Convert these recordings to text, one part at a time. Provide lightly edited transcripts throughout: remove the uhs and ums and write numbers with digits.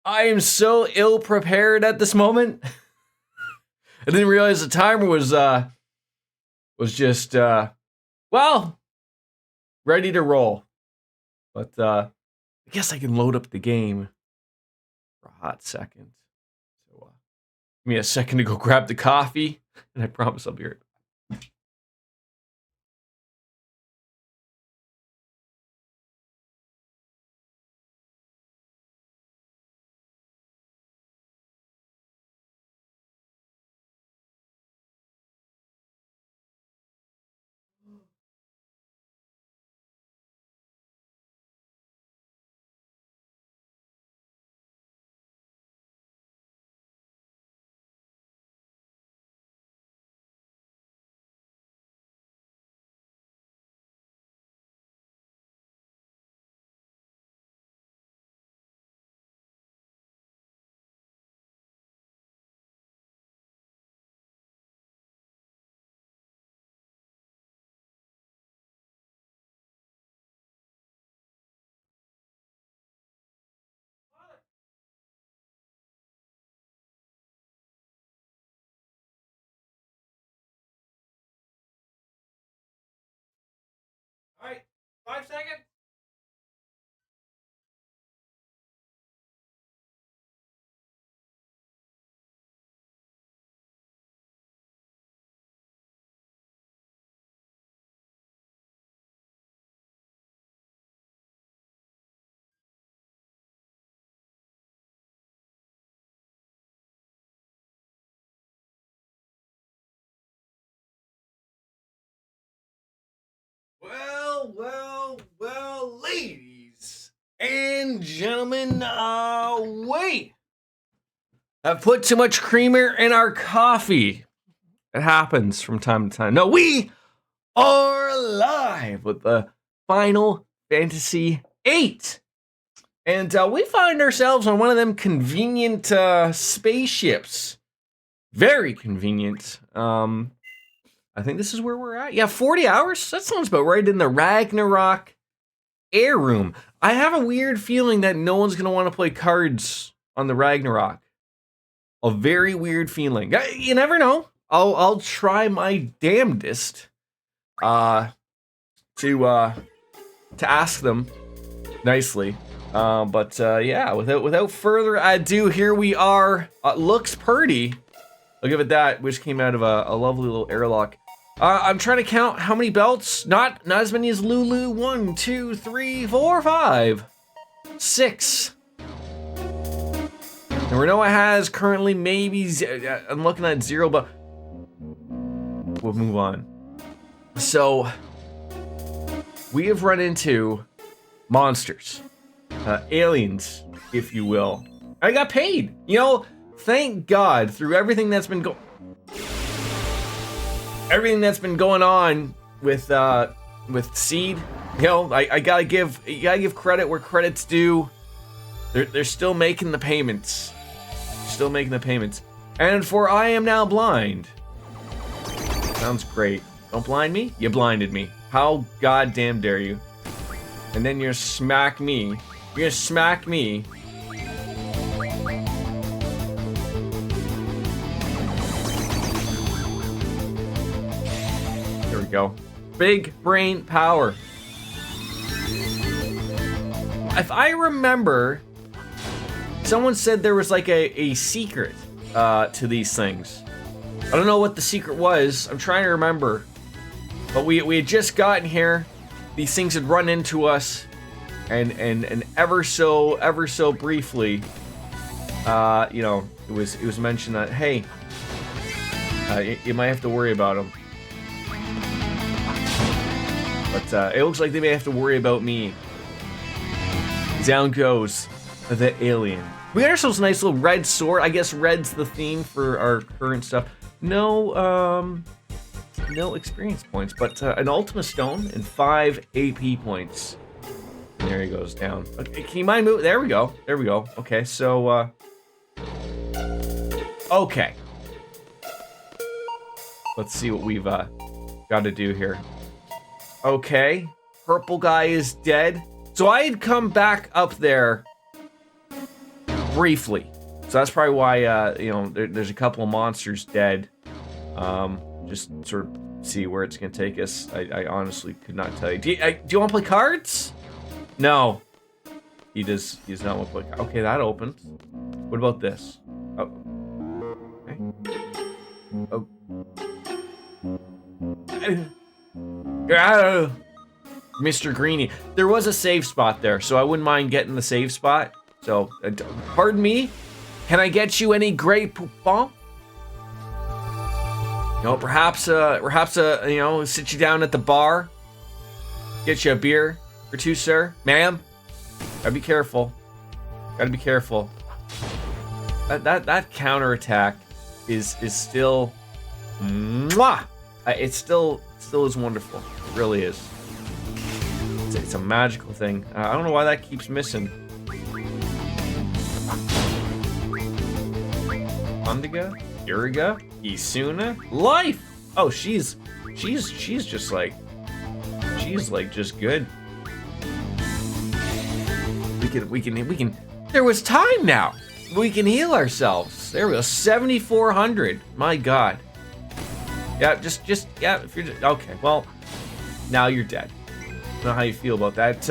I am so ill prepared at this moment. I didn't realize the timer was just well, ready to roll. But I guess I can load up the game for a hot second. So give me a second to go grab the coffee, and I promise I'll be right back. All right, 5 seconds. Well, ladies and gentlemen, wait. I've put too much creamer in our coffee. It happens from time to time. No, we are live with the Final Fantasy VIII. And we find ourselves on one of them convenient spaceships. Very convenient. I think this is where we're at. Yeah, 40 hours? That sounds about right, in the Ragnarok air room. I have a weird feeling that no one's going to want to play cards on the Ragnarok. A very weird feeling. You never know. I'll try my damnedest to ask them nicely. But yeah, without further ado, here we are. Looks pretty. I'll give it that, which came out of a lovely little airlock. I'm trying to count how many belts. Not as many as Lulu. 1, 2, 3, 4, 5, 6. And Renoa has currently maybe, I'm looking at 0, but we'll move on. So, we have run into monsters, aliens, if you will. I got paid. You know, thank God, through everything that's been going on with Seed. You know, I gotta give credit where credit's due. They're still making the payments. And for I am now blind. Sounds great. Don't blind me? You blinded me. How goddamn dare you? And then you're smack me. You're gonna smack me. There we go. Big brain power. If I remember, someone said there was like a secret to these things. I don't know what the secret was. I'm trying to remember. But we had just gotten here. These things had run into us, and ever so briefly, you know, it was mentioned that, hey, you might have to worry about them. But it looks like they may have to worry about me. Down goes the alien. We got ourselves a nice little red sword. I guess red's the theme for our current stuff. No experience points, but an Ultima Stone and 5 AP points. And there he goes down. Okay, can you mind move? There we go. Okay, so okay. Let's see what we've got to do here. Okay, purple guy is dead. So I had come back up there briefly. So that's probably why, you know, there's a couple of monsters dead. Just sort of see where it's gonna take us. I honestly could not tell you. Do you want to play cards? No. He does not want to play cards. Okay, that opens. What about this? Oh. Okay. Oh. Mr. Greenie. There was a save spot there, so I wouldn't mind getting the save spot. So, pardon me. Can I get you any Grey Poupon? You know, perhaps, you know, sit you down at the bar, get you a beer or two, sir, ma'am. Gotta be careful. Gotta be careful. That counterattack is still, mwah! It still is wonderful. It really is. It's a magical thing. I don't know why that keeps missing. Ondiga, Iriga, Isuna, Life. Oh, she's just like, just good. We can. There was time now. We can heal ourselves. There we go. 7,400. My God. Yeah, yeah. If you're okay, well, now you're dead. I don't know how you feel about that.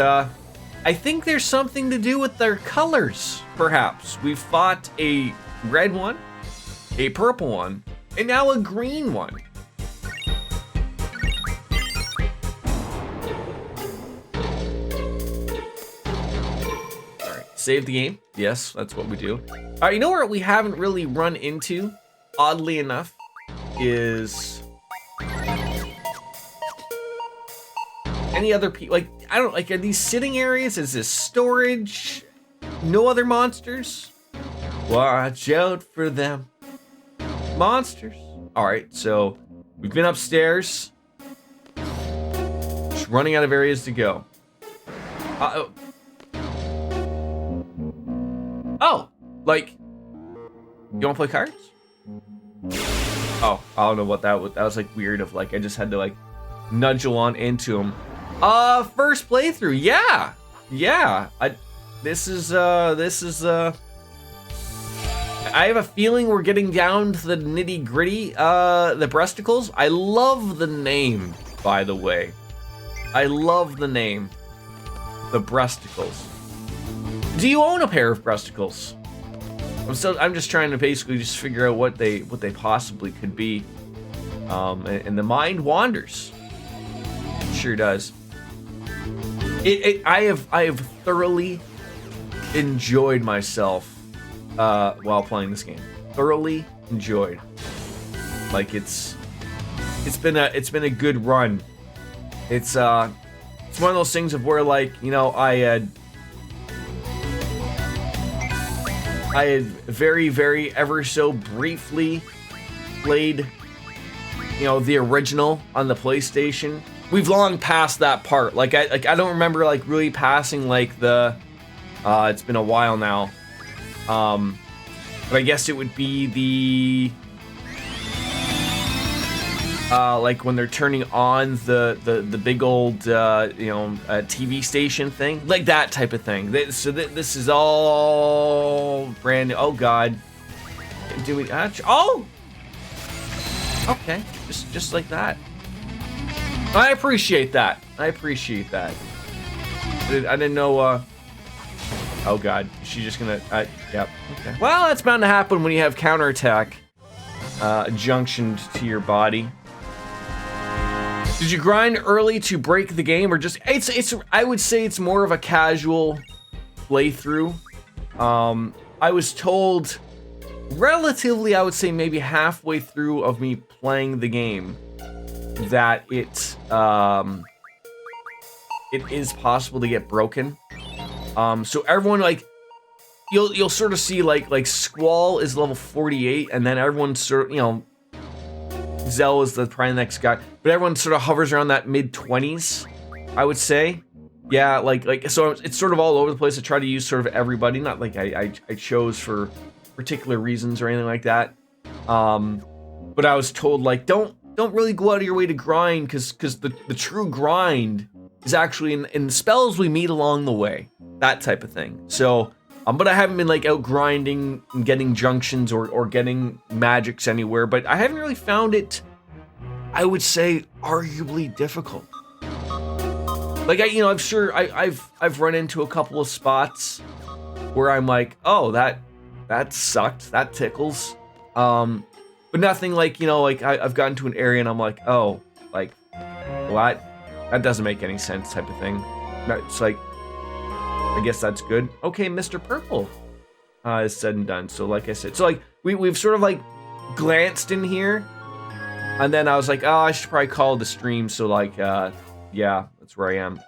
I think there's something to do with their colors. Perhaps we fought a red one, a purple one, and now a green one. All right, save the game. Yes, that's what we do. All right, you know where we haven't really run into, oddly enough, is any other people. Like, I don't like, are these sitting areas? Is this storage? No other monsters? Watch out for them. Monsters. All right, so we've been upstairs. Just running out of areas to go. Oh, like, you want to play cards? Oh, I don't know what that was. That was like weird. Of like, I just had to like nudge on into him. First playthrough. Yeah. This is I have a feeling we're getting down to the nitty gritty. The breasticles. I love the name, by the way. I love the name. The breasticles. Do you own a pair of breasticles? I'm just trying to basically just figure out what they possibly could be. And the mind wanders. It sure does. I have thoroughly enjoyed myself while playing this game. Thoroughly enjoyed. Like it's been a good run. It's one of those things of where, like, you know, I had very, very ever so briefly played, you know, the original on the PlayStation. We've long passed that part. Like I don't remember like really passing like the it's been a while now. But I guess it would be the like when they're turning on the big old you know, TV station thing, like that type of thing. This is all brand new. Oh God, do we? Oh, okay, just like that. I appreciate that. I didn't know. Oh God, is she just gonna? Yep. Okay. Well, that's bound to happen when you have counterattack junctioned to your body. Did you grind early to break the game, or just it's? I would say it's more of a casual playthrough. I was told relatively, I would say maybe halfway through of me playing the game, that it is possible to get broken. So everyone, like, you'll sort of see like Squall is level 48, and then everyone sort of, you know, Zell is probably the next guy, but everyone sort of hovers around that mid-20s, I would say. Yeah, like so it's sort of all over the place. I try to use sort of everybody, not like I chose for particular reasons or anything like that. But I was told, like, don't really go out of your way to grind, because the true grind is actually in the spells we meet along the way, that type of thing. So But I haven't been like out grinding and getting junctions or getting magics anywhere. But I haven't really found it, I would say, arguably difficult. Like I've run into a couple of spots where I'm like, oh, that sucked, that tickles. But nothing like, I've gotten to an area and I'm like, oh, like, what? That doesn't make any sense type of thing. It's like, I guess that's good. Okay, Mr. Purple is said and done. So like I said, so like we've sort of like glanced in here, and then I was like, oh, I should probably call it a stream. So like, yeah, that's where I am.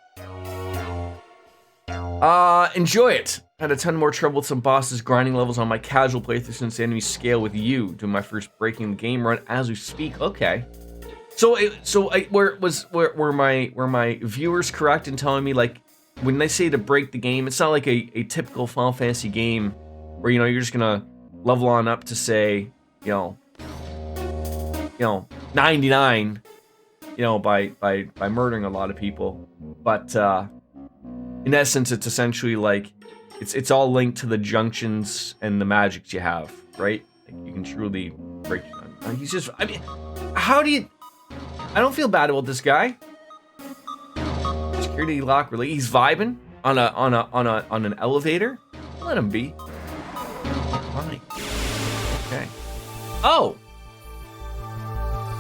Enjoy it. Had a ton more trouble with some bosses grinding levels on my casual playthrough since the enemy scale with you. Doing my first breaking the game run as we speak. Okay. So were my viewers correct in telling me, like, when they say to break the game, it's not like a typical Final Fantasy game where, you're just gonna level on up to say, 99, by murdering a lot of people. But in essence, it's essentially like it's all linked to the junctions and the magics you have, right? Like you can truly break them. He's just, I mean, how do you? I don't feel bad about this guy. Security lock release. He's vibing on an elevator. Let him be. Fine. Okay. Oh,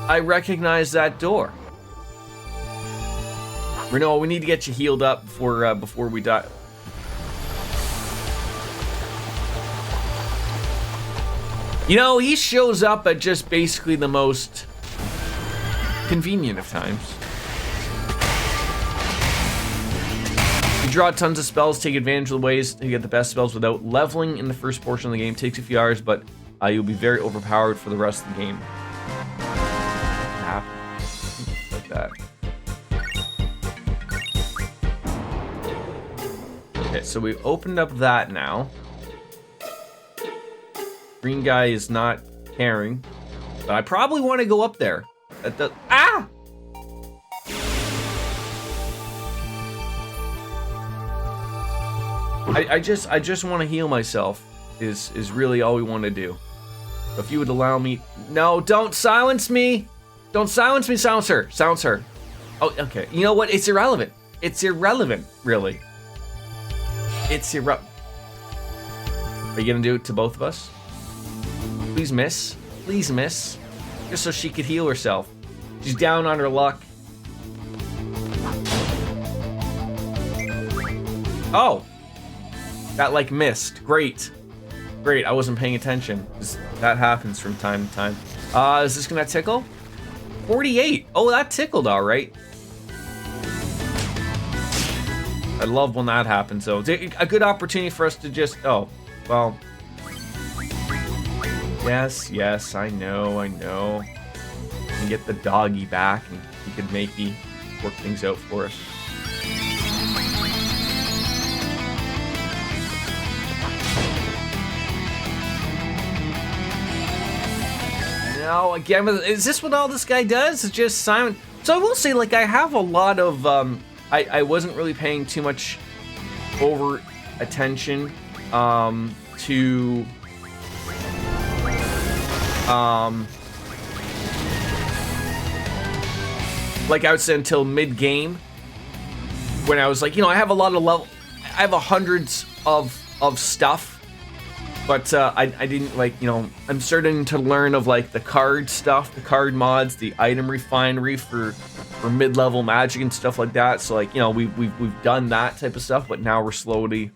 I recognize that door. Renault, we need to get you healed up before we die. He shows up at just basically the most convenient of times. You draw tons of spells, take advantage of the ways to get the best spells without leveling in the first portion of the game. Takes a few hours, but you'll be very overpowered for the rest of the game. Like that. Okay, so we opened up that now. Green guy is not caring, but I probably want to go up there. Ah! I just want to heal myself is really all we want to do. If you would allow me. No, don't silence me. Don't silence me, silencer. Silencer. Oh, okay. You know what? It's irrelevant. It's irrelevant, really. It's irrelevant. Are you gonna do it to both of us? Please miss. Please miss. Just so she could heal herself. She's down on her luck. Oh. That like missed. Great. Great, I wasn't paying attention. That happens from time to time. Is this gonna tickle? 48. Oh, that tickled all right. I love when that happens, though. It's a good opportunity for us to just, oh, well. Yes, I know. And get the doggy back, and he could maybe work things out for us. No, again, is this what all this guy does? Is just silent? So I will say, like, I have a lot of, I wasn't really paying too much over attention, to, like I would say until mid-game, when I was like, I have a lot of I have hundreds of stuff. But I didn't, like, I'm starting to learn of, like, the card stuff, the card mods, the item refinery for mid-level magic and stuff like that. So, like, we've done that type of stuff, but now we're slowly,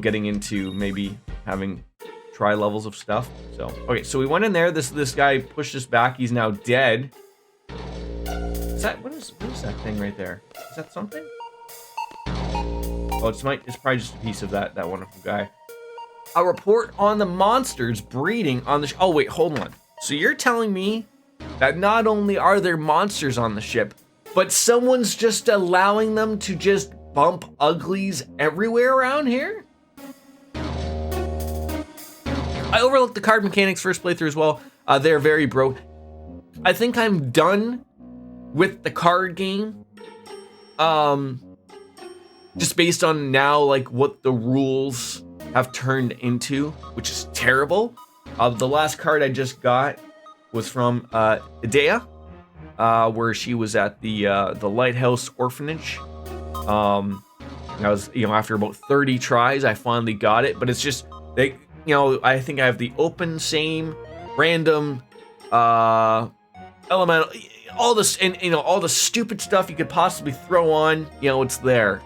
getting into maybe having tri-levels of stuff. So, okay, so we went in there. This guy pushed us back. He's now dead. What is that thing right there? Is that something? Oh, it's probably just a piece of that wonderful guy. A report on the monsters breeding on the oh, wait, hold on. So you're telling me that not only are there monsters on the ship, but someone's just allowing them to just bump uglies everywhere around here? I overlooked the card mechanics first playthrough as well. They're very broke. I think I'm done with the card game. Just based on now, like, what the rules have turned into, which is terrible. The last card I just got was from Idea, where she was at the Lighthouse Orphanage. I was, after about 30 tries, I finally got it. But it's just I think I have the open, same, random, elemental, all this, and all the stupid stuff you could possibly throw on. It's there.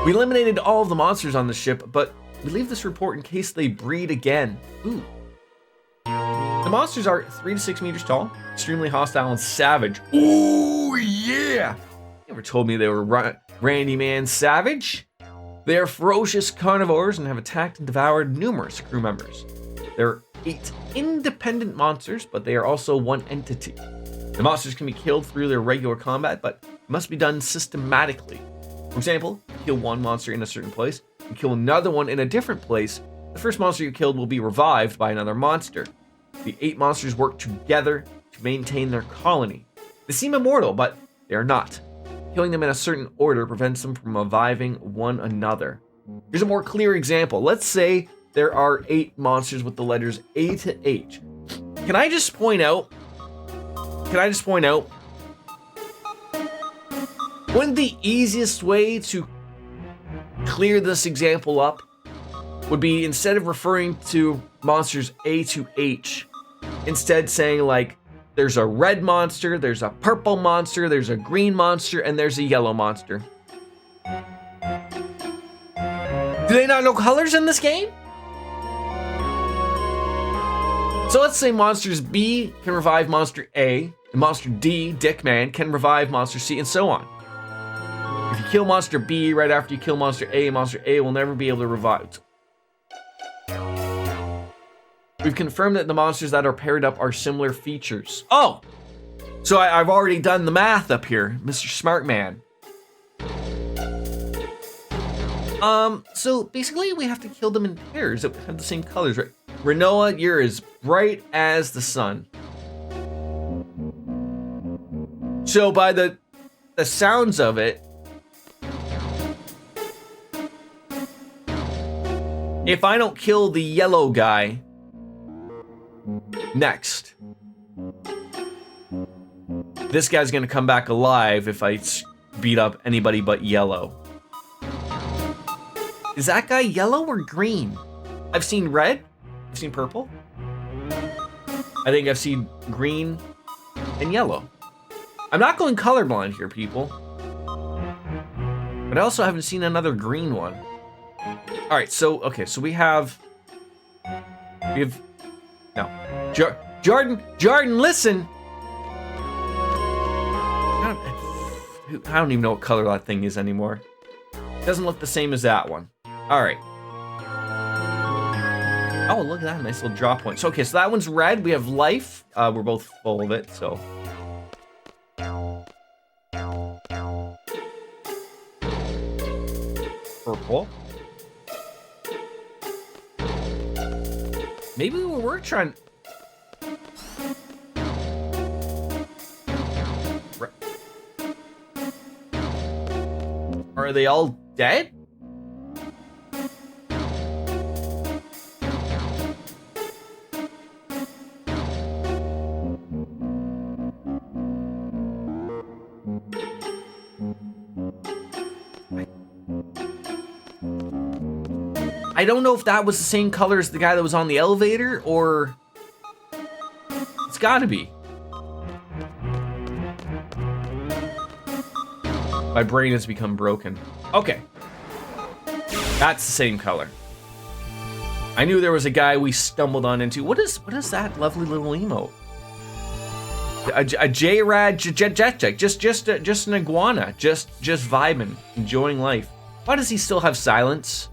We eliminated all of the monsters on the ship, but we leave this report in case they breed again. Ooh. The monsters are 3 to 6 meters tall, extremely hostile and savage. Ooh, yeah! Never told me they were Randy Man savage. They are ferocious carnivores and have attacked and devoured numerous crew members. There are 8 independent monsters, but they are also one entity. The monsters can be killed through their regular combat, but it must be done systematically. For example, kill one monster in a certain place, and kill another one in a different place. The first monster you killed will be revived by another monster. The 8 monsters work together to maintain their colony. They seem immortal, but they are not. Killing them in a certain order prevents them from reviving one another. Here's a more clear example. Let's say there are 8 monsters with the letters A to H. Can I just point out, wouldn't the easiest way to clear this example up would be, instead of referring to monsters A to H, instead saying like, there's a red monster, there's a purple monster, there's a green monster, and there's a yellow monster. Do they not know colors in this game? So let's say monsters B can revive monster A, and monster D, Dickman, can revive monster C, and so on. If you kill monster B right after you kill monster A will never be able to revive. We've confirmed that the monsters that are paired up are similar features. Oh! So I've already done the math up here, Mr. Smart Man. So basically we have to kill them in pairs that have the same colors, right? Renoa, you're as bright as the sun. So by the sounds of it, if I don't kill the yellow guy next, this guy's gonna come back alive if I beat up anybody but yellow. Is that guy yellow or green? I've seen red, I've seen purple. I think I've seen green and yellow. I'm not going colorblind here, people. But I also haven't seen another green one. All right, so we have no. Jordan, listen. I don't even know what color that thing is anymore. It doesn't look the same as that one. All right. Oh, look at that, nice little drop point. So so that one's red. We have life. We're both full of it, so. Purple. Maybe we were trying. Are they all dead? I don't know if that was the same color as the guy that was on the elevator, or it's gotta be. My brain has become broken. Okay. That's the same color. I knew there was a guy we stumbled on into. What is that lovely little emote? A J-Rad Jet, just an iguana, just vibing, enjoying life. Why does he still have silence?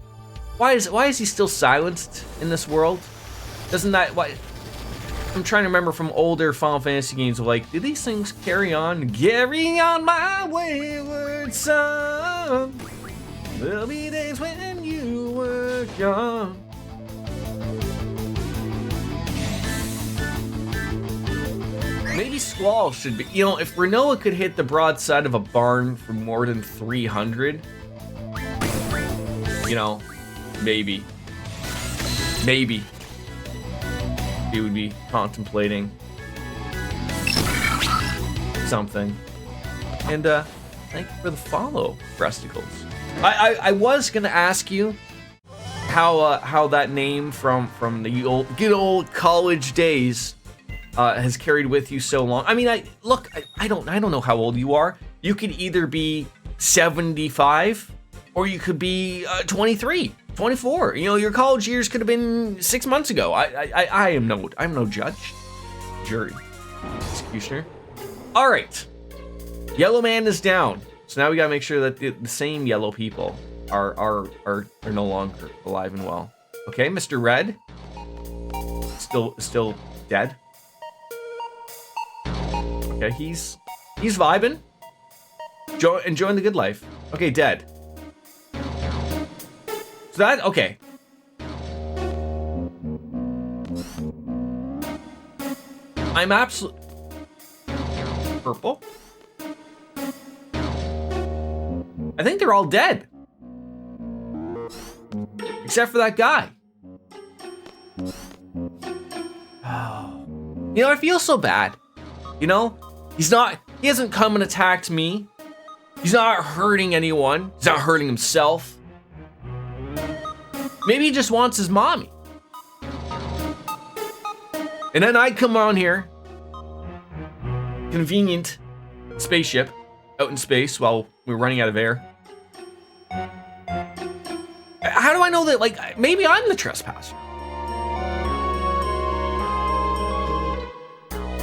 Why is he still silenced in this world? Doesn't that, why? I'm trying to remember from older Final Fantasy games of like, do these things carry on? Carry on my wayward son. There'll be days when you were gone. Maybe Squall should be, if Renoa could hit the broadside of a barn for more than 300, Maybe he would be contemplating something. And thank you for the follow, Breasticles. I was gonna ask you how that name from the good old college days has carried with you so long. I mean, I don't know how old you are. You could either be 75 or you could be 23, 24. You know, your college years could have been 6 months ago. I'm no judge, jury, executioner. All right, Yellow Man is down. So now we gotta make sure that the same yellow people are no longer alive and well. Okay, Mr. Red, still dead. Okay, he's vibing, enjoying the good life. Okay, dead. So that, okay. I'm absolutely purple. I think they're all dead. Except for that guy. Oh. You know, I feel so bad. You know? He hasn't come and attacked me. He's not hurting anyone. He's not hurting himself. Maybe he just wants his mommy. And then I come on here. Convenient spaceship out in space while we're running out of air. How do I know that, like, maybe I'm the trespasser?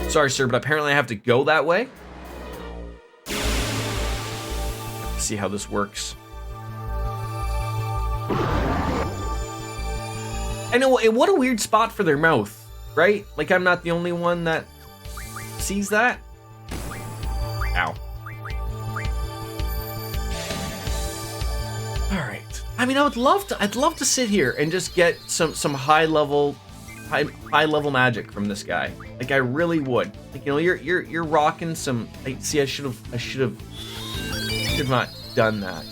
Sorry, sir, but apparently I have to go that way. Let's see how this works. I know, what a weird spot for their mouth, right? Like, I'm not the only one that sees that. Ow. All right. I mean, I'd love to sit here and just get some high level magic from this guy. Like, I really would. Like, you know, you're rocking some. See, I should have not done that.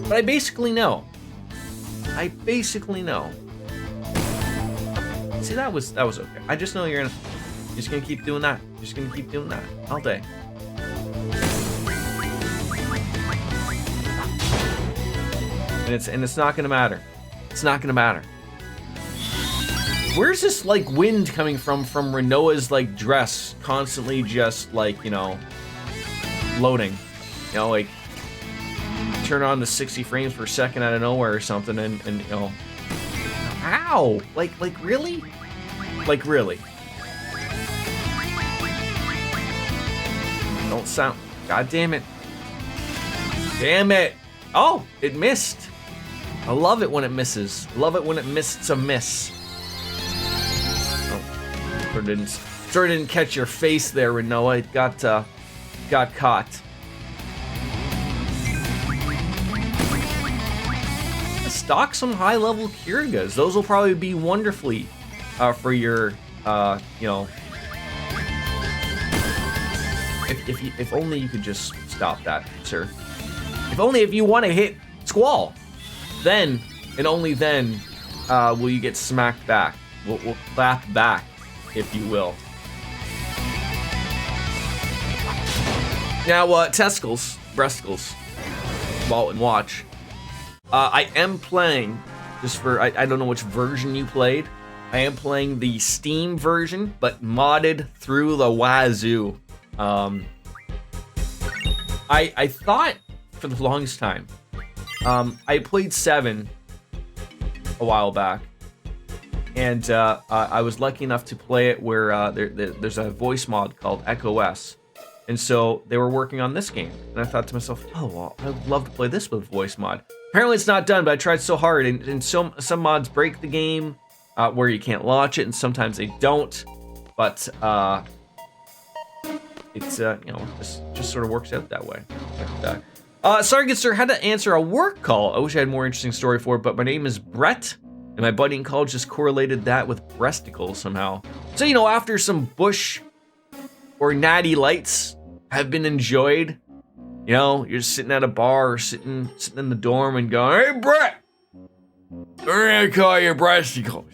But I basically know. See, that was okay. I just know you're just gonna keep doing that. You're just gonna keep doing that all day. And it's not gonna matter. It's not gonna matter. Where's this, like, wind coming from Renoa's, like, dress constantly just, like, you know, loading? You know, like, turn on the 60 frames per second out of nowhere or something and you know. Ow! Like really? Like, really? Don't sound. God damn it. Damn it. Oh, it missed. I love it when it misses. Love it when it missed a miss. Oh, sort of didn't catch your face there, Renoa. It got caught. Stock some high-level Kirigas. Those will probably be wonderfully for your, you know. If only you could just stop that, sir. If you want to hit Squall, then and only then will you get smacked back. We'll clap back, if you will. Now, breasticles, Walt and watch. I am playing, just for, I don't know which version you played. I am playing the Steam version, but modded through the wazoo. I thought for the longest time, I played 7 a while back, and I was lucky enough to play it where there's a voice mod called Echo S. And so they were working on this game, and I thought to myself, oh, well, I'd love to play this with voice mod. Apparently it's not done, but I tried so hard, and some mods break the game where you can't launch it, and sometimes they don't. But it's you know, just sort of works out that way. Sorry, good sir, had to answer a work call. I wish I had a more interesting story for it, but my name is Brett, and my buddy in college just correlated that with breasticles somehow. So, you know, after some bush or natty lights have been enjoyed, you know, you're sitting at a bar or sitting in the dorm and going, hey, Brett, We're gonna call you breasticles.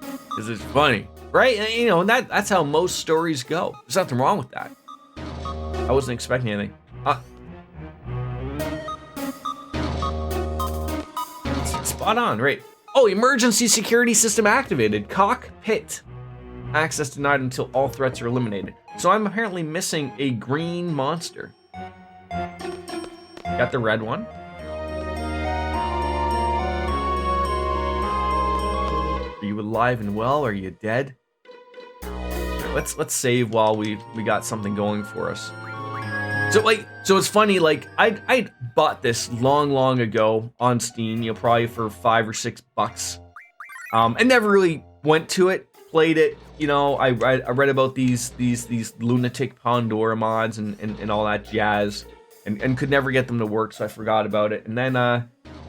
Because it's funny. Right? And, you know, and that's how most stories go. There's nothing wrong with that. I wasn't expecting anything. Spot on, right? Oh, emergency security system activated. Cockpit. Access denied until all threats are eliminated. So I'm apparently missing a green monster. Got the red one. Are you alive and well? Are you dead? Let's save while we got something going for us. So it's funny, like I bought this long ago on Steam, you know, probably for $5 or $6. I never really went to it, played it, you know. I read about these lunatic Pandora mods and all that jazz, and could never get them to work, so I forgot about it. And then I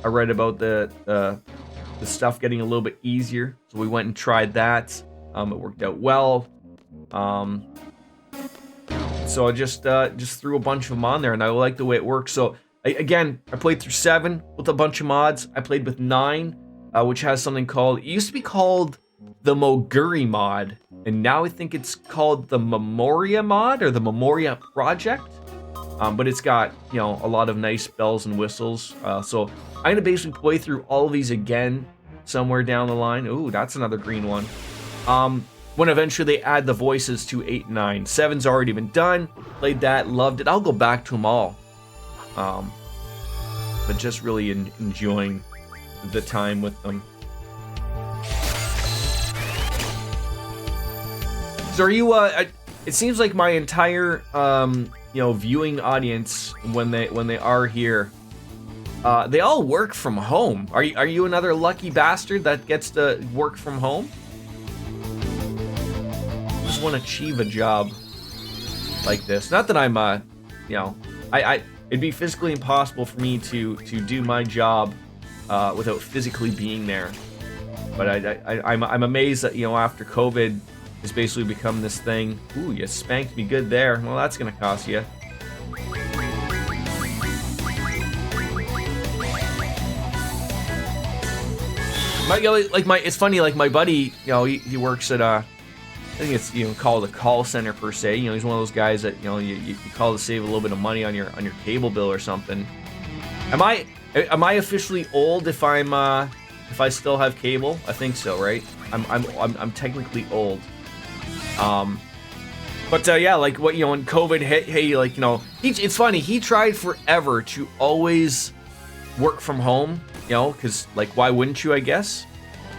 read about the stuff getting a little bit easier, so we went and tried that. It worked out well. So I just threw a bunch of them on there, and I like the way it works. So I played through 7 with a bunch of mods. I played with 9, which has something called, it used to be called the Moguri mod, and now I think it's called the Memoria mod or the Memoria project. But it's got, you know, a lot of nice bells and whistles. So I'm gonna basically play through all of these again somewhere down the line. Ooh, that's another green one. When eventually they add the voices to 8 and 9. 7's already been done. Played that, loved it. I'll go back to them all. But just really enjoying the time with them. So are you? It seems like my entire you know, viewing audience when they are here, they all work from home. Are you another lucky bastard that gets to work from home? Just want to achieve a job like this. Not that I'm you know, it'd be physically impossible for me to do my job without physically being there. But I'm amazed that, you know, after COVID has basically become this thing. Ooh, you spanked me good there. Well, that's gonna cost you. It's funny, like my buddy, you know, he works at I think it's, you know, called a call center per se. You know, he's one of those guys that, you know, you call to save a little bit of money on your cable bill or something. Am I officially old if I still have cable? I think so, right? I'm technically old. But yeah, like what, you know, when COVID hit, hey, like, you know, it's funny, he tried forever to always work from home, you know, because, like, why wouldn't you, I guess?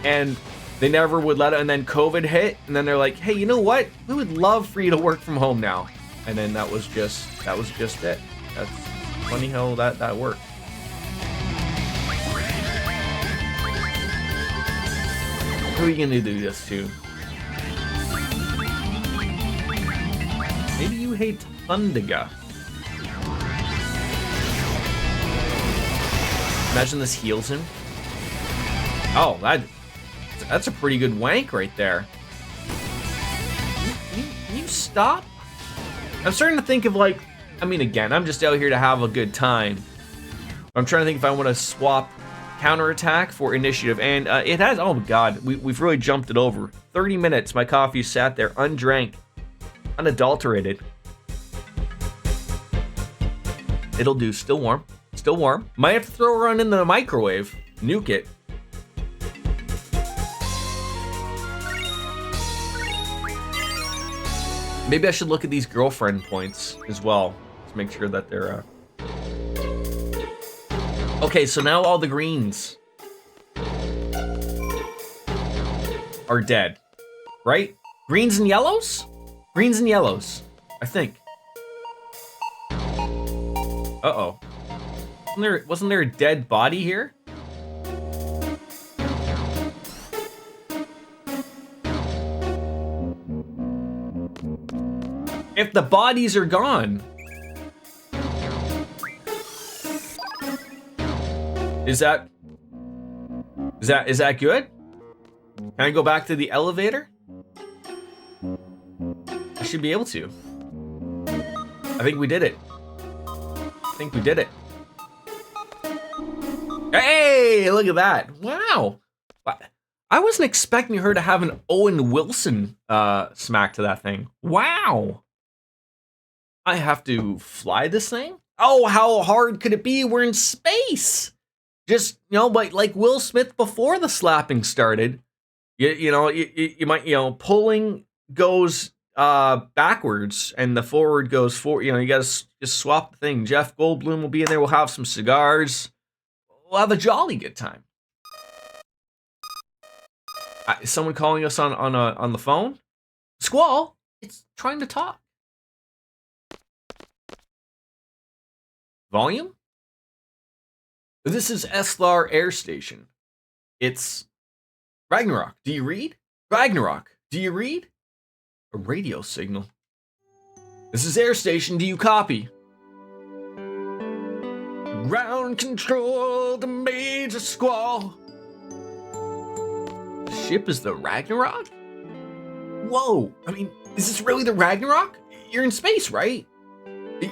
And they never would let it, and then COVID hit, and then they're like, hey, you know what? We would love for you to work from home now. And then that was just it. That's funny how that worked. Who are you gonna do this to? Maybe you hate Thundiga. Imagine this heals him. Oh, that's a pretty good wank right there. Can you stop? I'm starting to think of, like, I mean, again, I'm just out here to have a good time. I'm trying to think if I want to swap counterattack for initiative, and it has, oh my god, we've really jumped it over. 30 minutes, my coffee sat there undrank, unadulterated. It'll do, still warm. Still warm. Might have to throw her on in the microwave. Nuke it. Maybe I should look at these girlfriend points as well to make sure that they're Okay, so now all the greens are dead, right? Greens and yellows? Greens and yellows, I think. Uh-oh. Wasn't there a dead body here? If the bodies are gone, is that good? Can I go back to the elevator? I should be able to. I think we did it. I think we did it. Hey, look at that. Wow. I wasn't expecting her to have an Owen Wilson smack to that thing. Wow. I have to fly this thing? Oh, how hard could it be? We're in space. Just, like Will Smith before the slapping started. You might, pulling goes backwards and the forward goes forward. You got to just swap the thing. Jeff Goldblum will be in there. We'll have some cigars. We'll have a jolly good time. Is someone calling us on the phone? Squall, it's trying to talk. Volume? This is Eslar Air Station. It's Ragnarok. Do you read? Ragnarok. Do you read? A radio signal. This is Air Station. Do you copy? Ground control to Major Squall. The ship is the Ragnarok? Whoa. I mean, is this really the Ragnarok? You're in space, right?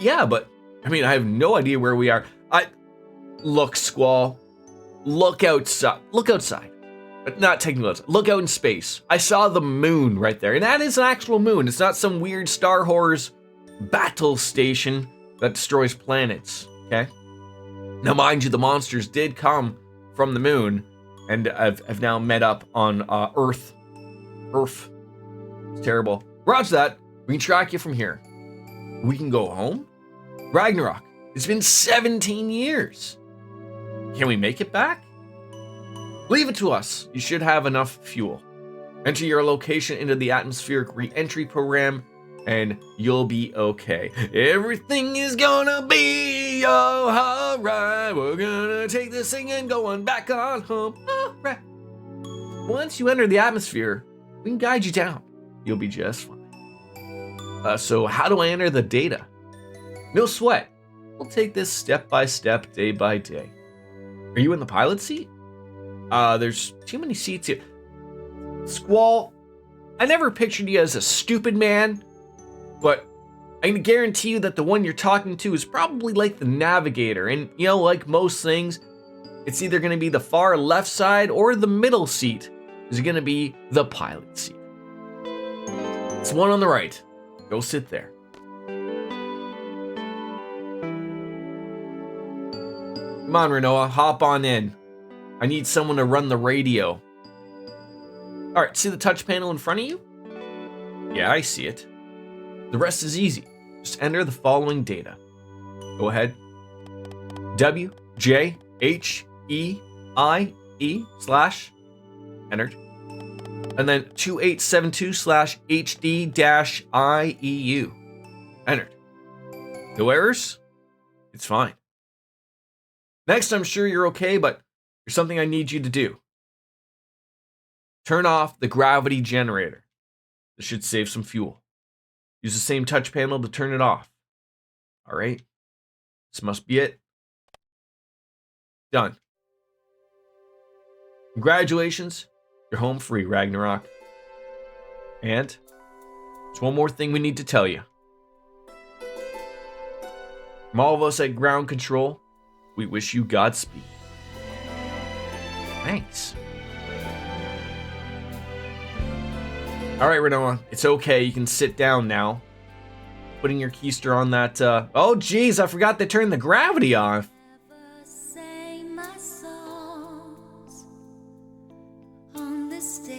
Yeah, but I have no idea where we are. Look, Squall. Look outside. Look outside. But not technically outside. Look out in space. I saw the moon right there. And that is an actual moon. It's not some weird Star Wars battle station that destroys planets. Okay? Now, mind you, the monsters did come from the moon and have now met up on Earth. Earth. It's terrible. Roger that. We can track you from here. We can go home? Ragnarok. It's been 17 years. Can we make it back? Leave it to us. You should have enough fuel. Enter your location into the atmospheric re-entry program and you'll be okay. Everything is gonna be alright. We're gonna take this thing and go on back on home. Alright. Once you enter the atmosphere, we can guide you down. You'll be just fine. So how do I enter the data? No sweat. We'll take this step by step, day by day. Are you in the pilot seat? There's too many seats here. Squall, I never pictured you as a stupid man, but I can guarantee you that the one you're talking to is probably like the navigator. And, like most things, it's either going to be the far left side or the middle seat is going to be the pilot seat. It's one on the right. Go sit there. Come on, Renoa, hop on in. I need someone to run the radio. All right, see the touch panel in front of you? Yeah, I see it. The rest is easy. Just enter the following data. Go ahead. WJHEIE/ entered. And then 2872/HD-IEU. Entered. No errors? It's fine. Next, I'm sure you're okay, but there's something I need you to do. Turn off the gravity generator. This should save some fuel. Use the same touch panel to turn it off. All right. This must be it. Done. Congratulations. You're home free, Ragnarok. And there's one more thing we need to tell you. From all of us at Ground Control, we wish you Godspeed. Thanks. All right, Renoa, it's okay. You can sit down now. Putting your keister on that. Oh, geez, I forgot to turn the gravity off.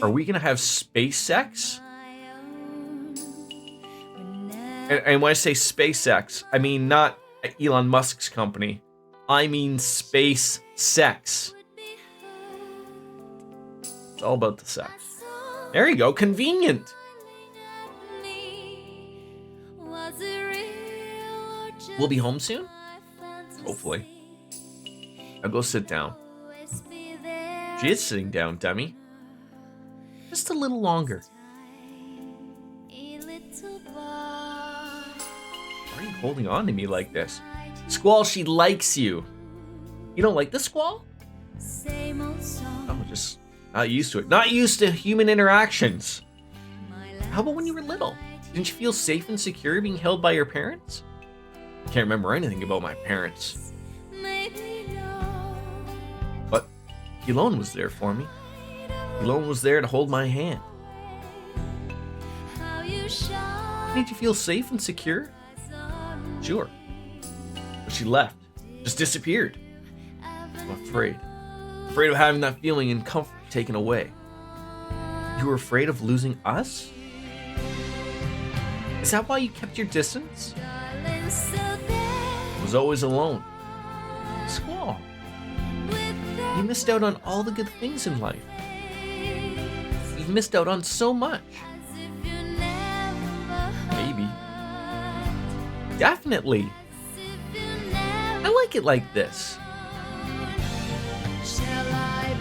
Are we gonna have space sex? And when I say SpaceX, I mean not Elon Musk's company. I mean space sex. It's all about the sex. There you go, convenient. We'll be home soon? Hopefully. Now go sit down. She is sitting down, dummy. Just a little longer. Why are you holding on to me like this? Squall, she likes you. You don't like the Squall? Oh, just not used to it. Not used to human interactions. How about when you were little? Didn't you feel safe and secure being held by your parents? I can't remember anything about my parents. he alone was there for me. He alone was there to hold my hand. Made you feel safe and secure? Sure. But she left. Just disappeared. I'm afraid. Afraid of having that feeling and comfort taken away. You were afraid of losing us? Is that why you kept your distance? I was always alone. Squall. You missed out on all the good things in life. You've missed out on so much. Maybe. Definitely. I like it like this. I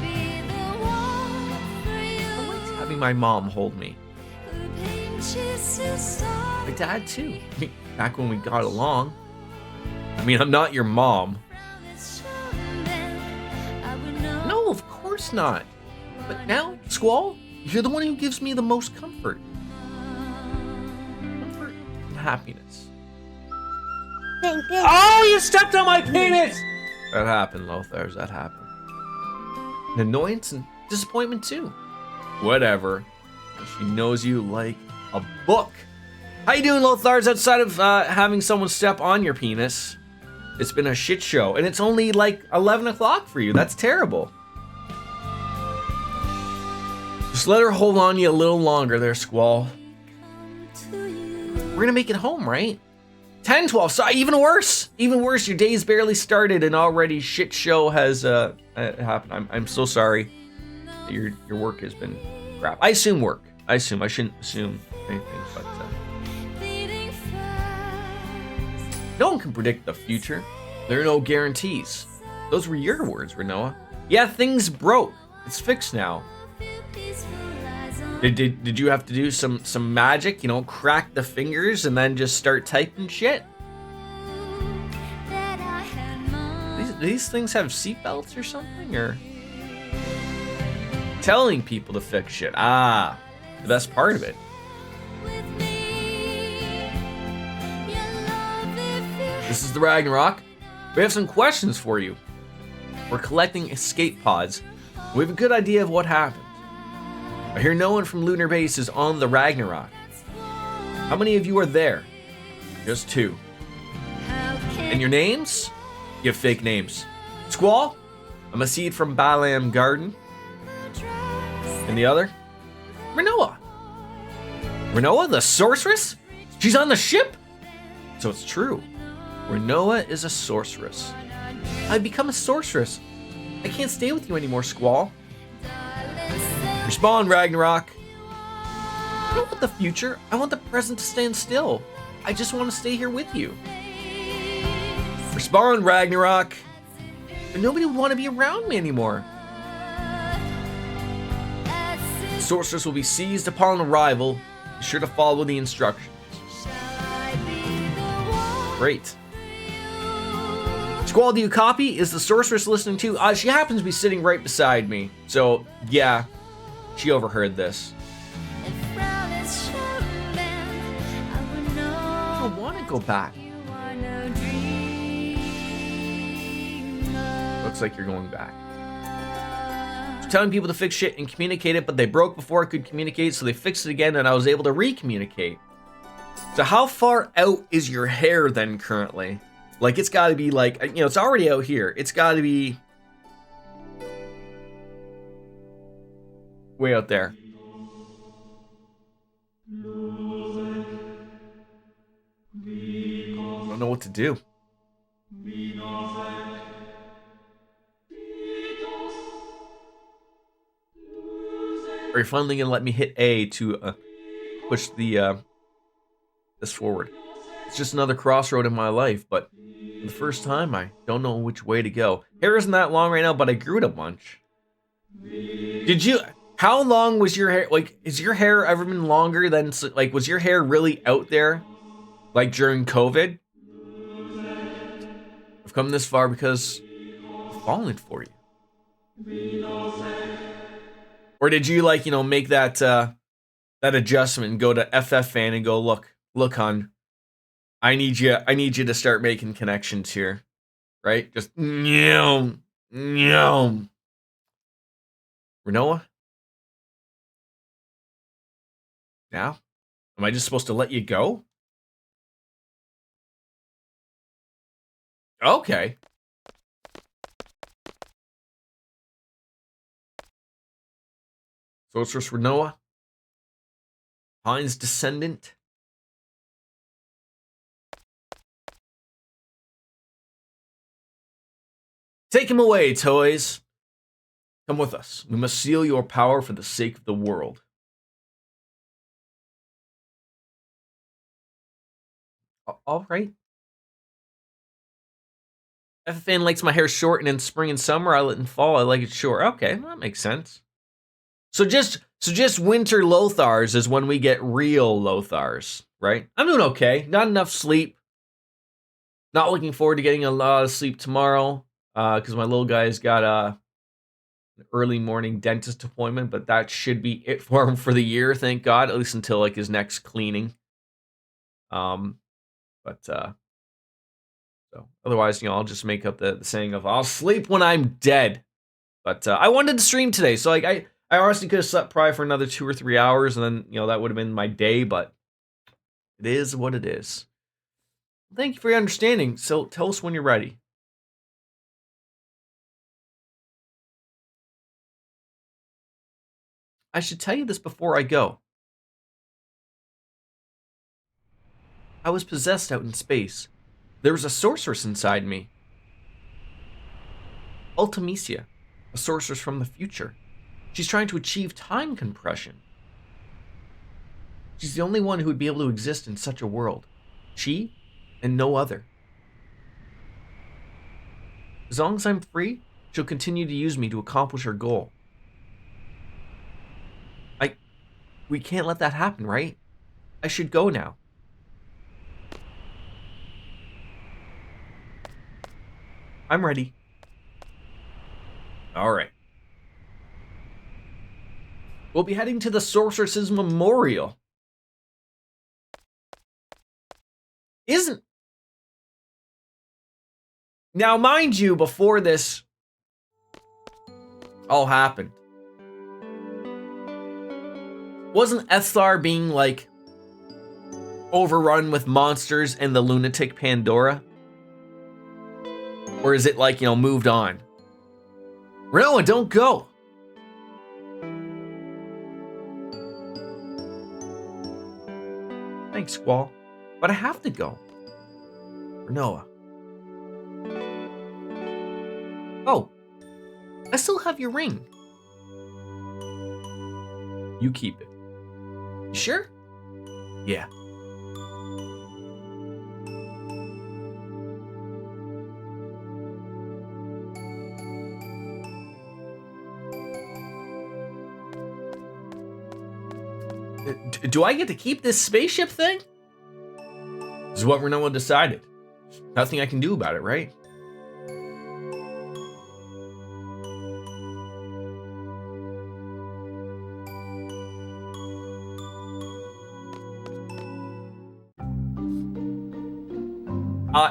liked having my mom hold me. My dad too. Back when we got along. I mean, I'm not your mom. No, of course not. But now, Squall, you're the one who gives me the most comfort. Comfort and happiness. Oh, you stepped on my penis! That happened, Lothars, that happened. And annoyance and disappointment too. Whatever. She knows you like a book. How you doing, Lothars, outside of having someone step on your penis? It's been a shit show, and it's only like 11 o'clock for you. That's terrible. Just let her hold on you a little longer there, Squall. We're gonna make it home, right? 10, 12, so even worse. Even worse, your day's barely started and already shit show has happened. I'm so sorry that your work has been crap. I assume work. I shouldn't assume anything, but no one can predict the future. There are no guarantees. Those were your words, Renoa. Yeah, things broke. It's fixed now. Did you have to do some magic, you know, crack the fingers and then just start typing shit? These things have seatbelts or something, or telling people to fix shit? Ah, the best part of it. This is the Ragnarok. We have some questions for you. We're collecting escape pods. We have a good idea of what happened. I hear no one from Lunar Base is on the Ragnarok. How many of you are there? Just 2. And your names? You have fake names. Squall? I'm a seed from Balam Garden. And the other? Renoa. Renoa, the sorceress? She's on the ship? So it's true. Renoa is a sorceress. I've become a sorceress. I can't stay with you anymore, Squall. Respond, Ragnarok. I don't want the future. I want the present to stand still. I just want to stay here with you. Respond, Ragnarok. But nobody would want to be around me anymore. The sorceress will be seized upon arrival. Be sure to follow the instructions. Great. Squall, do you copy? Is the sorceress listening too? She happens to be sitting right beside me. So, yeah. She overheard this. I don't want to go back. Looks like you're going back. I was telling people to fix shit and communicate it, but they broke before I could communicate, so they fixed it again and I was able to re-communicate. So how far out is your hair then currently? Like, it's got to be like, you know, it's already out here. It's got to be way out there. I don't know what to do. Are you finally gonna let me hit A to push the this forward? It's just another crossroad in my life, but for the first time, I don't know which way to go. Hair isn't that long right now, but I grew it a bunch. Did you? How long was your hair? Like, has your hair ever been longer than, like, was your hair really out there, like, during COVID? I've come this far because I've fallen for you. Or did you, like, you know, make that that adjustment and go to FFan and go, look, hon, I need you to start making connections here, right? Just Renoa? Now? Am I just supposed to let you go? Okay. Sorceress Renoa? Pine's descendant? Take him away, toys. Come with us. We must seal your power for the sake of the world. All right. If a fan likes my hair short and in spring and summer, I let it in fall. I like it short. Okay, well, that makes sense. So just winter Lothars is when we get real Lothars, right? I'm doing okay. Not enough sleep. Not looking forward to getting a lot of sleep tomorrow because my little guy's got an early morning dentist appointment, but that should be it for him for the year, thank God, at least until like his next cleaning. So otherwise, I'll just make up the saying of I'll sleep when I'm dead. But I wanted to stream today, so like I honestly could have slept probably for another 2 or 3 hours, and then that would have been my day. But it is what it is. Thank you for your understanding. So tell us when you're ready. I should tell you this before I go. I was possessed out in space. There was a sorceress inside me. Ultimisia, a sorceress from the future. She's trying to achieve time compression. She's the only one who would be able to exist in such a world. She and no other. As long as I'm free, she'll continue to use me to accomplish her goal. We can't let that happen, right? I should go now. I'm ready. All right. We'll be heading to the Sorceress's Memorial. Now, mind you, before this all happened, wasn't Ethar being, like, overrun with monsters and the lunatic Pandora? Or is it, like, moved on? Renoa, don't go! Thanks, Squall. But I have to go. Renoa. Oh. I still have your ring. You keep it. You sure? Yeah. Do I get to keep this spaceship thing? This is what Renoa decided. Nothing I can do about it, right?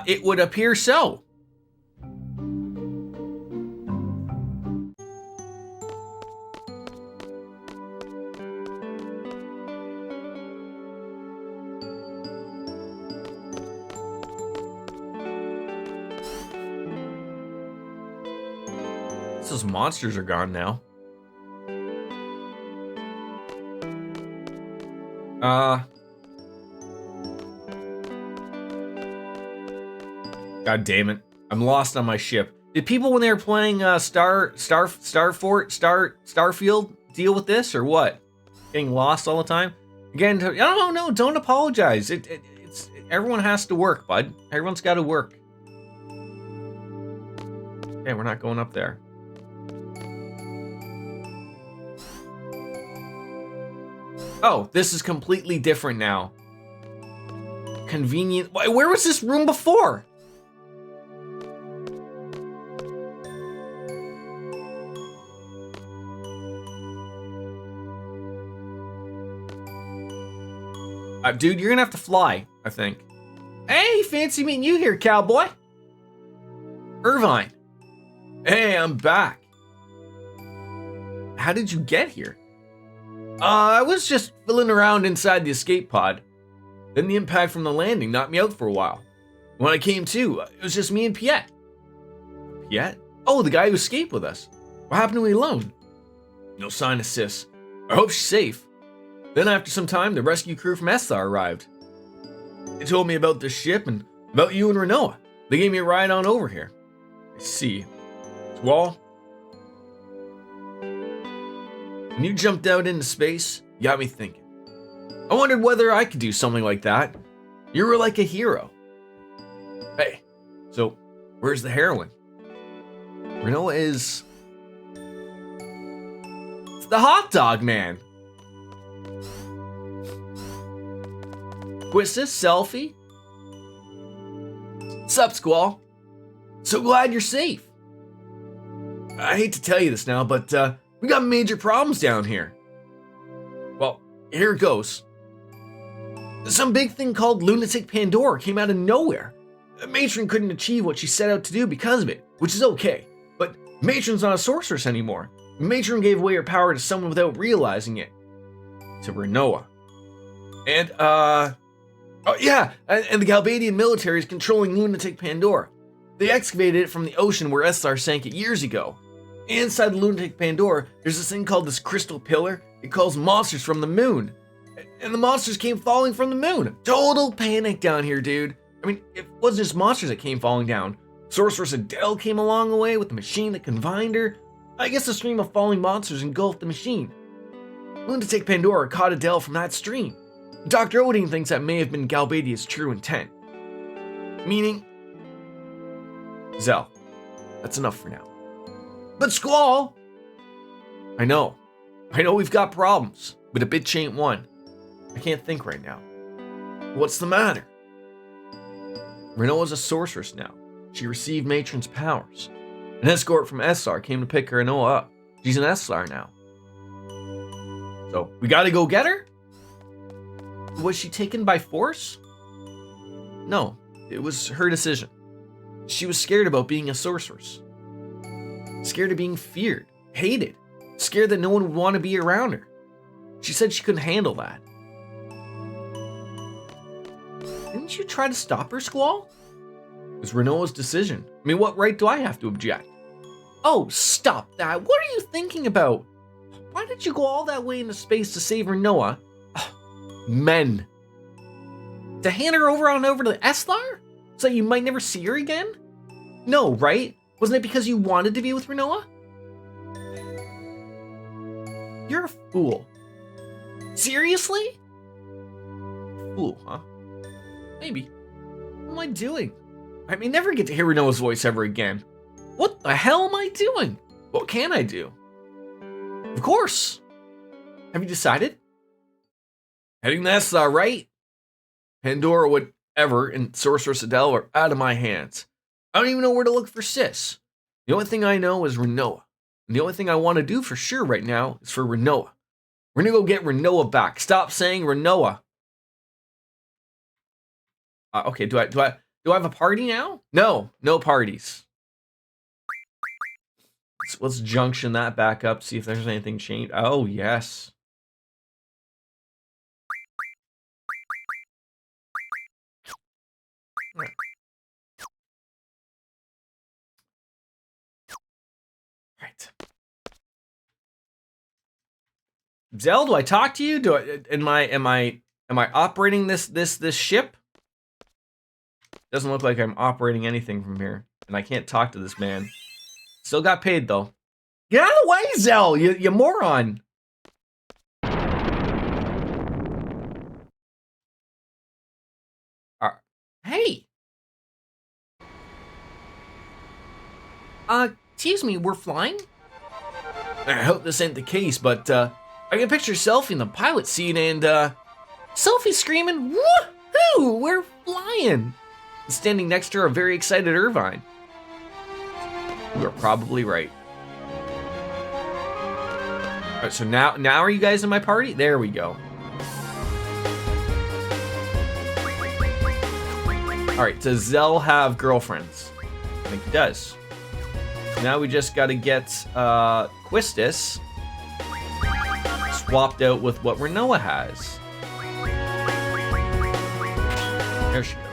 It would appear so. Those monsters are gone now. God damn it. I'm lost on my ship. Did people when they were playing Starfield deal with this or what? Getting lost all the time? Again, no, don't apologize. It's everyone has to work, bud. Everyone's got to work. Okay, we're not going up there. Oh, this is completely different now. Convenient. Where was this room before? Dude, you're gonna have to fly, I think. Hey, fancy meeting you here, cowboy. Irvine. Hey, I'm back. how did you get here? I was just fiddling around inside the escape pod. Then the impact from the landing knocked me out for a while. When I came to, it was just me and Piet. Piet? Oh, the guy who escaped with us. What happened to me alone? No sign of Sis. I hope she's safe. Then after some time, the rescue crew from Esthar arrived. They told me about the ship and about you and Renoa. They gave me a ride on over here. I see. Squall, when you jumped out into space, you got me thinking. I wondered whether I could do something like that. You were like a hero. Hey, so where's the heroine? Renoa is... It's the hot dog man. Quistis, selfie. Sup, Squall? So glad you're safe. I hate to tell you this now, but we got major problems down here. Well, here it goes. Some big thing called Lunatic Pandora came out of nowhere. Matron couldn't achieve what she set out to do because of it, which is okay. But Matron's not a sorceress anymore. Matron gave away her power to someone without realizing it. To Renoa. And, oh yeah, and the Galbadian military is controlling Lunatic Pandora. They excavated it from the ocean where Esthar sank it years ago. Inside the Lunatic Pandora, there's this thing called this crystal pillar. It calls monsters from the moon. And the monsters came falling from the moon. Total panic down here, dude. I mean, it wasn't just monsters that came falling down. Sorceress Adele came along the way with the machine that confined her. I guess the stream of falling monsters engulfed the machine. Lunatic Pandora caught Adele from that stream. Dr. Odin thinks that may have been Galbadia's true intent. Meaning... Zell, that's enough for now. But Squall! I know we've got problems, but a bitch ain't one. I can't think right now. What's the matter? Renoa's a sorceress now. She received Matron's powers. An escort from Esthar came to pick Renoa up. She's an Esthar now. So, we gotta go get her? Was she taken by force? No, it was her decision. She was scared about being a sorceress. Scared of being feared, hated, scared that no one would want to be around her. She said she couldn't handle that. Didn't you try to stop her, Squall? It was Renoa's decision. I mean, what right do I have to object? Oh, stop that. What are you thinking about? Why did you go all that way into space to save Renoa? Men. To hand her over to Esthar? So you might never see her again? No, right? Wasn't it because you wanted to be with Renoa? You're a fool. Seriously? Fool, huh? Maybe. What am I doing? I may never get to hear Renoa's voice ever again. What the hell am I doing? What can I do? Of course. Have you decided? Heading to Esthar, right? Pandora, whatever, and Sorceress Adele are out of my hands. I don't even know where to look for Sis. The only thing I know is Renoa. And the only thing I want to do for sure right now is for Renoa. We're gonna go get Renoa back. Stop saying Renoa. Okay, do I have a party now? No parties. Let's junction that back up, see if there's anything changed. Oh, yes. Right. Zell, do I talk to you? Am I operating this ship? Doesn't look like I'm operating anything from here, and I can't talk to this man. Still got paid though. Get out of the way, Zell, you moron. Hey. Excuse me, we're flying? I hope this ain't the case, but I can picture Selfie in the pilot seat and Selfie screaming, "Woohoo! We're flying!" Standing next to her, a very excited Irvine. You are probably right. All right, so now are you guys in my party? There we go. All right, does Zell have girlfriends? I think he does. Now we just got to get Quistis swapped out with what Renoa has. There she goes.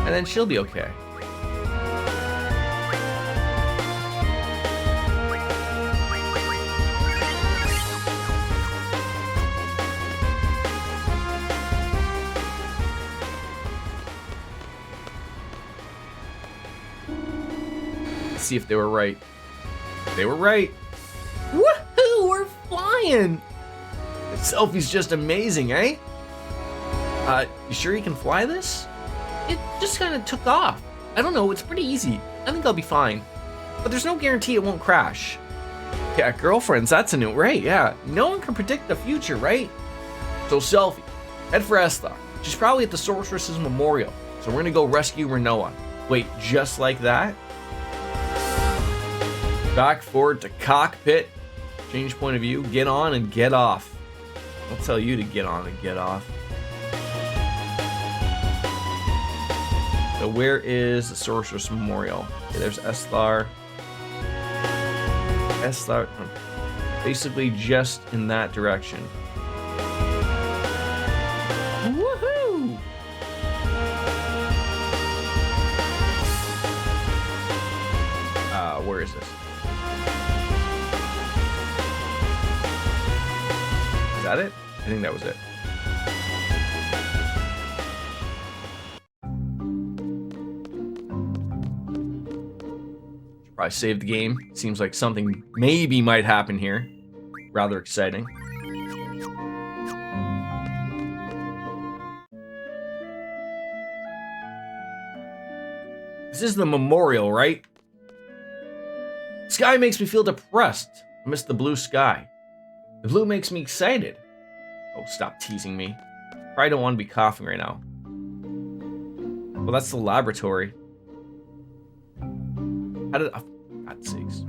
And then she'll be okay. Let's see if they were right. They were right. Woohoo! We're flying! The selfie's just amazing, eh? You sure you can fly this? It just kind of took off. I don't know, it's pretty easy. I think I'll be fine. But there's no guarantee it won't crash. Yeah, girlfriends, that's a new, right, yeah. No one can predict the future, right? So selfie, head for Esther. She's probably at the Sorceress's Memorial. So we're gonna go rescue Renoa. Wait, just like that? Back forward to cockpit. Change point of view, get on and get off. I'll tell you to get on and get off. So where is the Sorceress Memorial? Okay, there's Esther. Esther, basically just in that direction. Woohoo! Where is this? Is that it? I think that was it. Probably save the game. Seems like something maybe might happen here. Rather exciting. This is the memorial, right? Sky makes me feel depressed. I miss the blue sky. The blue makes me excited. Oh, stop teasing me. Probably don't want to be coughing right now. Well, that's the laboratory. How did... Oh, God's sakes.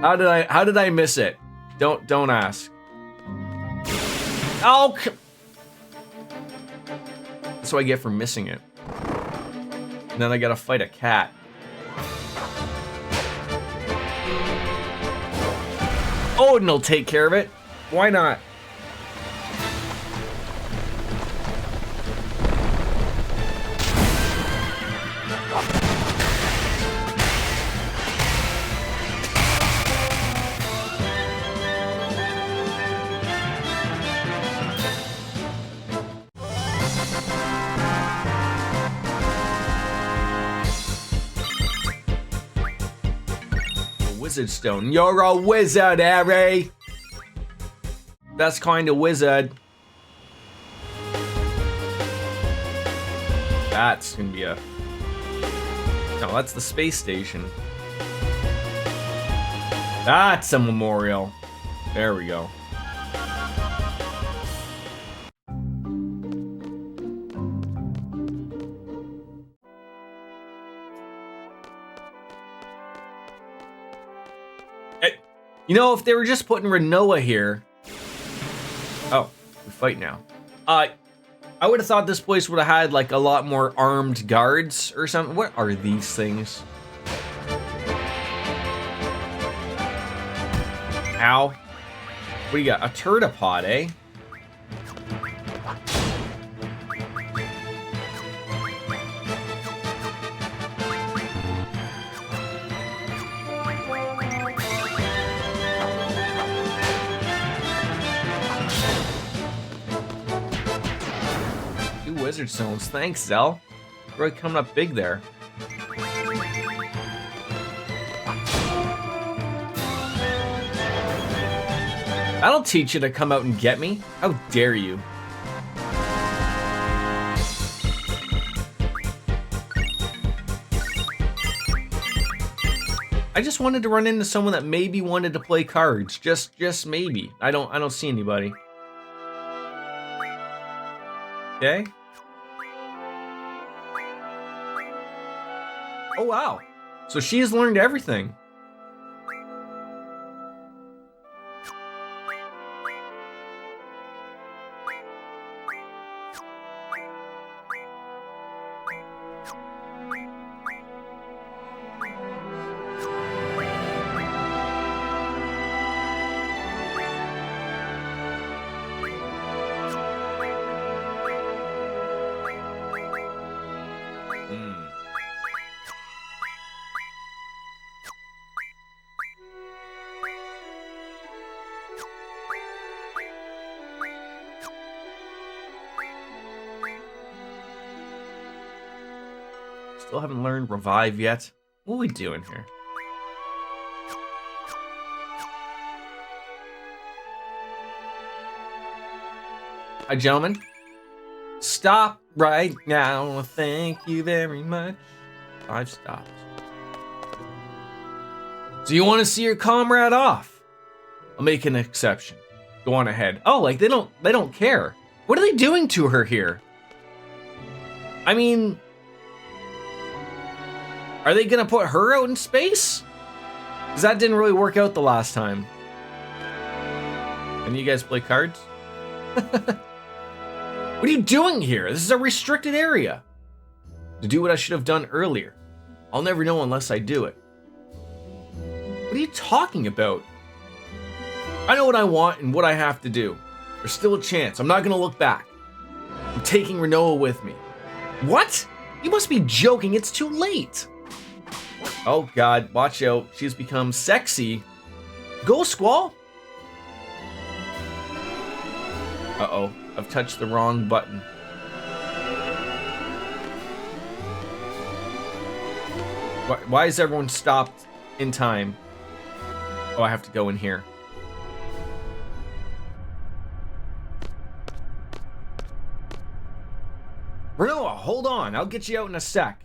How did I miss it? Don't ask. Oh, that's what I get for missing it. And then I gotta fight a cat. Odin will take care of it. Why not? Wizard stone. You're a wizard, Harry. Best kind of wizard. That's gonna be a... No, that's the space station. That's a memorial. There we go. You know, if they were just putting Renoa here... Oh, we fight now. I would have thought this place would have had, like, a lot more armed guards or something. What are these things? Ow. What do you got? A turtipod, eh? Wizard stones. Thanks, Zell. Really coming up big there. That'll teach you to come out and get me. How dare you? I just wanted to run into someone that maybe wanted to play cards. Just maybe. I don't see anybody. Okay. Oh, wow. So she has learned everything. Still haven't learned revive yet. What are we doing here? Hi, gentlemen. Stop right now. Thank you very much. I've stopped. So you want to see your comrade off? I'll make an exception. Go on ahead. Oh, like they don't care. What are they doing to her here? I mean, are they gonna put her out in space? Because that didn't really work out the last time. And you guys play cards? What are you doing here? This is a restricted area. To do what I should have done earlier. I'll never know unless I do it. What are you talking about? I know what I want and what I have to do. There's still a chance. I'm not gonna look back. I'm taking Renoa with me. What? You must be joking. It's too late. Oh God, watch out. She's become sexy. Go, Squall. Uh-oh. I've touched the wrong button. Why is everyone stopped in time? Oh, I have to go in here. Renoa, hold on. I'll get you out in a sec.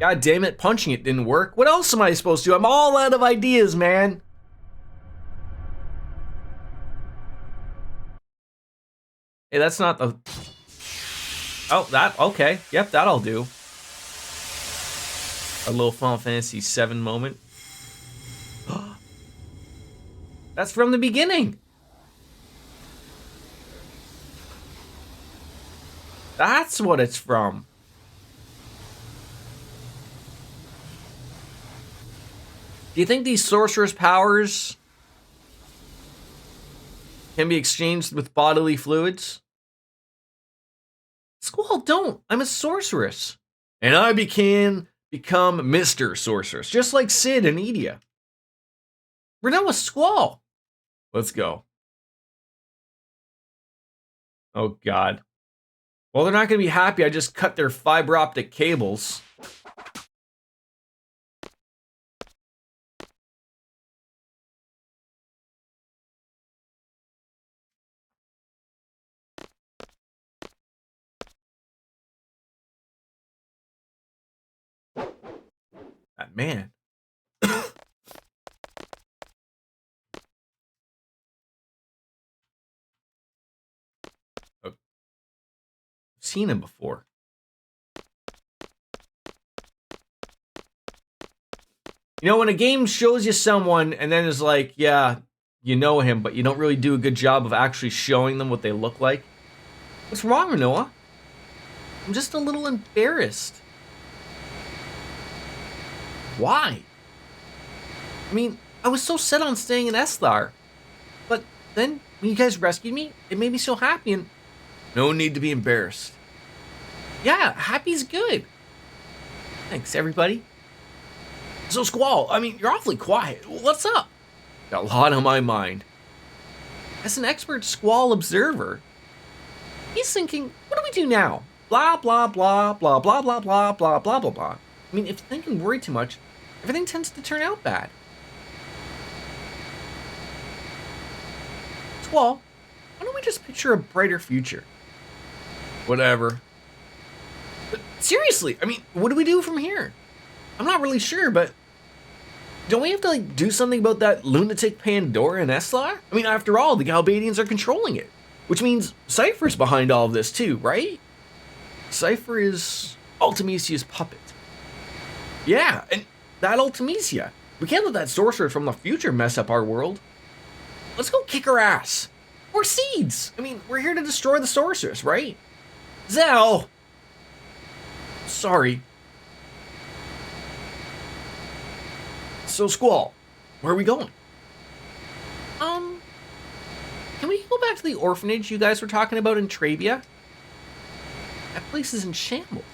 God damn it, punching it didn't work. What else am I supposed to do? I'm all out of ideas, man. Hey, that's not the... Oh, that... Okay. Yep, that'll do. A little Final Fantasy VII moment. That's from the beginning. That's what it's from. Do you think these sorcerer's powers can be exchanged with bodily fluids? Squall, don't. I'm a sorceress. And I become Mr. Sorceress, just like Sid and Edia. We're done with Squall. Let's go. Oh, God. Well, they're not going to be happy I just cut their fiber optic cables. That man. I've seen him before. You know, when a game shows you someone and then is like, yeah, you know him, but you don't really do a good job of actually showing them what they look like. What's wrong, Renoa? I'm just a little embarrassed. Why? I mean, I was so set on staying in Esthar. But then, when you guys rescued me, it made me so happy and... No need to be embarrassed. Yeah, happy's good. Thanks, everybody. So, Squall, I mean, you're awfully quiet. What's up? Got a lot on my mind. As an expert Squall observer, he's thinking, what do we do now? Blah, blah, blah, blah, blah, blah, blah, blah, blah, blah, blah. I mean, if you think and worry too much, everything tends to turn out bad. Squall, why don't we just picture a brighter future? Whatever. But seriously, I mean, what do we do from here? I'm not really sure, but don't we have to, like, do something about that lunatic Pandora in Esthar? I mean, after all, the Galbadians are controlling it. Which means Cypher's behind all of this too, right? Cypher is Ultimisia's puppet. Yeah, and that Ultimisia. We can't let that sorcerer from the future mess up our world. Let's go kick her ass. We're seeds. I mean, we're here to destroy the sorceress, right? Zell! Sorry. So, Squall, where are we going? Can we go back to the orphanage you guys were talking about in Trabia? That place is in shambles.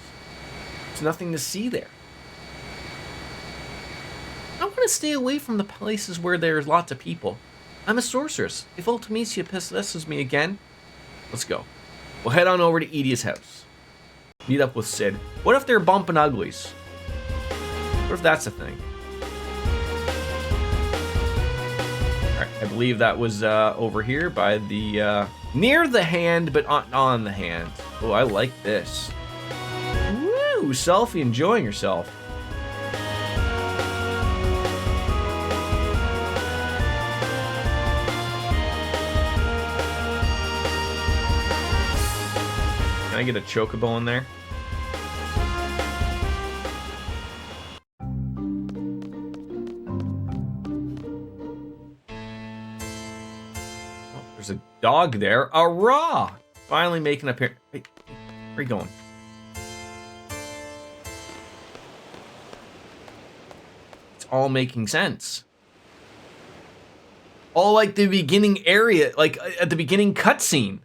There's nothing to see there. I want to stay away from the places where there's lots of people. I'm a sorceress. If Ultimisia possesses me again, let's go. We'll head on over to Edia's house. Meet up with Sid. What if they're bumping uglies? What if that's a thing? Alright, I believe that was over here by the near the hand, but on the hand. Oh, I like this. Woo! Selfie, enjoying yourself. Can I get a chocobo in there? Oh, there's a dog there. A raw! Finally making up here. Hey, where are you going? It's all making sense. All like the beginning area, like at the beginning cutscene.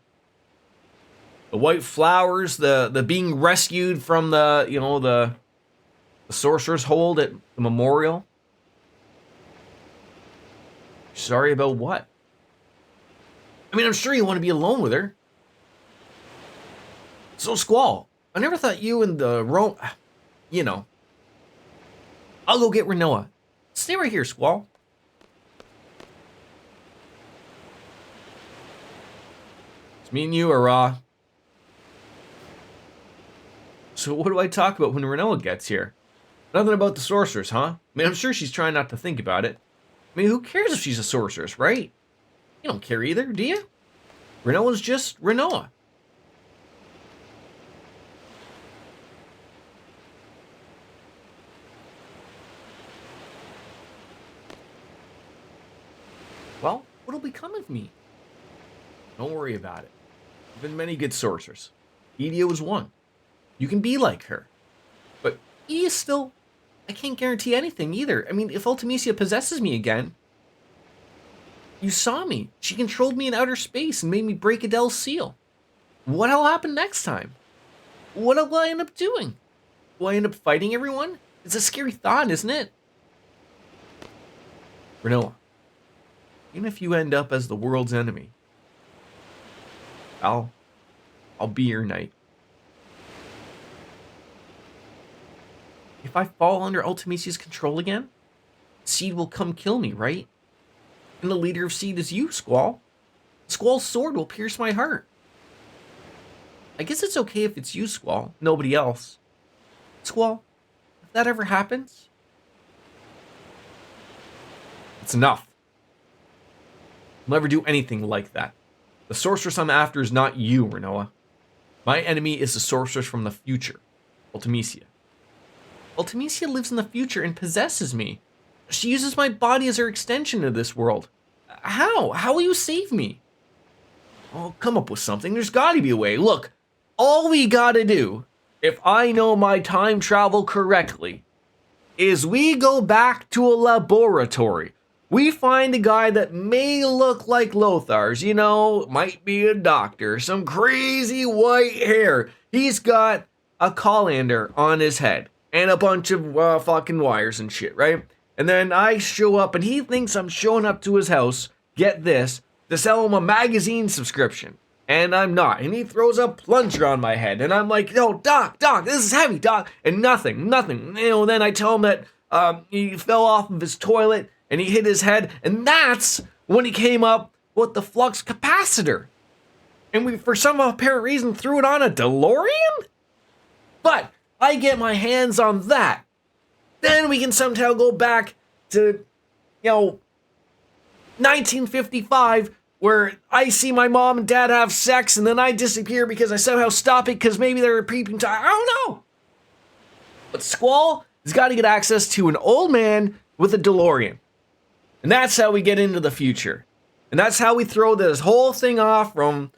The white flowers, the being rescued from the, you know, the sorcerer's hold at the memorial. Sorry about what? I mean, I'm sure you want to be alone with her. So, Squall, I never thought you and the you know. I'll go get Renoa. Stay right here, Squall. It's me and you, Ara. So what do I talk about when Renoa gets here? Nothing about the sorceress, huh? I mean, I'm sure she's trying not to think about it. I mean, who cares if she's a sorceress, right? You don't care either, do you? Renoa's just Renoa. Well, what'll become of me? Don't worry about it. There've been many good sorcerers. Edea was one. You can be like her. But Edea's still... I can't guarantee anything either. I mean, if Ultimecia possesses me again... You saw me. She controlled me in outer space and made me break Adele's seal. What'll happen next time? What'll I end up doing? Will I end up fighting everyone? It's a scary thought, isn't it? Renoa, even if you end up as the world's enemy, I'll be your knight. If I fall under Ultimecia's control again, Seed will come kill me, right? And the leader of Seed is you, Squall. Squall's sword will pierce my heart. I guess it's okay if it's you, Squall, nobody else. Squall, if that ever happens... It's enough. I'll never do anything like that. The sorceress I'm after is not you, Renoa. My enemy is the sorceress from the future, Ultimecia. Ultimecia lives in the future and possesses me. She uses my body as her extension of this world. How? How will you save me? Oh, come up with something. There's gotta be a way. Look, all we gotta do, if I know my time travel correctly, is we go back to a laboratory. We find a guy that may look like Lothar's, you know, might be a doctor, some crazy white hair. He's got a colander on his head and a bunch of fucking wires and shit, right? And then I show up and he thinks I'm showing up to his house, get this, to sell him a magazine subscription. And I'm not. And he throws a plunger on my head. And I'm like, no, Doc, this is heavy, Doc. And nothing. You know, then I tell him that he fell off of his toilet and he hit his head. And that's when he came up with the flux capacitor. And we, for some apparent reason, threw it on a DeLorean? But I get my hands on that. Then we can somehow go back to, you know, 1955, where I see my mom and dad have sex, and then I disappear because I somehow stop it because maybe they're a peeping Tom. I don't know. But Squall has got to get access to an old man with a DeLorean. And that's how we get into the future. And that's how we throw this whole thing off from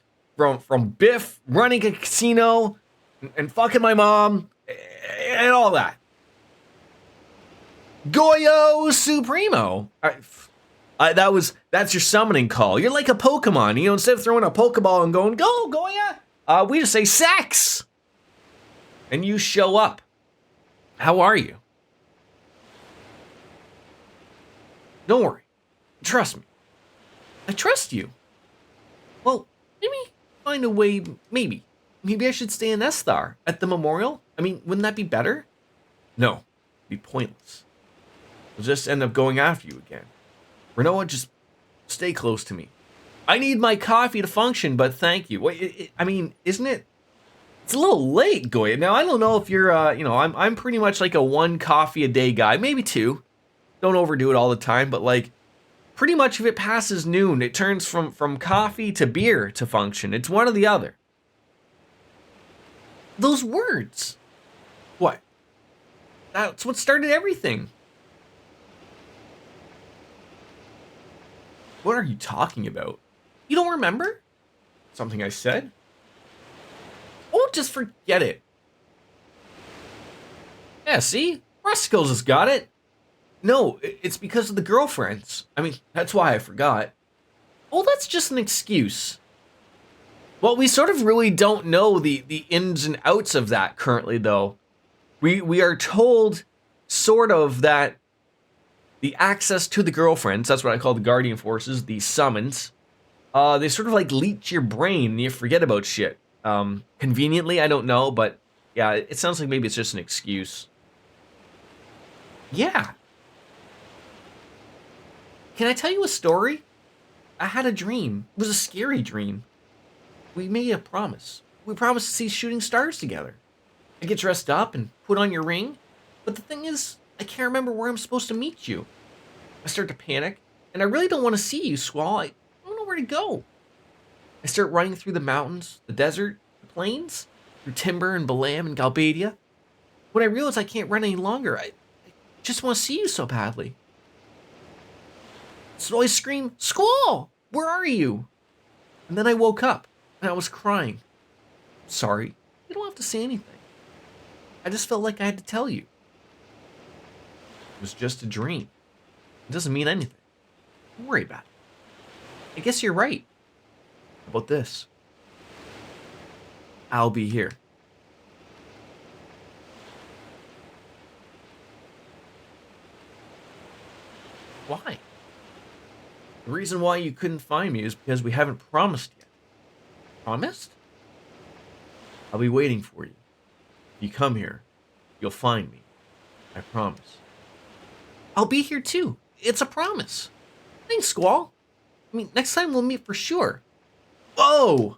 Biff running a casino and fucking my mom and all that. Goyo Supremo. That's your summoning call. You're like a Pokemon. You know, instead of throwing a Pokeball and going, go, Goya, we just say sex. And you show up. How are you? Don't worry. Trust me. I trust you. Well, maybe find a way, maybe. maybe I should stay in Esthar at the memorial. I mean, wouldn't that be better? No, it'd be pointless. I'll just end up going after you again. Renoa, just stay close to me. I need my coffee to function, but thank you. Wait, I mean, isn't it? It's a little late, Goya. Now, I don't know if you're, I'm pretty much like a 1 coffee a day guy, maybe 2. Don't overdo it all the time, but like, pretty much if it passes noon, it turns from coffee to beer to function. It's one or the other. Those words. What? That's what started everything. What are you talking about? You don't remember? Something I said? Oh, just forget it. Yeah, see? Rustico's has got it. No, it's because of the girlfriends. I mean, that's why I forgot. Oh, that's just an excuse. Well, we sort of really don't know the ins and outs of that currently, though. We are told, sort of, that the access to the girlfriends, that's what I call the Guardian Forces, the summons, they sort of like leech your brain and you forget about shit. Conveniently, I don't know, but yeah, it sounds like maybe it's just an excuse. Yeah. Can I tell you a story? I had a dream. It was a scary dream. We made a promise. We promised to see shooting stars together. I get dressed up and put on your ring, but the thing is, I can't remember where I'm supposed to meet you. I start to panic, and I really don't want to see you, Squall. I don't know where to go. I start running through the mountains, the desert, the plains, through Timber and Balam and Galbadia. When I realize I can't run any longer, I just want to see you so badly. So I scream, Squall, where are you? And then I woke up, and I was crying. Sorry, you don't have to say anything. I just felt like I had to tell you. It was just a dream. It doesn't mean anything. Don't worry about it. I guess you're right. How about this? I'll be here. Why? The reason why you couldn't find me is because we haven't promised yet. Promised? I'll be waiting for you. If you come here, you'll find me. I promise. I'll be here too. It's a promise. Thanks, Squall. I mean, next time we'll meet for sure. Whoa!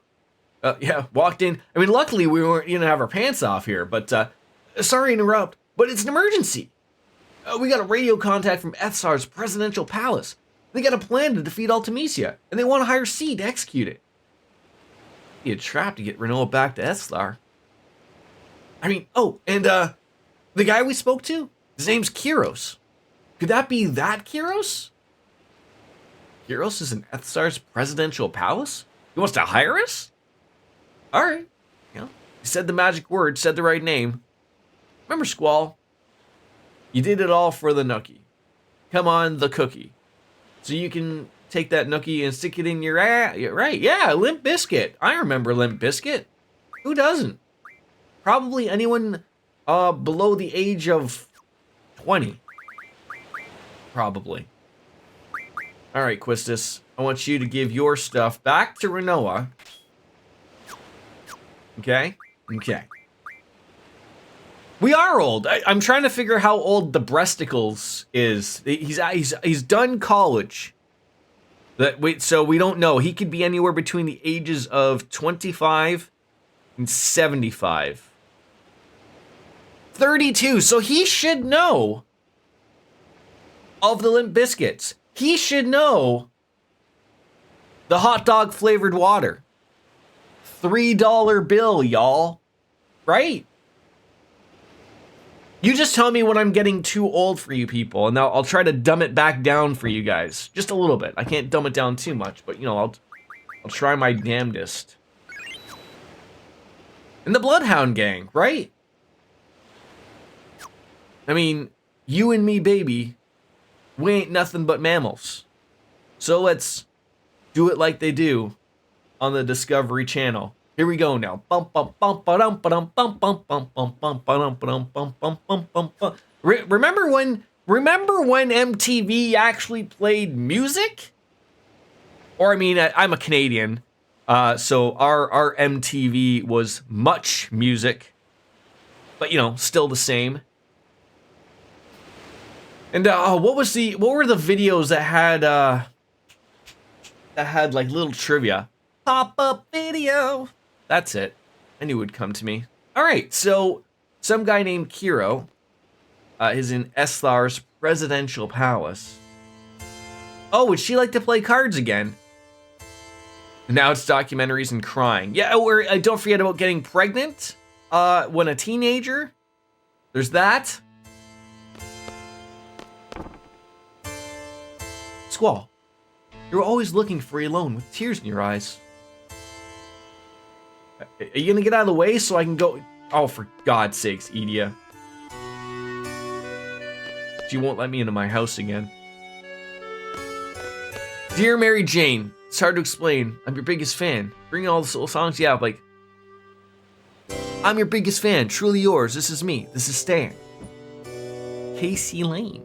Yeah, walked in. I mean, luckily we didn't have our pants off here, but, sorry to interrupt, but it's an emergency. We got a radio contact from Ethsar's presidential palace. They got a plan to defeat Ultimecia, and they want to hire C to execute it. Be a trap to get Renoa back to Ethsar. I mean, oh, and, the guy we spoke to, his name's Kiros. Could that be that Kiros? Kiros is in Ethsar's presidential palace? He wants to hire us? Alright. You know, he said the magic word, said the right name. Remember, Squall, you did it all for the nookie. Come on, the cookie. So you can take that nookie and stick it in your ass. Right, yeah, Limp Bizkit. I remember Limp Bizkit. Who doesn't? Probably anyone below the age of 20. Probably. Alright, Quistis. I want you to give your stuff back to Renoa. Okay? Okay. We are old. I'm trying to figure how old the Breasticles is. He's done college. So we don't know. He could be anywhere between the ages of 25 and 75. 32. So he should know of the Limp Biscuits. He should know the hot dog flavored water. $3 bill, y'all. Right? You just tell me when I'm getting too old for you people, and I'll try to dumb it back down for you guys. Just a little bit. I can't dumb it down too much, but, you know, I'll try my damnedest. And the Bloodhound Gang, right? I mean, you and me, baby, we ain't nothing but mammals. So let's do it like they do on the Discovery Channel. Here we go now. Remember when MTV actually played music? Or I mean, I'm a Canadian. So our MTV was much music, but still the same. And what were the videos that had like little trivia? Pop-up video. That's it. I knew it would come to me. All right, so some guy named Kiro is in Eslar's presidential palace. Oh, would she like to play cards again? And now it's documentaries and crying. Yeah, or don't forget about getting pregnant when a teenager. There's that. Squall, you're always looking for a loan with tears in your eyes. Are you gonna get out of the way so I can go? Oh, for God's sakes, Edia. She won't let me into my house again. Dear Mary Jane, it's hard to explain. I'm your biggest fan. Bringing all the songs you have, like, I'm your biggest fan, truly yours. This is me. This is Stan. Casey Lane.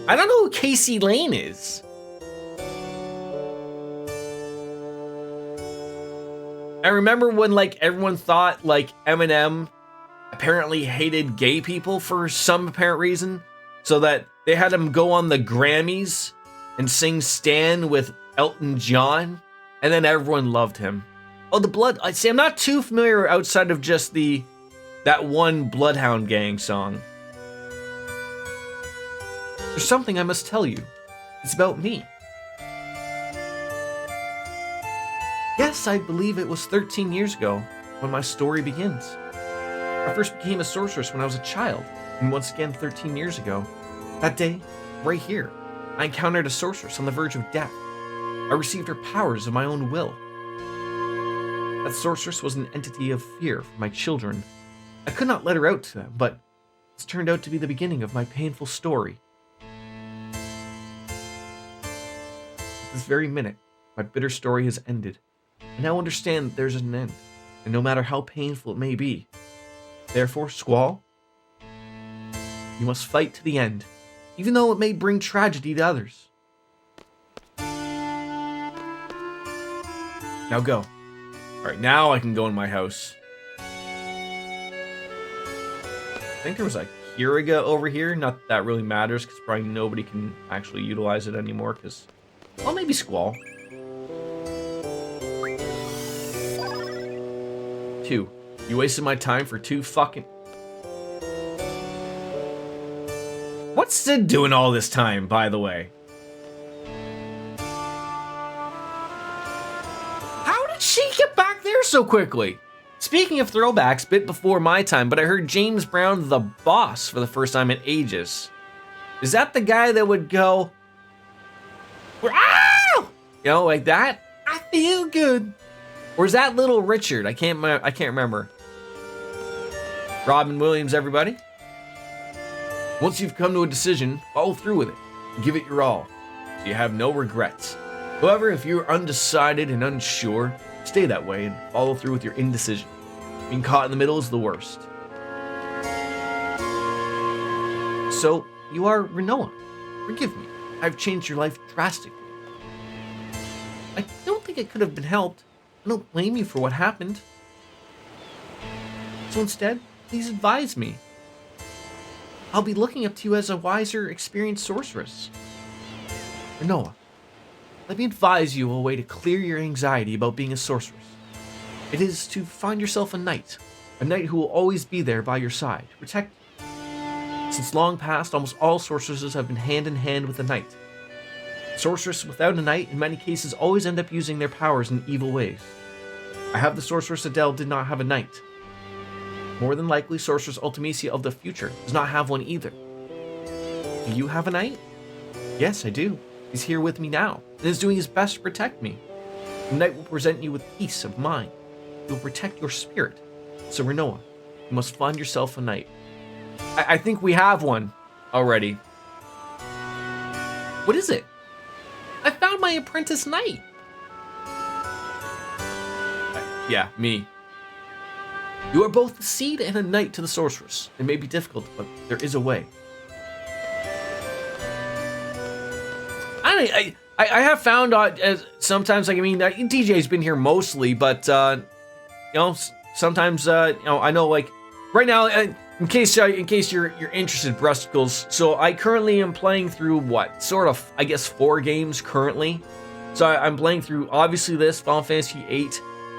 I don't know who Casey Lane is. I remember when like everyone thought like Eminem apparently hated gay people for some apparent reason, so that they had him go on the Grammys and sing Stan with Elton John, and then everyone loved him. Oh, the Blood. I see. I'm not too familiar outside of just that one Bloodhound Gang song. There's something I must tell you. It's about me. Yes, I believe it was 13 years ago when my story begins. I first became a sorceress when I was a child, and once again 13 years ago. That day, right here, I encountered a sorceress on the verge of death. I received her powers of my own will. That sorceress was an entity of fear for my children. I could not let her out to them, but it's turned out to be the beginning of my painful story. At this very minute, my bitter story has ended. I now understand that there's an end, and no matter how painful it may be. Therefore, Squall, you must fight to the end, even though it may bring tragedy to others. Now go. Alright, now I can go in my house. I think there was a Kiriga over here. Not that that really matters, because probably nobody can actually utilize it anymore, because... Well, maybe Squall. 2. You wasted my time for 2 fucking... What's Sid doing all this time, by the way? How did she get back there so quickly? Speaking of throwbacks, bit before my time, but I heard James Brown the Boss for the first time in ages. Is that the guy that would go... Ow! You know, like that? I feel good. Or is that Little Richard? I can't remember. Robin Williams, everybody. Once you've come to a decision, follow through with it. And give it your all, so you have no regrets. However, if you're undecided and unsure, stay that way and follow through with your indecision. Being caught in the middle is the worst. So, you are Renoa. Forgive me. I've changed your life drastically. I don't think it could have been helped. I don't blame you for what happened. So instead, please advise me. I'll be looking up to you as a wiser, experienced sorceress. Renoa, let me advise you a way to clear your anxiety about being a sorceress. It is to find yourself a knight who will always be there by your side, to protect you. Since long past, almost all sorceresses have been hand in hand with a knight. Sorceress without a knight, in many cases, always end up using their powers in evil ways. I have the sorceress Adele did not have a knight. More than likely, sorceress Ultimecia of the future does not have one either. Do you have a knight? Yes, I do. He's here with me now, and is doing his best to protect me. The knight will present you with peace of mind. He will protect your spirit. So Renoa, you must find yourself a knight. I think we have one already. What is it? I found my apprentice knight. Yeah, me. You are both the seed and a knight to the sorceress. It may be difficult, but there is a way. I funny. I have found sometimes, like, I mean, DJ's been here mostly, but you know, sometimes you know, I know, like right now, in case you're interested, Brusticles. So I currently am playing through what sort of, I guess, 4 games currently. So I'm playing through obviously this Final Fantasy VIII.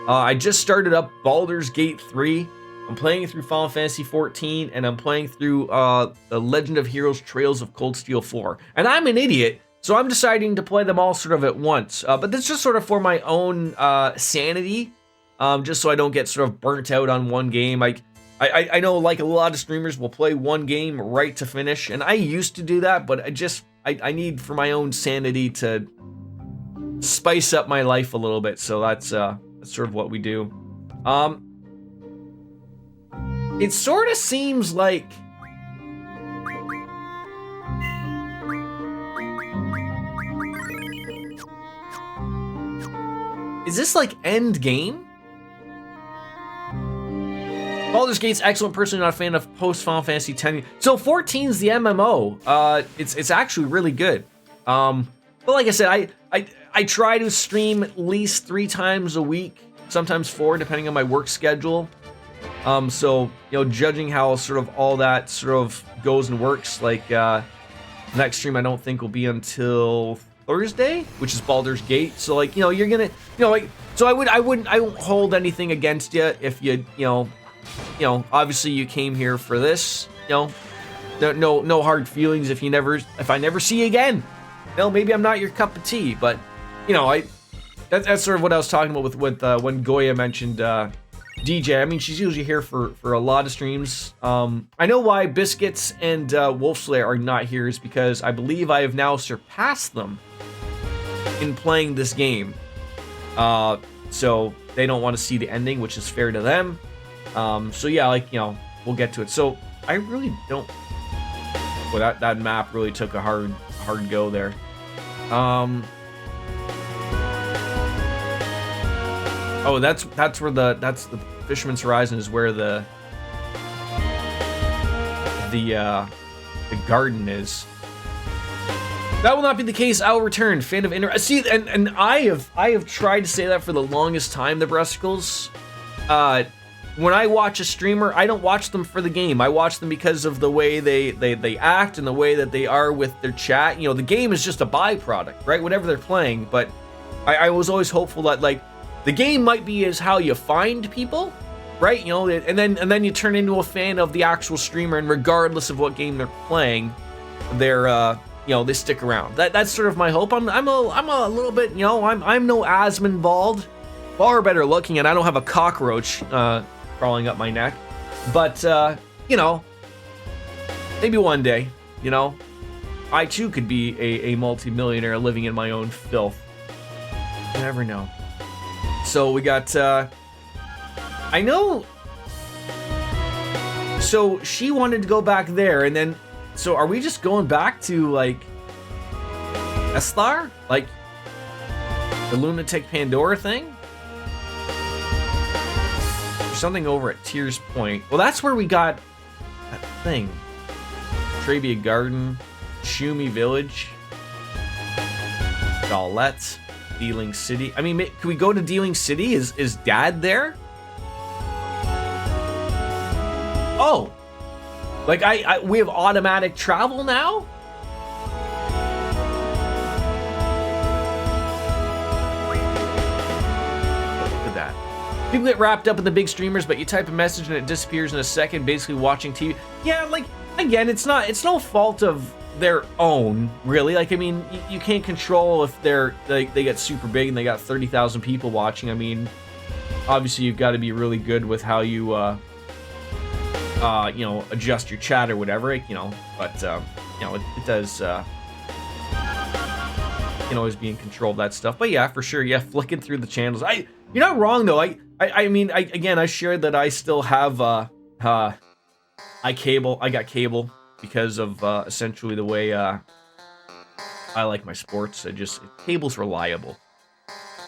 I just started up Baldur's Gate 3. I'm playing through Final Fantasy 14, and I'm playing through The Legend of Heroes Trails of Cold Steel 4. And I'm an idiot, so I'm deciding to play them all sort of at once. But that's just sort of for my own sanity, just so I don't get sort of burnt out on one game. I know, like, a lot of streamers will play one game right to finish, and I used to do that, but I need, for my own sanity, to spice up my life a little bit. So that's sort of what we do. It sort of seems like is this like end game? Baldur's Gate's excellent. Personally, not a fan of post Final Fantasy X. So 14's the MMO. It's actually really good. But like I said, I try to stream at least 3 times a week, sometimes 4, depending on my work schedule. So, you know, judging how sort of all that sort of goes and works, like, next stream I don't think will be until Thursday, which is Baldur's Gate. So, like, you know, you're gonna, you know, like, so I won't hold anything against you if you know, obviously you came here for this, you know, no hard feelings if I never see you again. You know, maybe I'm not your cup of tea, but, you know, that's sort of what I was talking about with when Goya mentioned, DJ. I mean, she's usually here for a lot of streams. I know why Biscuits and Wolfslayer are not here is because I believe I have now surpassed them in playing this game. So they don't want to see the ending, which is fair to them. So yeah, like, you know, we'll get to it. So I really don't. Well, that map really took a hard go there. Oh, that's where that's the Fisherman's Horizon is where the garden is. That will not be the case. I will return. Fan of inter. See, and I have tried to say that for the longest time. The Brusticles. When I watch a streamer, I don't watch them for the game. I watch them because of the way they act and the way that they are with their chat. You know, the game is just a byproduct, right? Whatever they're playing. But I was always hopeful that, like, the game might be is how you find people, right? You know, and then you turn into a fan of the actual streamer, and regardless of what game they're playing, they're you know, they stick around. That's sort of my hope. I'm a little bit, you know, I'm no Asmonbald, far better looking, and I don't have a cockroach crawling up my neck. But you know, maybe one day, you know, I too could be a multi-millionaire living in my own filth. You never know. So we got, I know, so she wanted to go back there, and then, so are we just going back to, like, Esthar? Like, the Lunatic Pandora thing? There's something over at Tears Point. Well, that's where we got that thing. Trabia Garden, Shumi Village, Galette. Dealing City. I mean, can we go to Dealing City? Is Dad there? Oh, like we have automatic travel now? Look at that. People get wrapped up in the big streamers, but you type a message and it disappears in a second, basically watching TV. Yeah, like, again, it's no fault of their own, really. Like, I mean, you can't control if they get super big and they got 30,000 people watching. I mean, obviously you've got to be really good with how you you know, adjust your chat or whatever, you know. But you know, it does you can always be in control of that stuff. But yeah, for sure, yeah, flicking through the channels. You're not wrong though. I mean, again, I shared that I still have I got cable because of essentially the way I like my sports. Cable's reliable.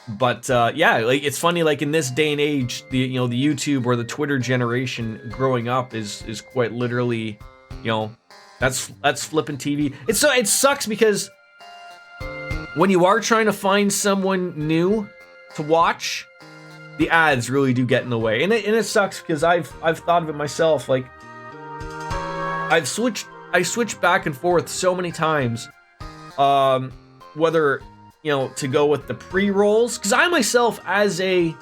But yeah, like, it's funny, like, in this day and age, the YouTube or the Twitter generation growing up is quite literally, you know, that's flipping TV. It sucks because when you are trying to find someone new to watch, the ads really do get in the way, and it sucks because I've thought of it myself. Like I switched back and forth so many times, whether to go with the pre-rolls, because I myself as a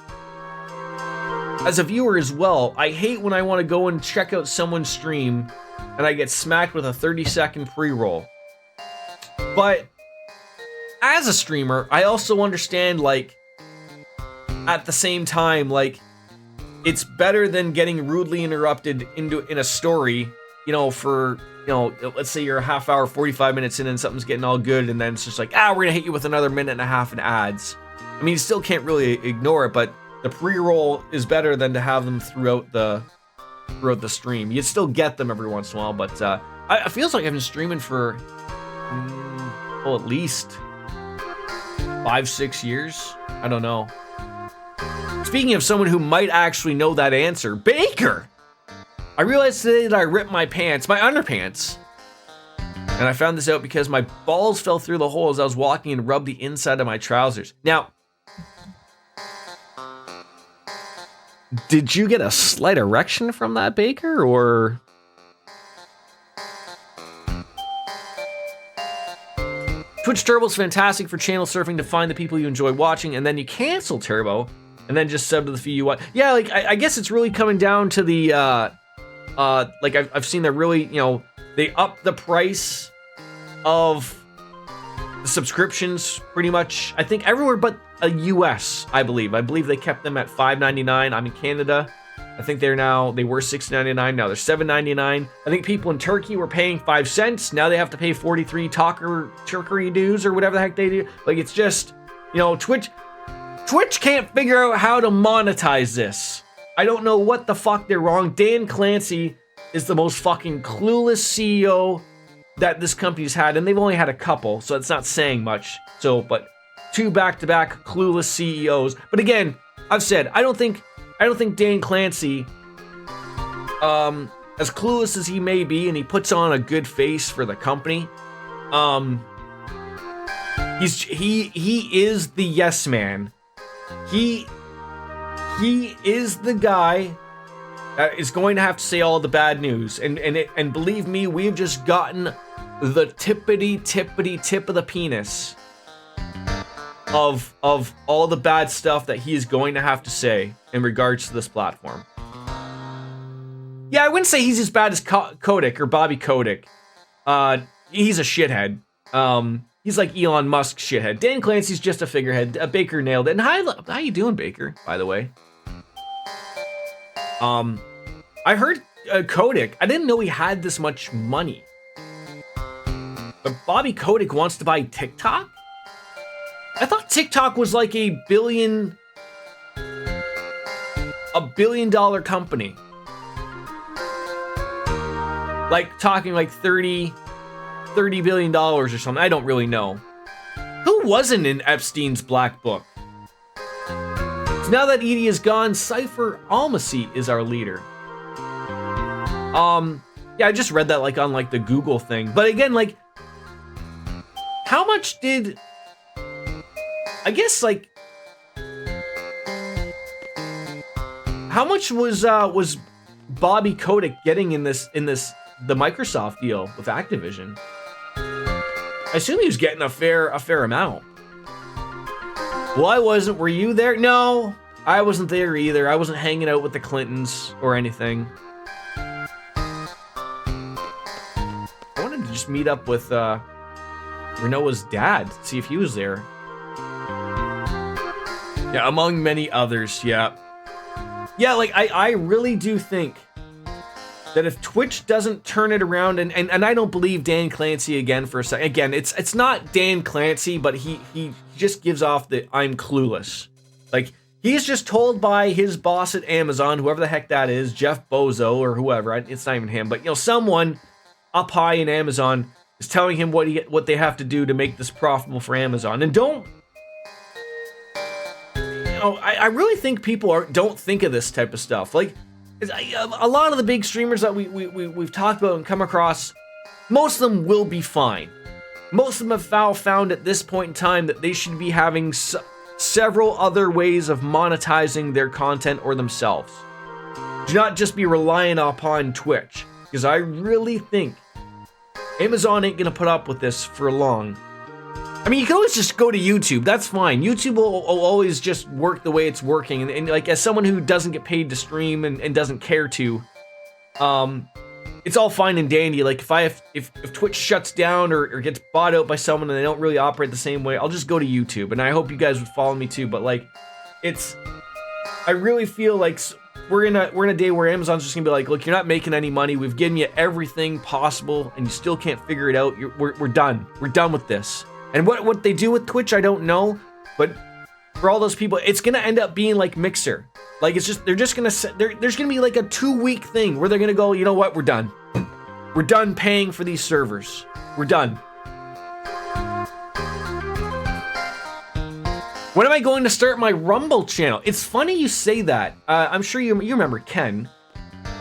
viewer as well, I hate when I want to go and check out someone's stream and I get smacked with a 30-second pre-roll. But as a streamer, I also understand, like, at the same time, like, it's better than getting rudely interrupted in a story, for, let's say you're a half hour, 45 minutes in and something's getting all good, and then it's just like, we're gonna hit you with another minute and a half in ads. I mean, you still can't really ignore it, but the pre-roll is better than to have them throughout the stream. You still get them every once in a while, but it feels like I've been streaming for, at least 5-6 years. I don't know. Speaking of someone who might actually know that answer, Baker! I realized today that I ripped my underpants. And I found this out because my balls fell through the hole as I was walking and rubbed the inside of my trousers. Now, did you get a slight erection from that, Baker, or? Twitch Turbo's fantastic for channel surfing to find the people you enjoy watching, and then you cancel Turbo, and then just sub to the few you watch. Yeah, like, I guess it's really coming down to the, like, I've seen that really, they up the price of the subscriptions pretty much, I think, everywhere but US, I believe. I believe they kept them at $5.99. I'm in Canada. I think they were $6.99. Now they're $7.99. I think people in Turkey were paying 5 cents. Now they have to pay 43 Turkery dues or whatever the heck they do. Like, it's just, Twitch can't figure out how to monetize this. I don't know what the fuck they're wrong. Dan Clancy is the most fucking clueless CEO that this company's had, and they've only had a couple, so it's not saying much. So, but 2 back-to-back clueless CEOs. But again, I've said, I don't think Dan Clancy, as clueless as he may be, and he puts on a good face for the company, he is the yes man. He is the guy that is going to have to say all the bad news, and believe me, we've just gotten the tippity tip of the penis of all the bad stuff that he is going to have to say in regards to this platform. Yeah, I wouldn't say he's as bad as Kotick or Bobby Kotick. He's a shithead. He's like Elon Musk shithead. Dan Clancy's just a figurehead. Baker nailed it. And how you doing, Baker, by the way? I heard Kotick. I didn't know he had this much money. But Bobby Kotick wants to buy TikTok? I thought TikTok was like a $1 billion company. Like talking like $30 billion or something. I don't really know. Who wasn't in Epstein's black book? So now that Edie is gone, Cypher Almasy is our leader. Yeah, I just read that like on like the Google thing. But again, like, how much did, I guess, like, how much was Bobby Kotick getting in this the Microsoft deal with Activision? I assume he was getting a fair amount. Well, I wasn't. Were you there? No, I wasn't there either. I wasn't hanging out with the Clintons or anything. I wanted to just meet up with Renoa's dad, see if he was there. Yeah, among many others, yeah. Yeah, like, I really do think that if Twitch doesn't turn it around, and I don't believe Dan Clancy again for a second. Again, it's not Dan Clancy, but he just gives off the I'm clueless. Like, he's just told by his boss at Amazon, whoever the heck that is, Jeff Bozo or whoever, it's not even him, but someone up high in Amazon is telling him what they have to do to make this profitable for Amazon. And don't, I really think people don't think of this type of stuff. Like, a lot of the big streamers that we've talked about and come across, most of them will be fine. most of them have found at this point in time that they should be having several other ways of monetizing their content or themselves. Do not just be relying upon Twitch, because I really think Amazon ain't gonna put up with this for long. I mean, you can always just go to YouTube. That's fine. YouTube will always just work the way it's working. And like, as someone who doesn't get paid to stream and doesn't care to, it's all fine and dandy. Like, if Twitch shuts down or gets bought out by someone and they don't really operate the same way, I'll just go to YouTube. And I hope you guys would follow me too. But like, I really feel like we're in a day where Amazon's just gonna be like, look, you're not making any money. We've given you everything possible, and you still can't figure it out. We're done. We're done with this. And what they do with Twitch, I don't know. But for all those people, it's gonna end up being like Mixer. Like, it's just, there's gonna be like a 2-week thing where they're gonna go, you know what, we're done. We're done paying for these servers. We're done. When am I going to start my Rumble channel? It's funny you say that. I'm sure you remember Ken.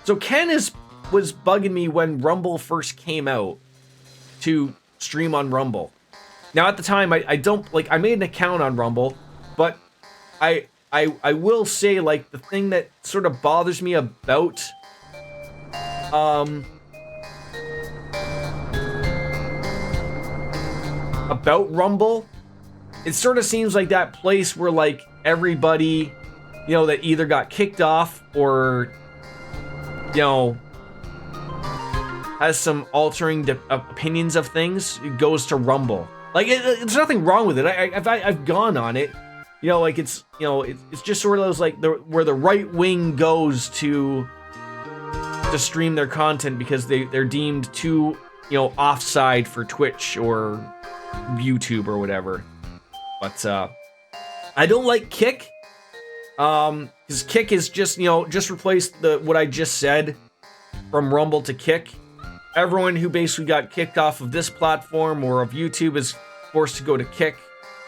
So Ken was bugging me when Rumble first came out to stream on Rumble. Now at the time, I don't, like, I made an account on Rumble, but I will say, like, the thing that sort of bothers me about Rumble, it sort of seems like that place where, like, everybody, you know, that either got kicked off or, you know, has some altering opinions of things, it goes to Rumble. Like, there's nothing wrong with it. I've gone on it. You know, like, it's, you know, it's just sort of those, like, where the right wing goes to stream their content because they're deemed too, you know, offside for Twitch or YouTube or whatever. But I don't like Kick, because Kick is just, you know, just replace what I just said from Rumble to Kick. Everyone who basically got kicked off of this platform or of YouTube is forced to go to Kick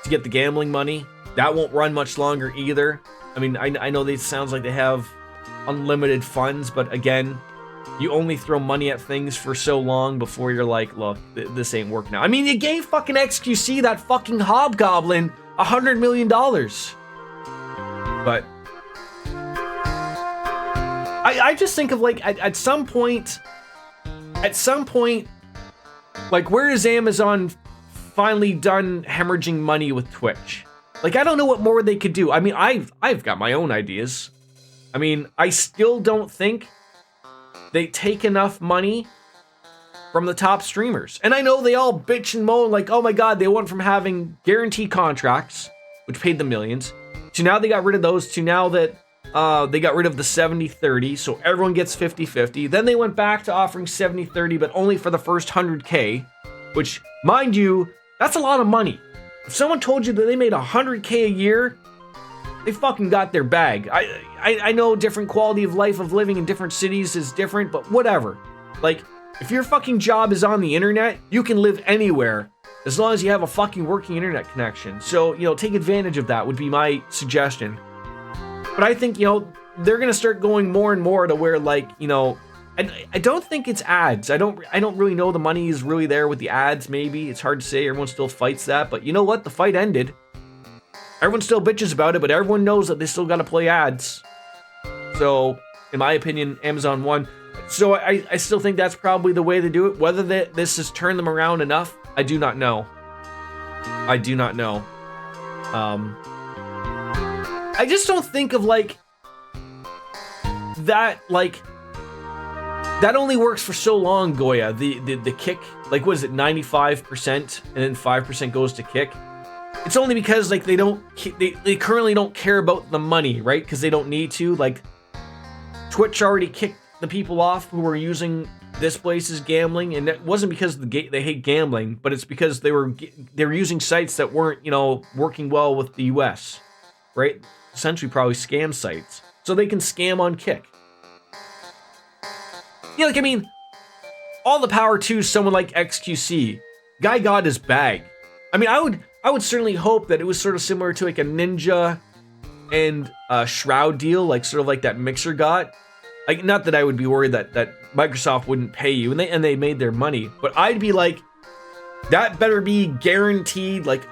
to get the gambling money. That won't run much longer either. I mean, I know it sounds like they have unlimited funds, but again, you only throw money at things for so long before you're like, look, this ain't working now. I mean, you gave fucking XQC, that fucking hobgoblin, $100 million. But I just think of, like, at some point, like, where is Amazon finally done hemorrhaging money with Twitch? Like, I don't know what more they could do. I mean, I've got my own ideas. I mean, I still don't think they take enough money from the top streamers. And I know they all bitch and moan like, oh my god, they went from having guaranteed contracts, which paid them millions, to now they got rid of those, to now that they got rid of the 70-30, so everyone gets 50-50. Then they went back to offering 70-30, but only for the first 100K, which, mind you, that's a lot of money. If someone told you that they made 100K a year, they fucking got their bag. I know different quality of life of living in different cities is different, but whatever. Like, if your fucking job is on the internet, you can live anywhere as long as you have a fucking working internet connection. So, you know, take advantage of that would be my suggestion. But I think, you know, they're gonna start going more and more to where, like, you know, I don't think it's ads. I don't really know the money is really there with the ads. Maybe it's hard to say. Everyone still fights that, but you know what? The fight ended. Everyone still bitches about it, but everyone knows that they still got to play ads. So, in my opinion, Amazon won. So I still think that's probably the way to do it. Whether this has turned them around enough, I do not know. I do not know. I just don't think of, like, that, like, that only works for so long, Goya. The Kick, like, what is it, 95%, and then 5% goes to Kick. It's only because, like, they currently don't care about the money, right? Because they don't need to. Like, Twitch already kicked the people off who were using this place's gambling, and it wasn't because they hate gambling, but it's because they were using sites that weren't, you know, working well with the US, right? Essentially, probably scam sites, so they can scam on Kick. Yeah, like, I mean, all the power to someone like XQC. Guy got his bag. I mean, I would certainly hope that it was sort of similar to, like, a Ninja and Shroud deal, like, sort of like that Mixer got. Like, not that I would be worried that Microsoft wouldn't pay you, and they made their money, but I'd be like, that better be guaranteed. Like,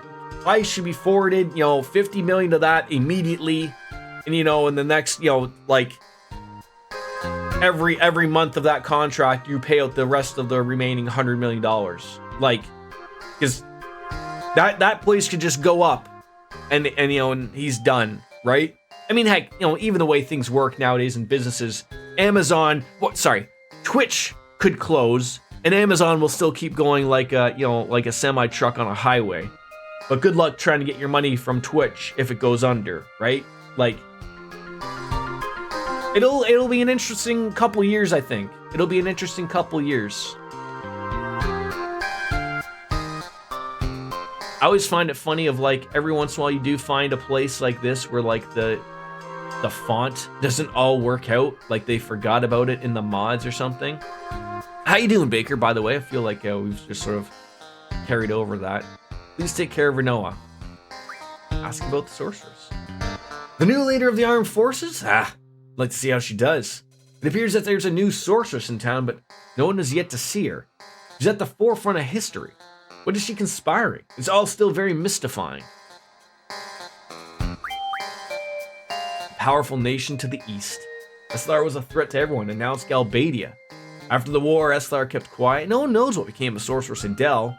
I should be forwarded, 50 million to that immediately. And, in the next, like every month of that contract, you pay out the rest of the remaining $100 million. Like, because that place could just go up and he's done, right? I mean, heck, even the way things work nowadays in businesses, Twitch could close and Amazon will still keep going like a semi truck on a highway. But good luck trying to get your money from Twitch if it goes under, right? Like, it'll be an interesting couple years, I think. It'll be an interesting couple years. I always find it funny of like every once in a while you do find a place like this where like the font doesn't all work out, like they forgot about it in the mods or something. How you doing, Baker? By the way, I feel like we've just sort of carried over that. Please take care of Renoa. Ask about the sorceress. The new leader of the armed forces? I'd like to see how she does. It appears that there's a new sorceress in town, but no one has yet to see her. She's at the forefront of history. What is she conspiring? It's all still very mystifying. Powerful nation to the east. Eslar was a threat to everyone, and now it's Galbadia. After the war, Eslar kept quiet. No one knows what became of Sorceress Adele.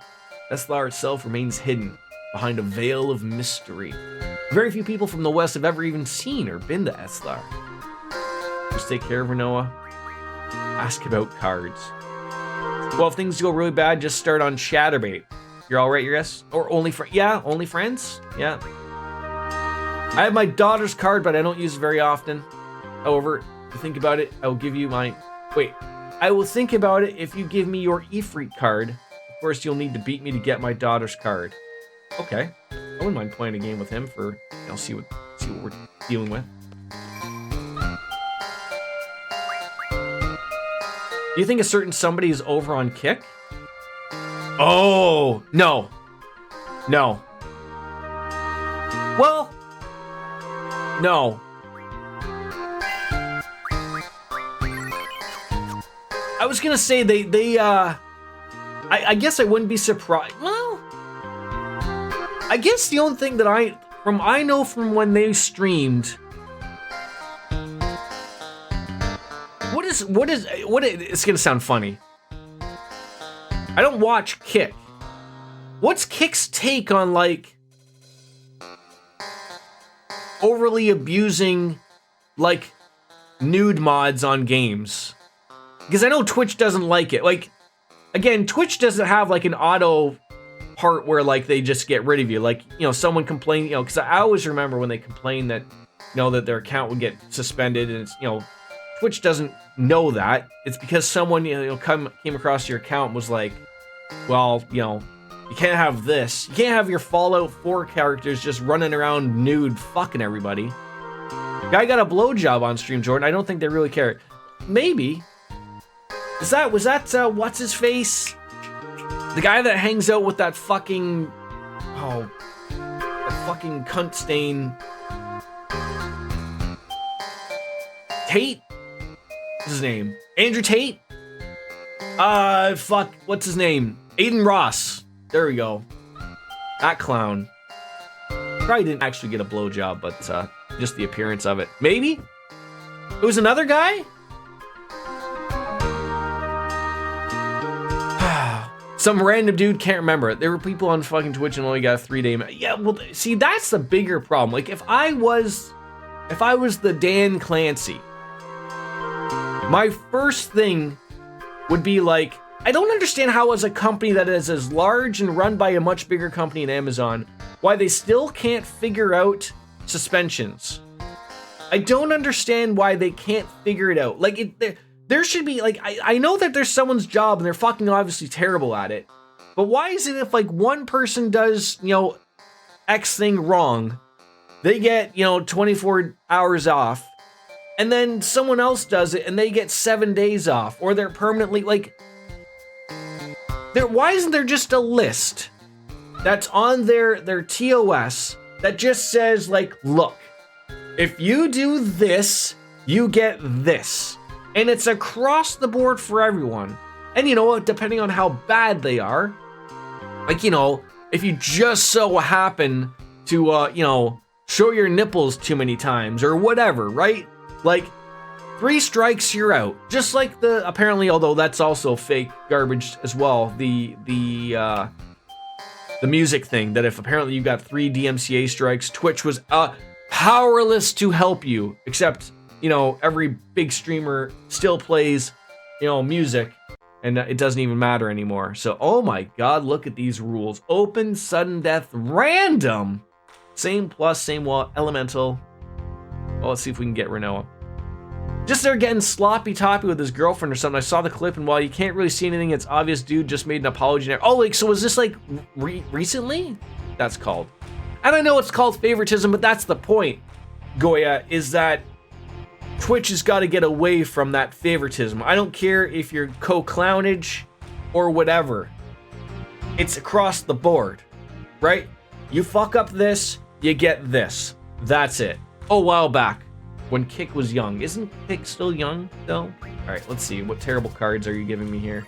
Eslar itself remains hidden behind a veil of mystery. Very few people from the west have ever even seen or been to Eslar. Just take care of Renoa. Ask about cards. Well, if things go really bad, just start on Chatterbait. You're all right, yes? Or only friends? Yeah. I have my daughter's card, but I don't use it very often. However, if you think about it, I will give you my... Wait. I will think about it if you give me your Ifrit card. Of course, you'll need to beat me to get my daughter's card. Okay. I wouldn't mind playing a game with him for... see what we're dealing with. Do you think a certain somebody is over on Kick? Oh, no. No. Well, no. I was gonna say I guess I wouldn't be surprised. Well, I guess the only thing that I know from when they streamed. What is it's gonna sound funny. I don't watch Kick. What's Kick's take on like overly abusing like nude mods on games? Because I know Twitch doesn't like it. Like, again, Twitch doesn't have like an auto part where like they just get rid of you. Like, someone complained, because I always remember when they complained that, that their account would get suspended, and it's, Twitch doesn't know that. It's because someone, came across your account and was like, well, you can't have this. You can't have your Fallout 4 characters just running around nude fucking everybody. Guy got a blowjob on stream, Jordan. I don't think they really care. Maybe. Was that what's his face? The guy that hangs out with that fucking that fucking cunt stain. Tate? What's his name? Andrew Tate? What's his name? Aiden Ross. There we go. That clown. Probably didn't actually get a blowjob, but just the appearance of it. Maybe? It was another guy? Some random dude, can't remember it. There were people on fucking Twitch and only got a 3-day... Yeah, well, see, that's the bigger problem. Like, if I was the Dan Clancy, my first thing would be like, I don't understand how as a company that is as large and run by a much bigger company in Amazon, why they still can't figure out suspensions. I don't understand why they can't figure it out. Like, there should be, like, I know that there's someone's job and they're fucking obviously terrible at it, but why is it if, like, one person does, X thing wrong, they get, 24 hours off, and then someone else does it and they get 7 days off, or they're permanently, like, why isn't there just a list that's on their TOS that just says, like, look, if you do this, you get this. And it's across the board for everyone. And you know what, depending on how bad they are, Like, you know, if you just so happen to, you know, show your nipples too many times or whatever, right? Like, 3 strikes, you're out. Just like the, apparently, although that's also fake garbage as well, the music thing, that if apparently you got 3 DMCA strikes, Twitch was powerless to help you, except, you know, every big streamer still plays, you know, music, and it doesn't even matter anymore. So, oh my god, look at these rules. Open, sudden death, random. Same plus, same wall, elemental. Well, let's see if we can get Renoa. Just there getting sloppy-toppy with his girlfriend or something. I saw the clip, and while you can't really see anything, it's obvious dude just made an apology. Oh, like, so was this, like, recently? That's called. And I know it's called favoritism, but that's the point, Goya, is that Twitch has got to get away from that favoritism. I don't care if you're co-clownage or whatever. It's across the board, right? You fuck up this, you get this. That's it. A while back, when Kick was young. Isn't Kick still young, though? All right, let's see. What terrible cards are you giving me here?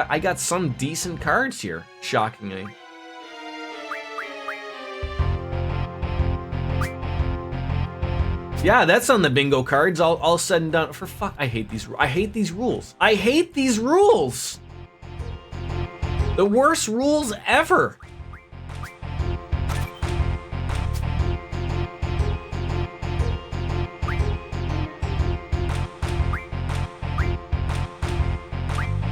I got some decent cards here, shockingly. Yeah, that's on the bingo cards. All said and done. For fuck, I hate these. I hate these rules. I hate these rules. The worst rules ever.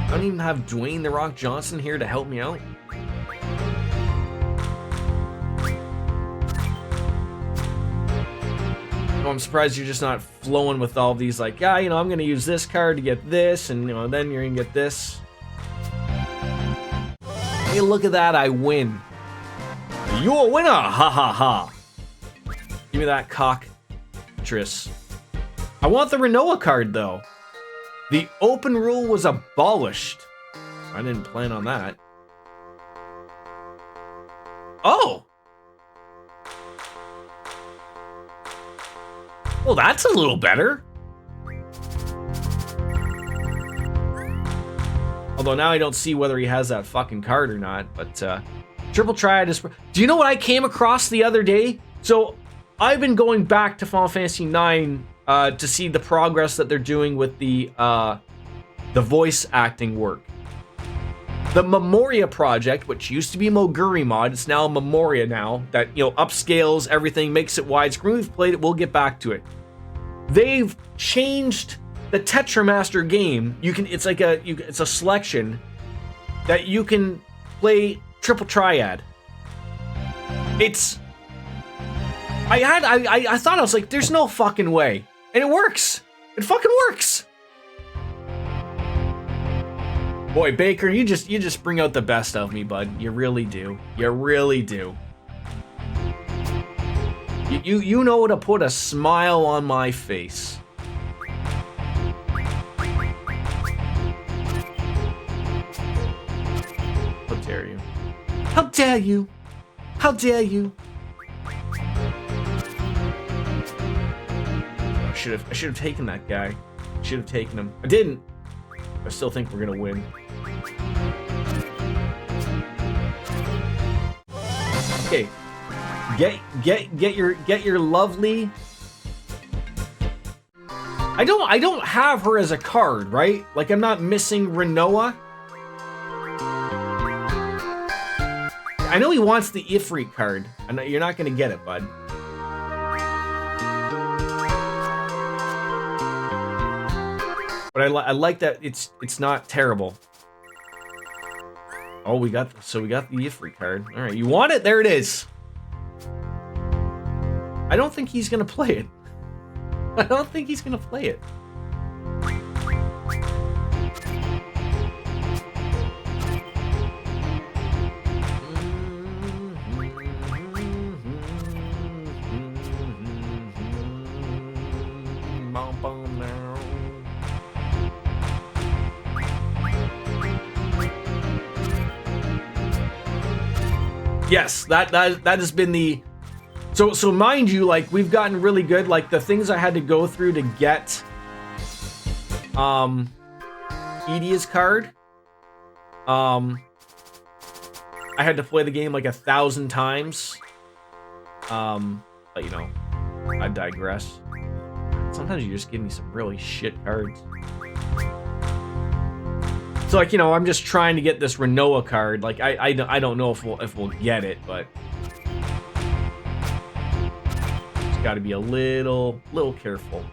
I don't even have Dwayne "The Rock" Johnson here to help me out. Oh, I'm surprised you're just not flowing with all these, like, yeah, you know, I'm gonna use this card to get this, and, you know, then you're gonna get this. Hey, look at that, I win. You're a winner, ha ha ha. Give me that cockatrice. I want the Renoa card, though. The open rule was abolished. I didn't plan on that. Oh! Well, that's a little better. Although now I don't see whether he has that fucking card or not, but Triple Triad is... Do you know what I came across the other day? So, I've been going back to Final Fantasy IX to see the progress that they're doing with the voice acting work. The Memoria project, which used to be Moguri Mod, it's now Memoria now, that, you know, upscales everything, makes it widescreen. We've played it, we'll get back to it. They've changed the Tetramaster game. You can, it's like it's a selection that you can play Triple Triad. It's, I thought, I was like, there's no fucking way. And it works. It fucking works. Boy, Baker, you just bring out the best of me, bud. You really do. You really do. You know to put a smile on my face. How dare you? How dare you? How dare you? I should have taken that guy. Should have taken him. I didn't. I still think we're gonna win. Okay. Get your lovely. I don't have her as a card, right? Like, I'm not missing Renoa. I know he wants the Ifrit card. I know you're not gonna get it, bud. But I like that it's not terrible. Oh, we got the Ifrit card. All right, you want it? There it is. I don't think he's gonna play it. I don't think he's gonna play it. Yes, that has been the... So mind you, like, we've gotten really good. Like, the things I had to go through to get Wikipedia's card. I had to play the game like 1,000 times. But you know, I digress. Sometimes you just give me some really shit cards. So like, you know, I'm just trying to get this Renoa card. Like I don't know if we'll get it, but just got to be a little careful.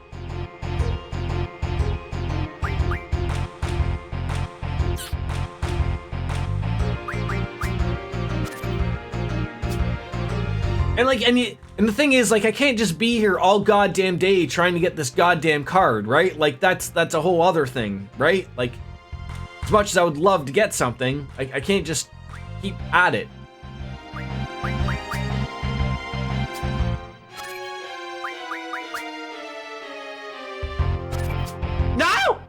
And like, and the thing is, like, I can't just be here all goddamn day trying to get this goddamn card, right? Like, that's a whole other thing, right? Like, as much as I would love to get something, I can't just keep at it. No!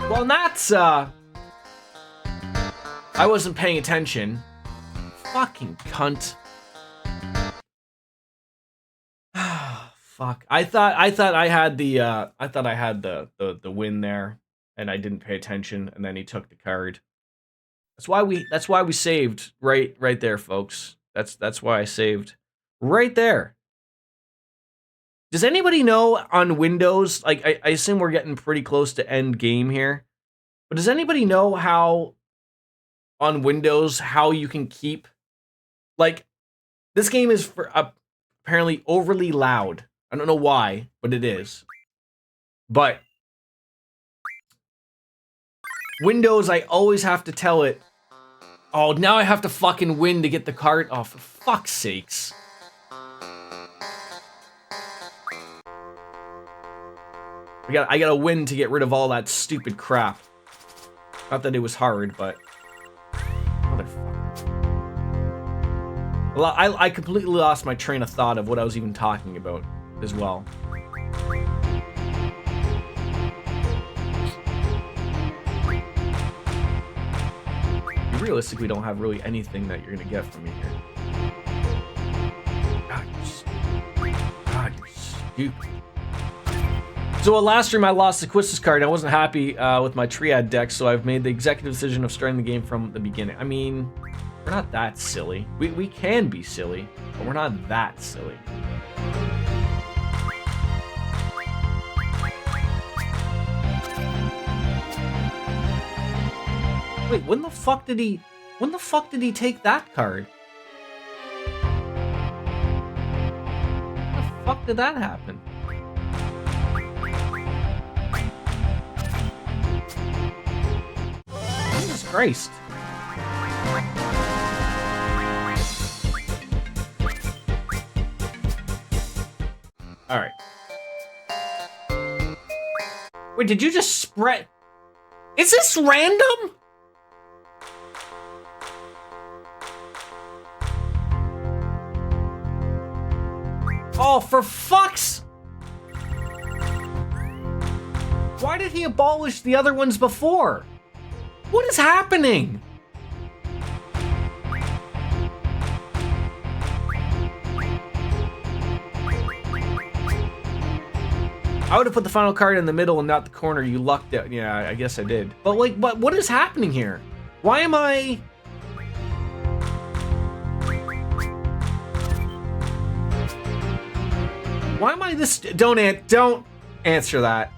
Well, that's, I wasn't paying attention. Fucking cunt. Fuck. I thought I had the win there, and I didn't pay attention, and then he took the card. That's why we saved right there, folks. That's why I saved right there. Does anybody know on Windows? Like I assume we're getting pretty close to end game here, but does anybody know how on Windows how you can keep, like, this game is apparently overly loud. I don't know why, but it is. But Windows, I always have to tell it, oh, now I have to fucking win to get the card. Oh, for fuck's sakes. I gotta win to get rid of all that stupid crap. Not that it was hard, but motherfucker. Well, I completely lost my train of thought of what I was even talking about as well. You realistically don't have really anything that you're gonna get from me here. God, you're stupid. So last stream I lost the Quistis card. I wasn't happy with my Triad deck, so I've made the executive decision of starting the game from the beginning. I mean, we're not that silly. We can be silly, but we're not that silly. Wait, when the fuck did he take that card? When the fuck did that happen? Jesus Christ. All right. Wait, did you just spread? Is this random? Oh, for fuck's... Why did he abolish the other ones before? What is happening? I would have put the final card in the middle and not the corner. You lucked out. Yeah, I guess I did. But like, what is happening here? Why am I... Why am I this... Don't answer that.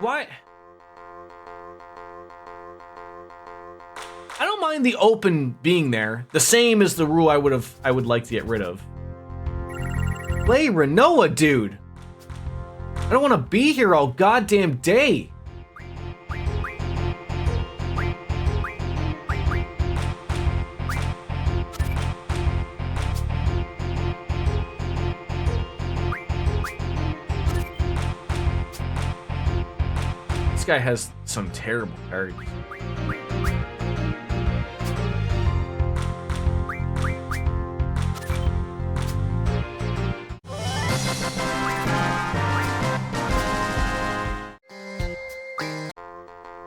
Why? I don't mind the open being there. The same as the rule I would like to get rid of. Play Renoa, dude. I don't want to be here all goddamn day. This guy has some terrible cards.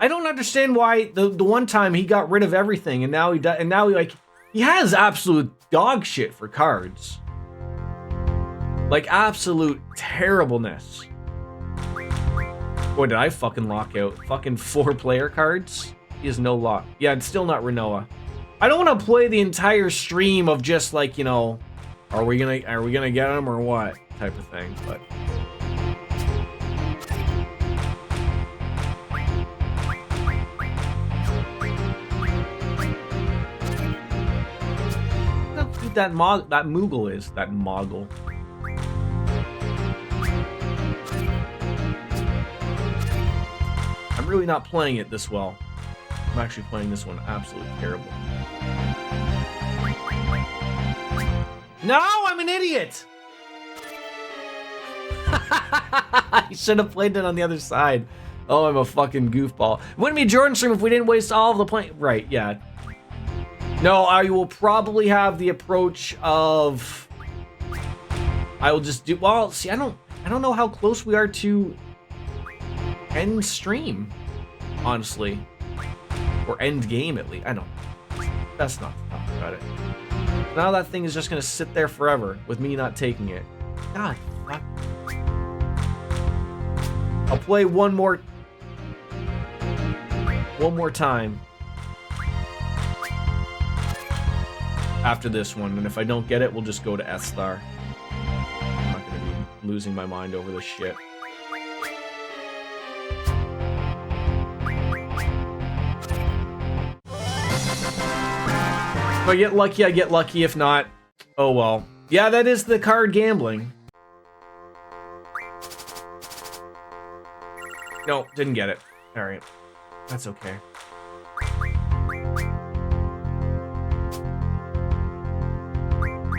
I don't understand why the one time he got rid of everything and now he has absolute dog shit for cards. Like absolute terribleness. Boy, did I fucking lock out fucking 4-player cards? He has no lock. Yeah, it's still not Renoa. I don't want to play the entire stream of just like, you know, are we gonna get him or what type of thing, but. That Moogle is that Moggle. I'm really not playing it this well. I'm actually playing this one absolutely terrible. No, I'm an idiot. I should have played it on the other side. Oh, I'm a fucking goofball. It wouldn't be Jordan's stream if we didn't waste all of the play. Right? Yeah. No, I will probably have the approach of I will just do well, see I don't know how close we are to end stream, honestly. Or end game at least. I don't that's not to talk about it. Now that thing is just gonna sit there forever with me not taking it. God fuck. I'll play one more time. After this one, and if I don't get it, we'll just go to S-Star. I'm not gonna be losing my mind over this shit. If I get lucky, I get lucky. If not, oh well. Yeah, that is the card gambling. No, didn't get it. Alright. That's okay.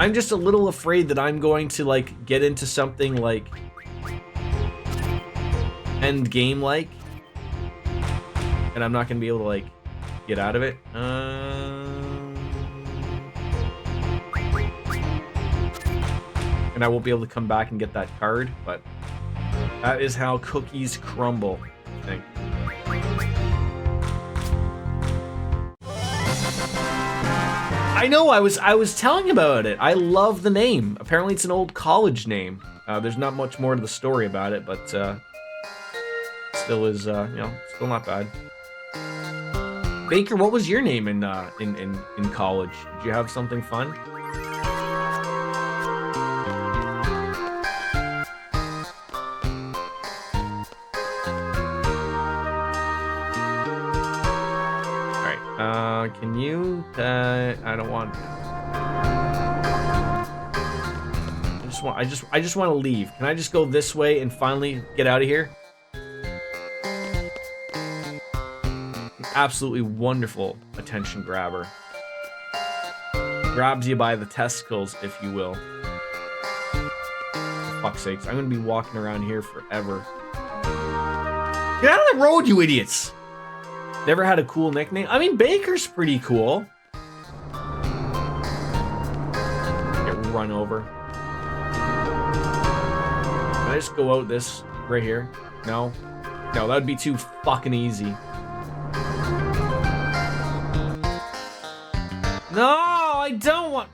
I'm just a little afraid that I'm going to, like, get into something, like, end game like, and I'm not going to be able to, like, get out of it. And I won't be able to come back and get that card, but that is how cookies crumble, I think. I know, I was telling about it. I love the name. Apparently it's an old college name. There's not much more to the story about it, but still is, you know, still not bad. Baker, what was your name in college? Did you have something fun? Can you, I don't want to. I just want to leave. Can I just go this way and finally get out of here? Absolutely wonderful attention grabber. Grabs you by the testicles, if you will. For fuck's sakes, I'm gonna be walking around here forever. Get out of the road, you idiots! Never had a cool nickname. I mean, Baker's pretty cool. Get run over. Can I just go out this right here? No? No, that would be too fucking easy. No, I don't want...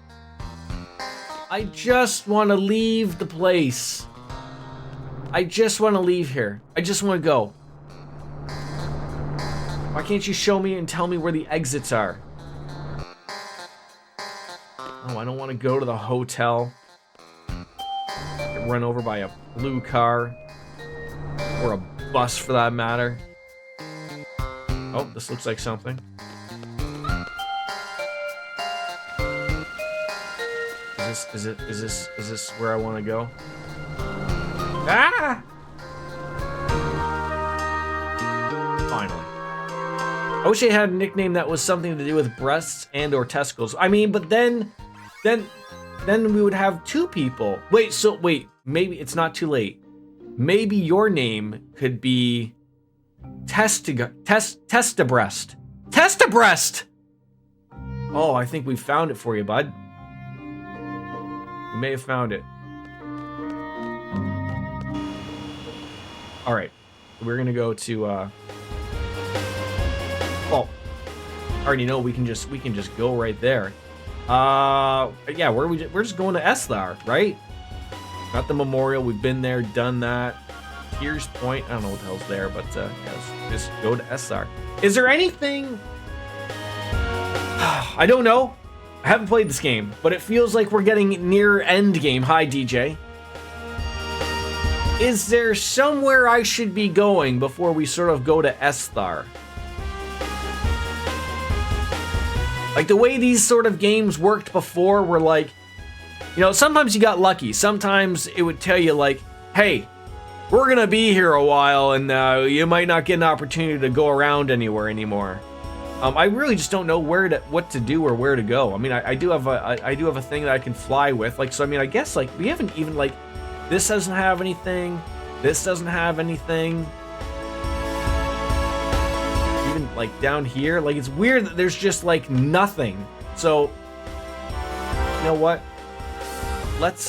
I just want to leave the place. I just want to leave here. I just want to go. Why can't you show me and tell me where the exits are? Oh, I don't want to go to the hotel. Get run over by a blue car. Or a bus, for that matter. Oh, this looks like something. Is this where I want to go? Ah! Finally. I wish I had a nickname that was something to do with breasts and or testicles. I mean, but then we would have two people. Wait, maybe it's not too late. Maybe your name could be Testabreast. Testabreast! Oh, I think we found it for you, bud. We may have found it. All right, we're gonna go to Well, I already know we can just go right there. Yeah, we're just going to Esthar, right? Not the memorial. We've been there, done that. Tears Point. I don't know what the hell's there, but yeah, let's just go to Esthar. Is there anything? I don't know. I haven't played this game, but it feels like we're getting near end game. Hi, DJ. Is there somewhere I should be going before we sort of go to Esthar? Like the way these sort of games worked before were like, you know, sometimes you got lucky. Sometimes it would tell you like, hey, we're going to be here a while and you might not get an opportunity to go around anywhere anymore. I really just don't know what to do or where to go. I mean, I do have a thing that I can fly with. Like, so I mean, I guess like we haven't even like, this doesn't have anything. This doesn't have anything. Even like down here, like it's weird that there's just like nothing. So, you know what? Let's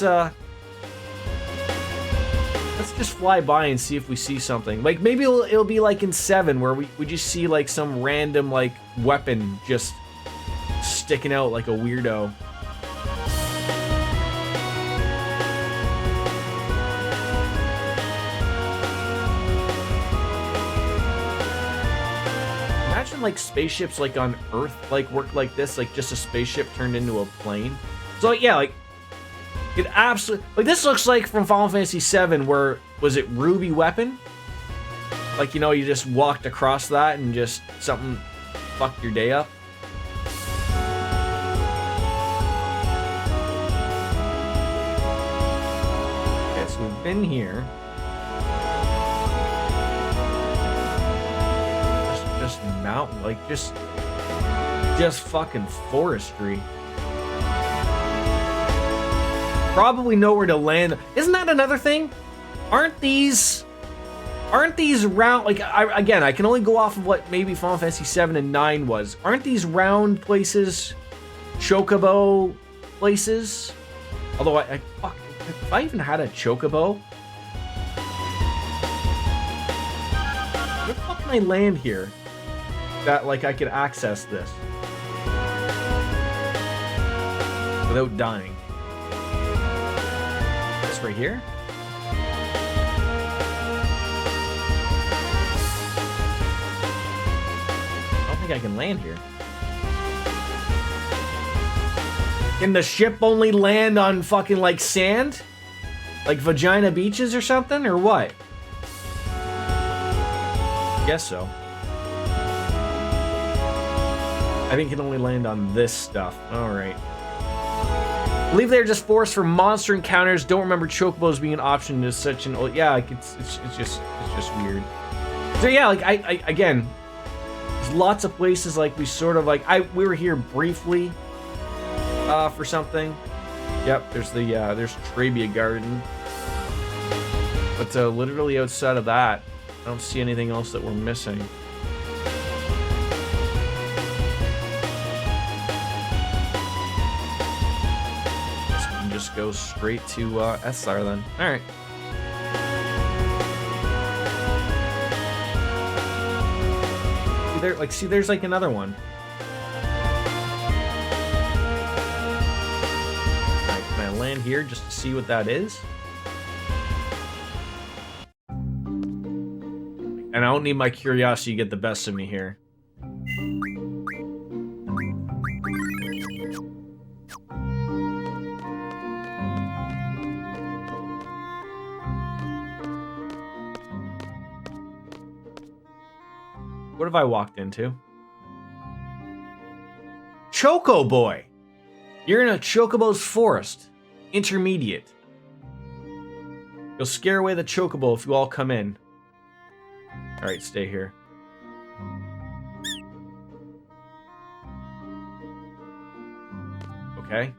just fly by and see if we see something. Like maybe it'll be like in 7 where we just see like some random like weapon just sticking out like a weirdo. Imagine like spaceships like on Earth like work like this, like just a spaceship turned into a plane. So like, yeah, like it absolutely, like this looks like from Final Fantasy VII where, was it Ruby Weapon? Like, you know, you just walked across that and just something fucked your day up. Okay, so we've been here. Just mountain, like just fucking forestry. Probably nowhere to land. Isn't that another thing? Aren't these round, like, I can only go off of what maybe Final Fantasy 7 and 9 was. Aren't these round places chocobo places? Although fuck, if I even had a chocobo, where the fuck can I land here that like I could access this without dying? Right here. I don't think I can land here. Can the ship only land on fucking like sand? Like Vagina Beaches or something, or what? Guess so. I think it can only land on this stuff. Alright. I believe they're just forced for monster encounters. Don't remember chocobos being an option as such an old. Yeah, like it's just weird. So yeah, like I again, there's lots of places like we sort of like we were here briefly for something. Yep, there's the there's Trabia Garden, but literally outside of that, I don't see anything else that we're missing. Just go straight to Esthar then. All right. See, there's like another one. All right, can I land here just to see what that is? And I don't need my curiosity to get the best of me here. What have I walked into? Choco Boy! You're in a Chocobo's forest. Intermediate. You'll scare away the Chocobo if you all come in. Alright, stay here. Okay.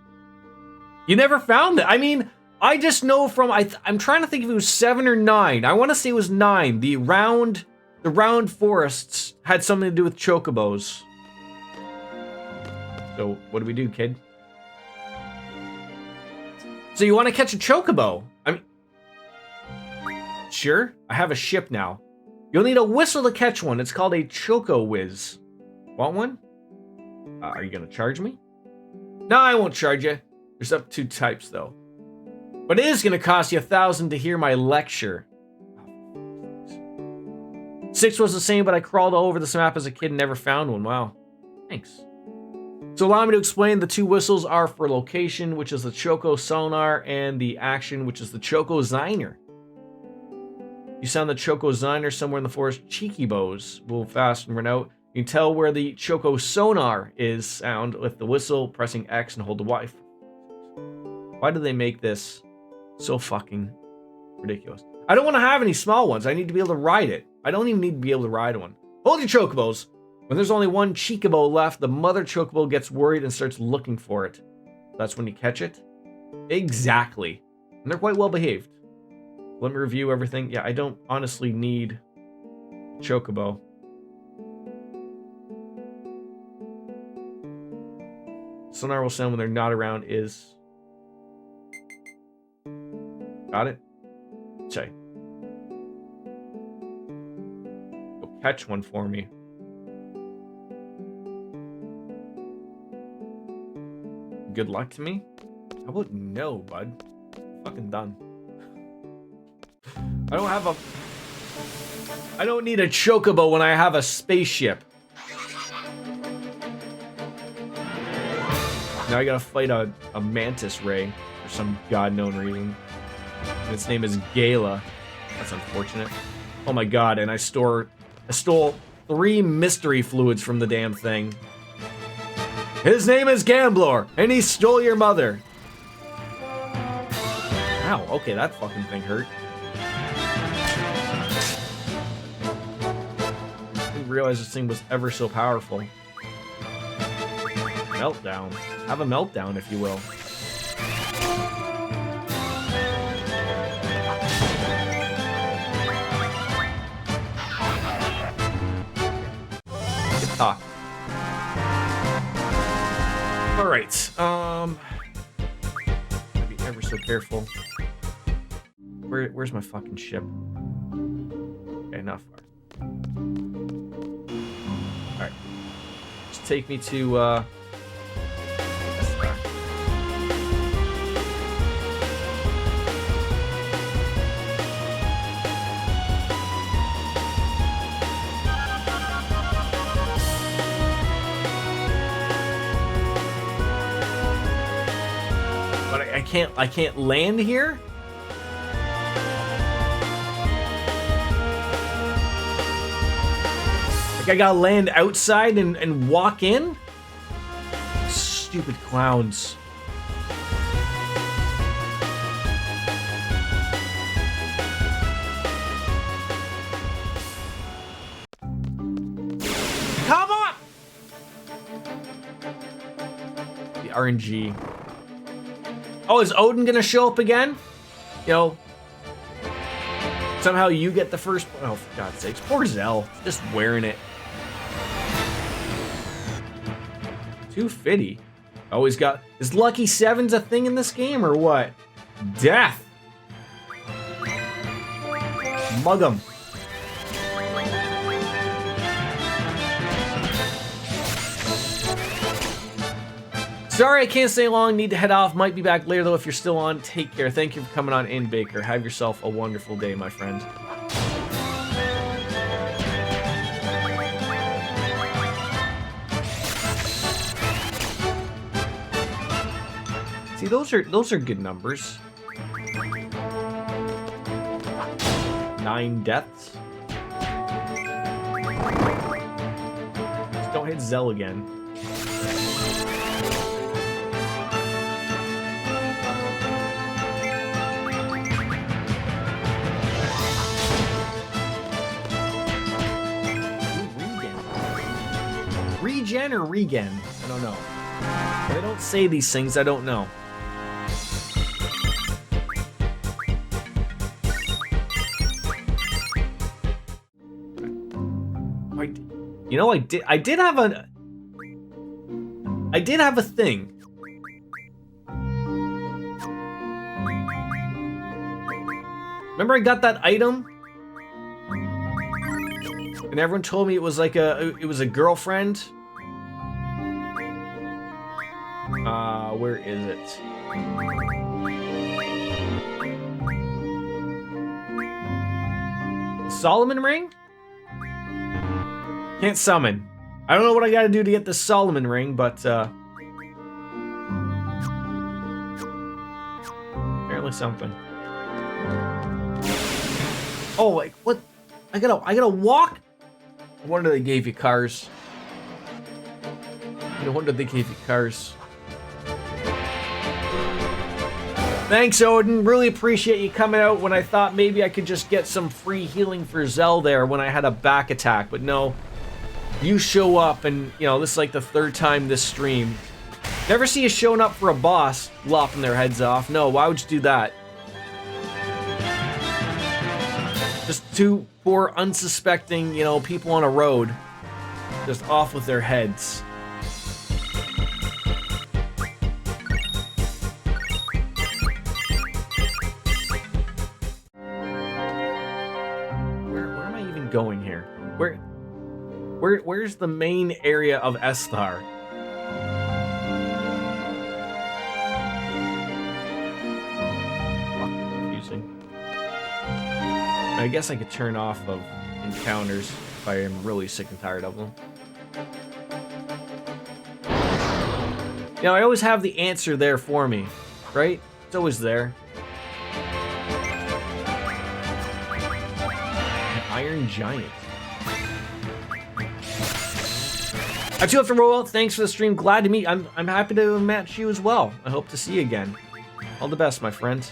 You never found it. I mean, I just know from... I'm trying to think if it was 7 or 9. I want to say it was 9. The round forests had something to do with chocobos. So, what do we do, kid? So you want to catch a chocobo? I mean... Sure, I have a ship now. You'll need a whistle to catch one. It's called a Choco Whiz. Want one? Are you gonna charge me? No, I won't charge you. There's up 2 types though. But it is gonna cost you 1,000 to hear my lecture. 6 was the same, but I crawled all over this map as a kid and never found one. Wow. Thanks. So allow me to explain. The 2 whistles are for location, which is the Choco Sonar, and the action, which is the Choco Ziner. You sound the Choco Ziner somewhere in the forest. Cheeky bows will fast and run out. You can tell where the Choco Sonar is sound with the whistle, pressing X and hold the Y. Why do they make this so fucking ridiculous? I don't want to have any small ones. I need to be able to ride it. I don't even need to be able to ride one. Hold your chocobos. When there's only one chocobo left, the mother chocobo gets worried and starts looking for it. That's when you catch it? Exactly. And they're quite well behaved. Let me review everything. Yeah, I don't honestly need chocobo. Sonar will sound when they're not around is... Got it? Say. Go catch one for me. Good luck to me? How about no, bud? Fucking done. I don't need a chocobo when I have a spaceship. Now I gotta fight a mantis ray for some god-known reason. And its name is Gala. That's unfortunate. Oh my god, and I stole 3 mystery fluids from the damn thing. His name is Gambler, and he stole your mother. Ow, okay, that fucking thing hurt. I didn't realize this thing was ever so powerful. Meltdown. Have a meltdown, if you will. Good talk. Alright, be ever so careful. Where's my fucking ship? Okay, not far. Alright. Just take me to, I can't land here? Like I gotta land outside and walk in? Stupid clowns. Come on! The RNG. Oh, is Odin gonna show up again? You know, somehow you get the first. Oh, for God's sakes, poor Zell, just wearing it. 250. Always got. Is Lucky Sevens a thing in this game or what? Death. Mug 'em. Sorry, I can't stay long. Need to head off. Might be back later, though, if you're still on. Take care. Thank you for coming on in, Baker. Have yourself a wonderful day, my friend. See, those are good numbers. 9 deaths. Just don't hit Zell again. Regen or regen? I don't know. They don't say these things, I don't know. You know, I did have a thing. Remember I got that item? And everyone told me it was like it was a girlfriend Where is it? Solomon ring? Can't summon. I don't know what I gotta do to get the Solomon ring, but apparently something. Oh, like what? I gotta walk. No wonder they gave you cars. No wonder they gave you cars. Thanks, Odin. Really appreciate you coming out when I thought maybe I could just get some free healing for Zell there when I had a back attack, but no. You show up, and you know this is like the third time this stream. Never see you showing up for a boss, lopping their heads off. No, why would you do that? Just two poor, unsuspecting, you know, people on a road, just off with their heads. Where am I even going here? Where's the main area of Esthar? I guess I could turn off of encounters if I am really sick and tired of them. You know, I always have the answer there for me, right? It's always there. An Iron Giant. I too have to roll out. Thanks for the stream. Glad to meet. I'm happy to match you as well. I hope to see you again. All the best, my friend.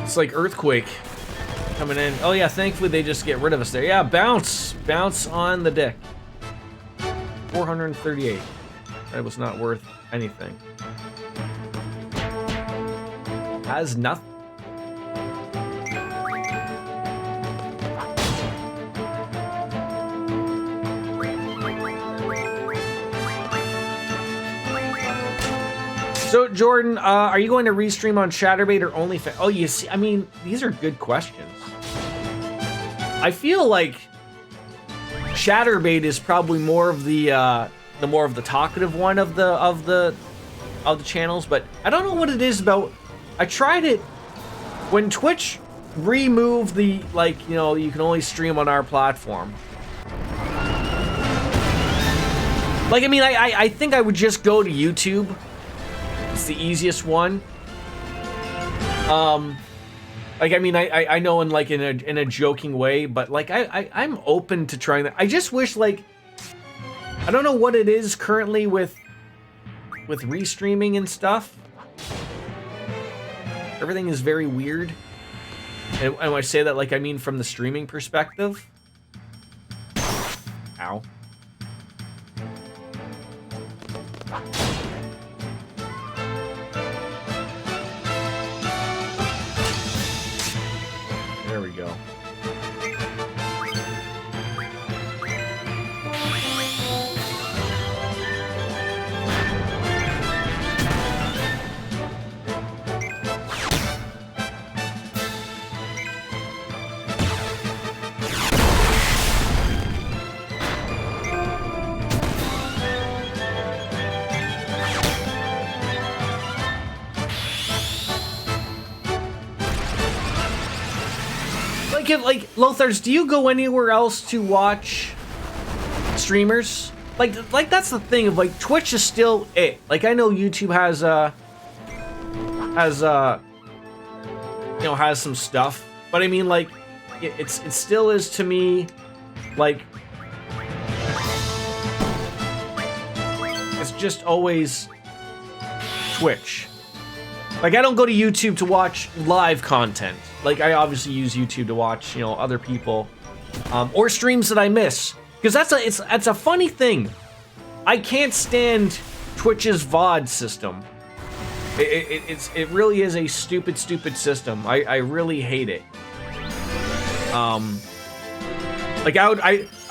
It's like Earthquake coming in. Oh yeah, thankfully they just get rid of us there. Yeah, bounce on the dick. 438. That was not worth anything. Has nothing. So, Jordan, are you going to restream on Chatterbait or OnlyFans? Oh, you see, I mean, these are good questions. I feel like Chatterbait is probably more of the talkative one of the channels, but I don't know what it is about. I tried it when Twitch removed the, like, you know, you can only stream on our platform. Like, I mean, I think I would just go to YouTube. It's the easiest one. Like, I mean, I know in like in a joking way, but like I'm open to trying that. I just wish, like, I don't know what it is currently with restreaming and stuff. Everything is very weird. And when I say that, like, I mean from the streaming perspective. Ow. There we go. Like Lothars, do you go anywhere else to watch streamers? Like that's the thing of, like, Twitch is still it. Like, I know YouTube has you know, has some stuff, but I mean, like, it still is to me, like, it's just always Twitch. Like, I don't go to YouTube to watch live content. Like, I obviously use YouTube to watch, you know, other people, or streams that I miss. Because that's a funny thing. I can't stand Twitch's VOD system. It really is a stupid system. I really hate it. Like I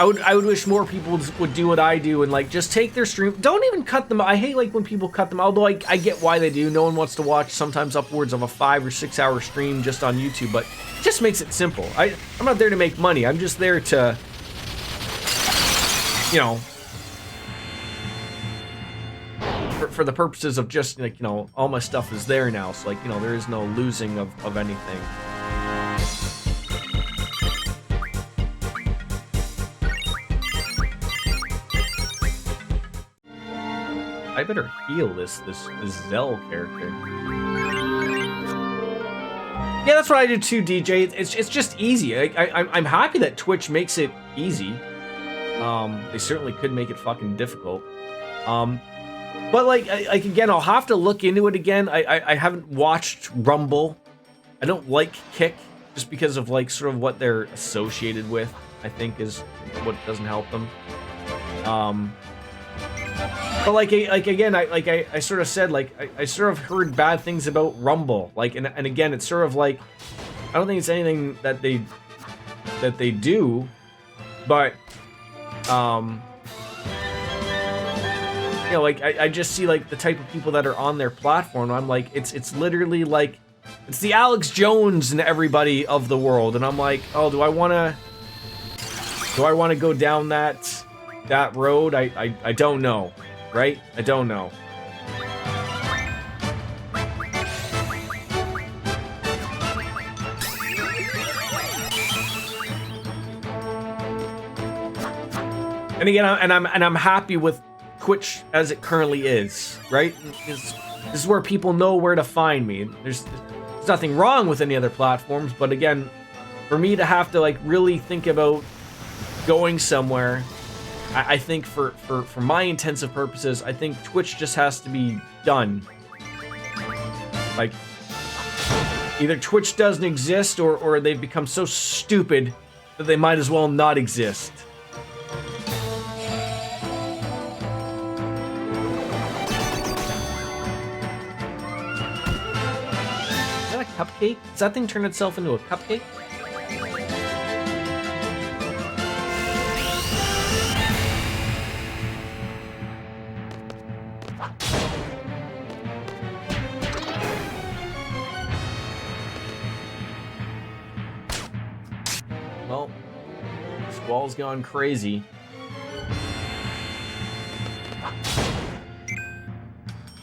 would wish more people would do what I do and like just take their stream. Don't even cut them. I hate like when people cut them. Although I get why they do. No one wants to watch sometimes upwards of a 5 or 6 hour stream just on YouTube, but it just makes it simple. I'm not there to make money. I'm just there to, you know, for the purposes of just like, you know, all my stuff is there now. So like, you know, there is no losing of anything. I better heal this Zell character. Yeah, that's what I did too, DJ. It's just easy. I'm happy that Twitch makes it easy. They certainly could make it fucking difficult. But like again, I'll have to look into it again. I haven't watched Rumble. I don't like Kick just because of like sort of what they're associated with. I think is what doesn't help them. But like again, I sort of said like I sort of heard bad things about Rumble. Like and again, it's sort of like I don't think it's anything that they do, but you know, like I just see like the type of people that are on their platform. I'm like, it's literally like it's the Alex Jones and everybody of the world, and I'm like, oh, do I want to go down that road? I don't know, right? I don't know. And again, I'm happy with Twitch as it currently is, right? This is where people know where to find me. There's nothing wrong with any other platforms, but again, for me to have to like really think about going somewhere, I think for my intensive purposes, I think Twitch just has to be done. Like, either Twitch doesn't exist or they've become so stupid that they might as well not exist. Cupcake? Does that thing turn itself into a cupcake? Well, Squall's gone crazy.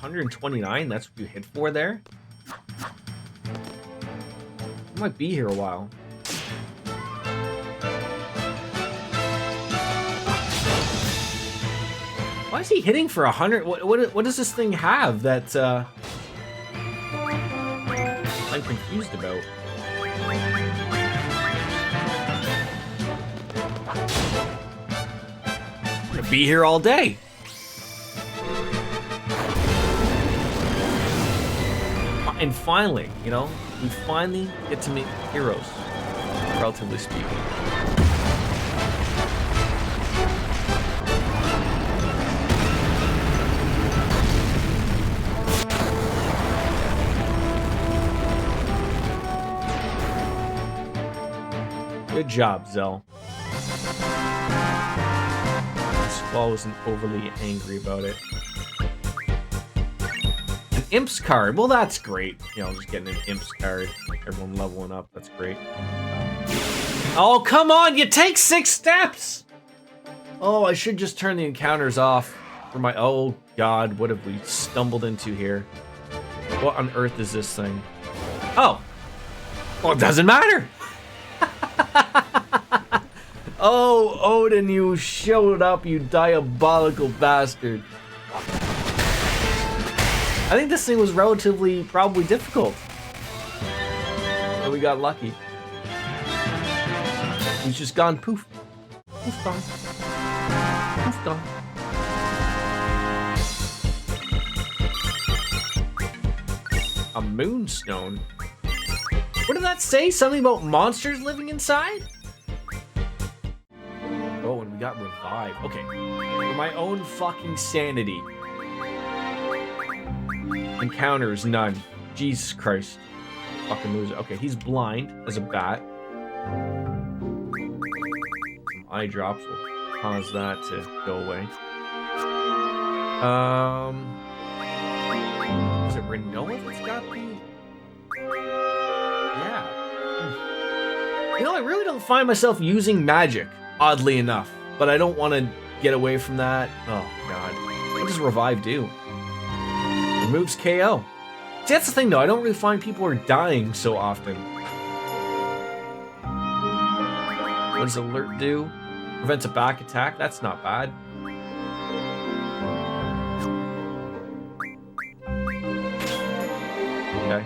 $129, that's what you hit for there? Might be here a while. Why is he hitting for 100? What does this thing have that I'm confused about? I'm gonna be here all day. And finally, you know, we finally get to meet heroes, relatively speaking. Good job, Zell. Squall wasn't overly angry about it. Imps card. Well, that's great. You know, just getting an Imps card. Everyone leveling up. That's great. Oh, come on. You take 6 steps. Oh, I should just turn the encounters off for my... Oh, God. What have we stumbled into here? What on earth is this thing? Oh. Well, it doesn't matter. Oh, Odin, you showed up, you diabolical bastard. I think this thing was relatively, probably difficult. But we got lucky. He's just gone poof. Poof gone. Poof gone. A moonstone? What did that say? Something about monsters living inside? Oh, and we got revived. Okay. For my own fucking sanity. Encounters, none. Jesus Christ. Fucking loser. Okay, he's blind as a bat. Some eye drops will cause that to go away. Is it Renoa that's got the... Yeah. You know, I really don't find myself using magic, oddly enough. But I don't want to get away from that. Oh, God. What does Revive do? Removes KO. See, that's the thing, though. I don't really find people are dying so often. What does Alert do? Prevents a back attack. That's not bad. Okay.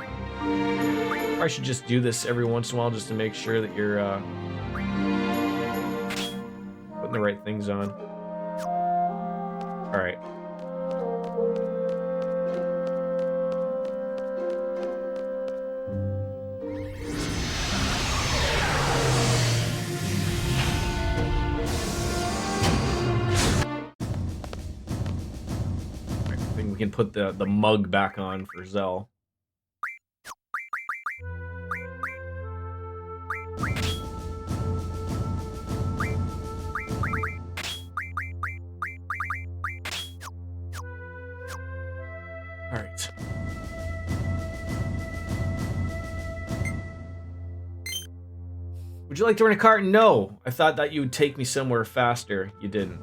I should just do this every once in a while just to make sure that you're putting the right things on. All right. I think we can put the mug back on for Zell. All right. Would you like to rent a cart? No. I thought that you would take me somewhere faster. You didn't.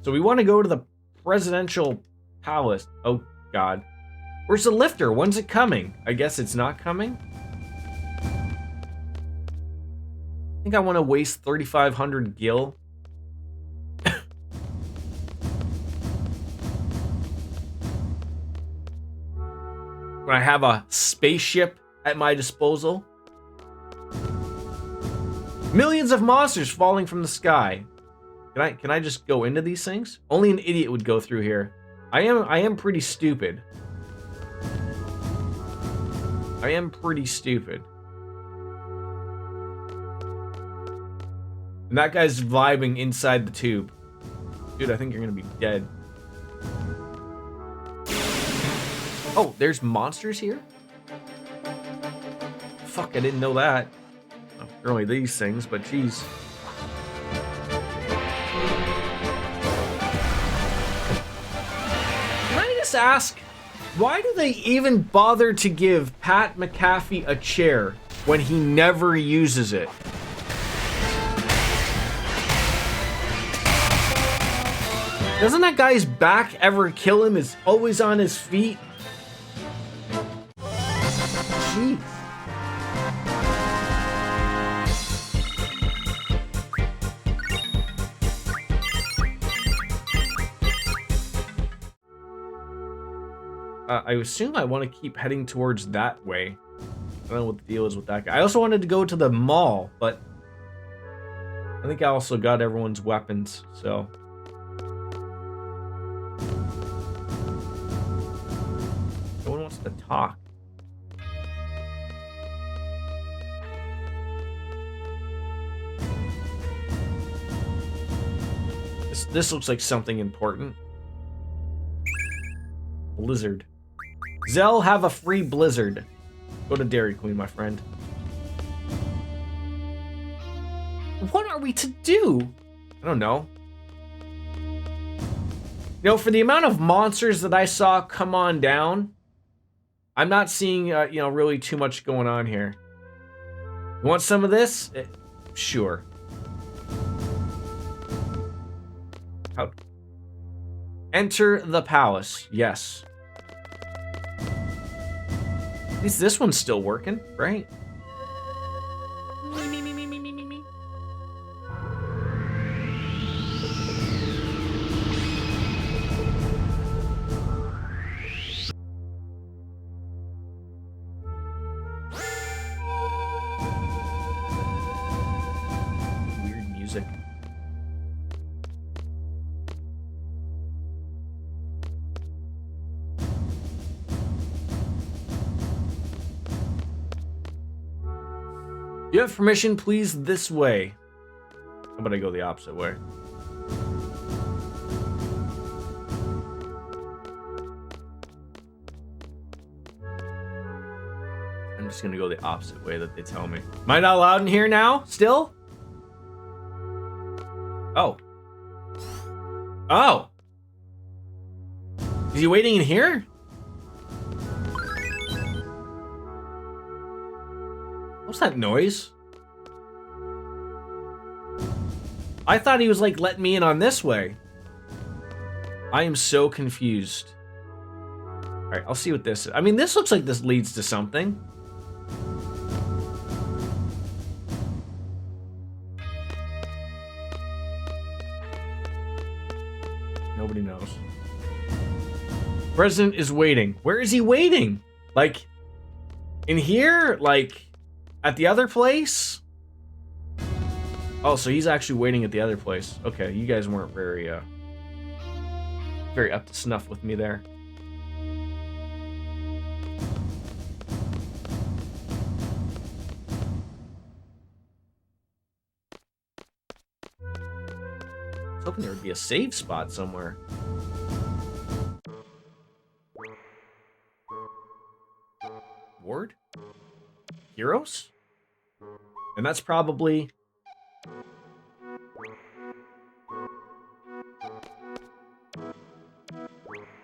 So we want to go to the presidential palace. Oh, God. Where's the lifter? When's it coming? I guess it's not coming. I think I want to waste 3,500 gil. When I have a spaceship at my disposal. Millions of monsters falling from the sky. Can I just go into these things? Only an idiot would go through here. I am pretty stupid. I am pretty stupid. And that guy's vibing inside the tube. Dude, I think you're gonna be dead. Oh, there's monsters here? Fuck, I didn't know that. Oh, only these things, but geez. Can I just ask, why do they even bother to give Pat McAfee a chair when he never uses it? Doesn't that guy's back ever kill him? Is always on his feet? Jeez. I assume I want to keep heading towards that way. I don't know what the deal is with that guy. I also wanted to go to the mall, but I think I also got everyone's weapons, so. No one wants to talk. This looks like something important. Blizzard. Zell, have a free blizzard. Go to Dairy Queen, my friend. What are we to do? I don't know. You know, for the amount of monsters that I saw come on down, I'm not seeing, you know, really too much going on here. You want some of this? Sure. How? Enter the palace. Yes. At least this one's still working, right? Weird music. You have permission, please, this way. How about I go the opposite way? just gonna go the opposite way that they tell me. Am I not allowed in here now? Still? Oh. Oh. Is he waiting in here? What's that noise? I thought he was like letting me in on this way. I am so confused. All right, I'll see what this is. I mean, this looks like this leads to something. Nobody knows. President is waiting. Where is he waiting? Like, in here? Like, at the other place? Oh, so he's actually waiting at the other place. Okay, you guys weren't very up to snuff with me there. I was hoping there would be a save spot somewhere. Ward? Heroes? And that's probably...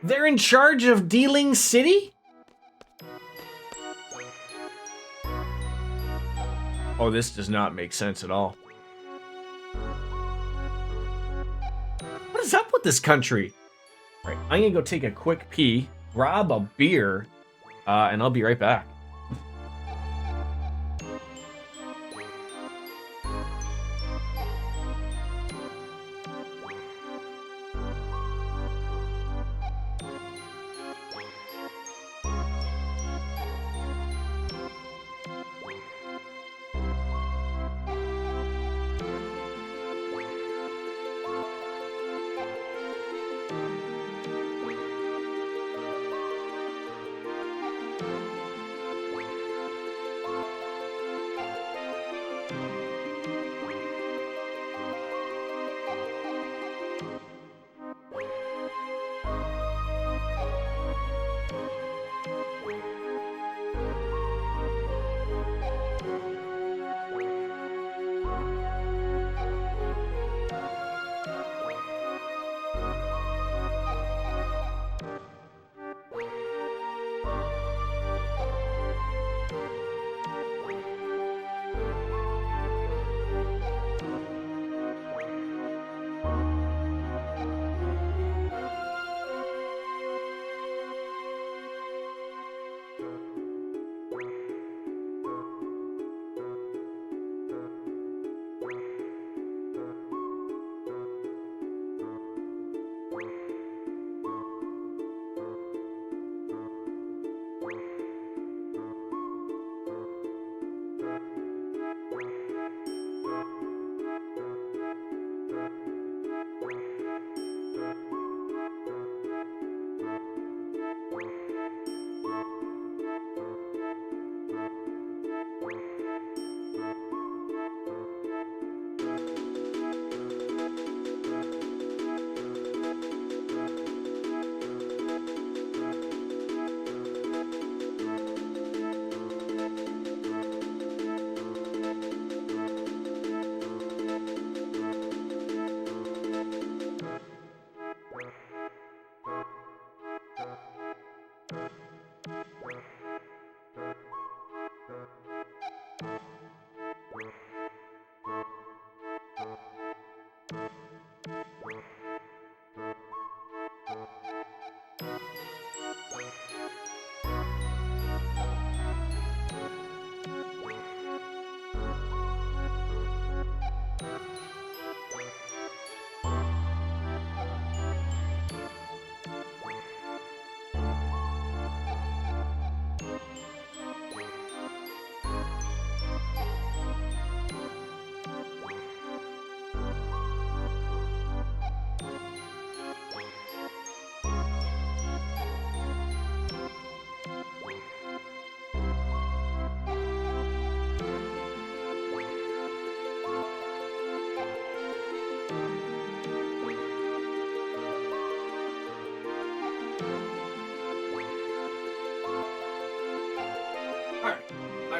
They're in charge of Dealing City? Oh, this does not make sense at all. What is up with this country? All right, I'm gonna go take a quick pee, grab a beer, and I'll be right back.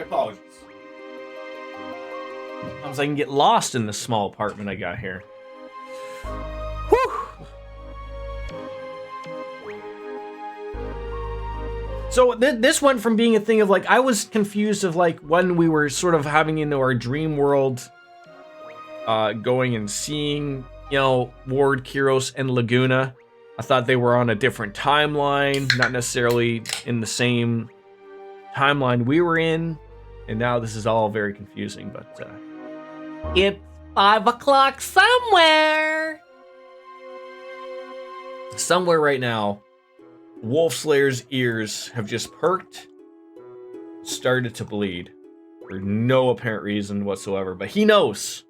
apologies. Sometimes I can get lost in this small apartment I got here. Whew. So this went from being a thing of like, I was confused of like when we were sort of having into our dream world, going and seeing, you know, Ward, Kiros, and Laguna. I thought they were on a different timeline, not necessarily in the same timeline we were in. And now this is all very confusing, but it's 5 o'clock somewhere. Somewhere right now, Wolf Slayer's ears have just perked, started to bleed for no apparent reason whatsoever, but he knows.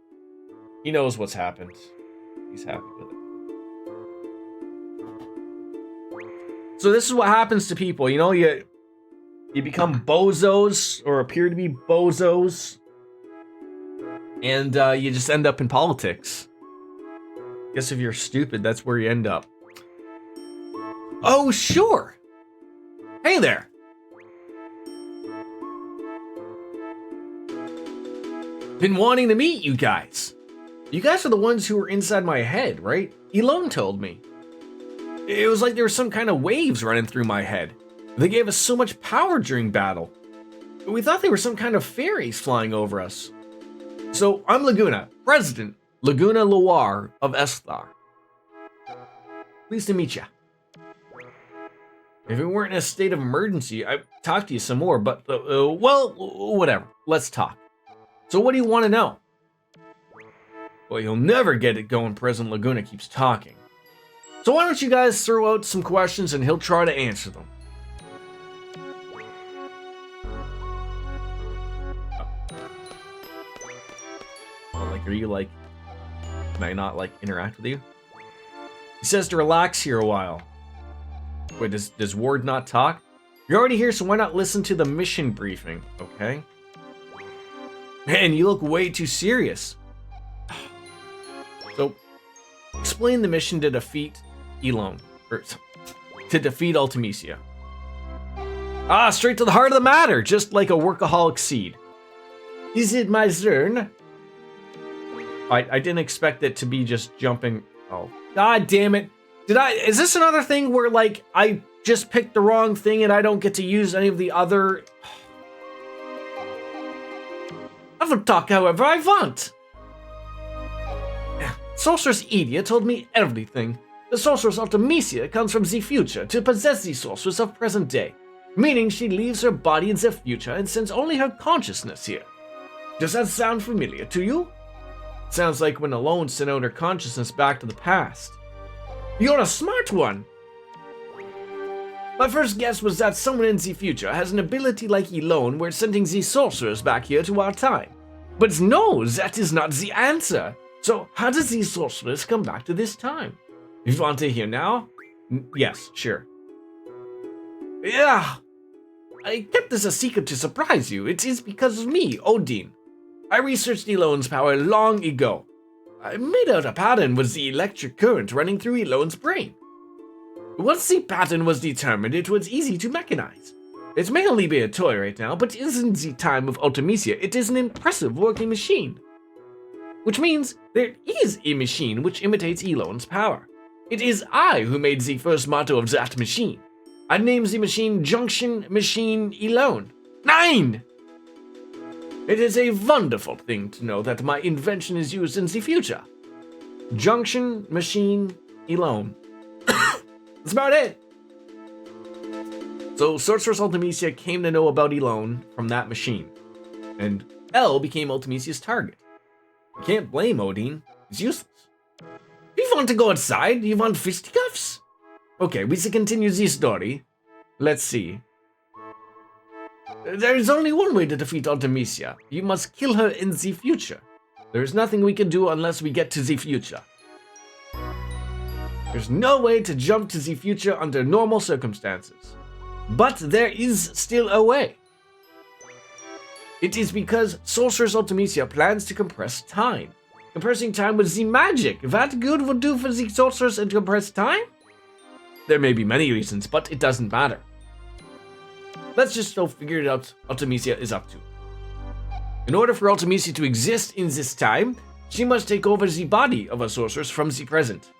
He knows what's happened. He's happy with it. So this is what happens to people, you know, you become bozos or appear to be bozos, and you just end up in politics. I guess if you're stupid, that's where you end up. Oh, sure. Hey there. Been wanting to meet you guys. You guys are the ones who were inside my head, right? Elone told me. It was like there were some kind of waves running through my head. They gave us so much power during battle. We thought they were some kind of fairies flying over us. So I'm Laguna, President Laguna Loire of Esthar. Pleased to meet you. If we weren't in a state of emergency, I'd talk to you some more, but, well, whatever. Let's talk. So what do you want to know? Well, you'll never get it going. President Laguna keeps talking. So why don't you guys throw out some questions and he'll try to answer them. Oh, like, are you like, can I not like interact with you? He says to relax here a while. Wait, does Ward not talk? You're already here, so why not listen to the mission briefing, okay? Man, you look way too serious. So, explain the mission to defeat Elone, or to defeat Ultimecia. Ah, straight to the heart of the matter, just like a workaholic seed. Is it my turn? I didn't expect it to be just jumping. Oh, god damn it. Is this another thing where, like, I just picked the wrong thing and I don't get to use any of the other... I will talk however I want. Sorceress Edia told me everything. The Sorceress Ultimecia comes from the future to possess the Sorceress of present day, meaning she leaves her body in the future and sends only her consciousness here. Does that sound familiar to you? Sounds like when Elone sent out her consciousness back to the past. You're a smart one! My first guess was that someone in the future has an ability like Elone where sending the sorcerers back here to our time. But no, that is not the answer. So how does the sorcerers come back to this time? You want to hear now? Yes, sure. Yeah, I kept this a secret to surprise you. It is because of me, Odin. I researched Elone's power long ago. I made out a pattern with the electric current running through Elone's brain. Once the pattern was determined, it was easy to mechanize. It may only be a toy right now, but in the time of Ultimecia, it is an impressive working machine. Which means there is a machine which imitates Elone's power. It is I who made the first motto of that machine. I named the machine Junction Machine Elone. 9! It is a wonderful thing to know that my invention is used in the future. Junction Machine Elone. That's about it. So Sorceress Ultimecia came to know about Elone from that machine, and L became Ultimecia's target. You can't blame Odin. He's useless. You want to go outside? You want fisticuffs? Okay, we should continue the story. Let's see. There is only one way to defeat Ultimecia. You must kill her in the future. There is nothing we can do unless we get to the future. There's no way to jump to the future under normal circumstances. But there is still a way. It is because Sorceress Ultimecia plans to compress time. Compressing time with the magic. That good would do for the sorceress and compress time? There may be many reasons, but it doesn't matter. Let's just go figure it out Ultimecia is up to. In order for Ultimisia to exist in this time, she must take over the body of a sorceress from the present.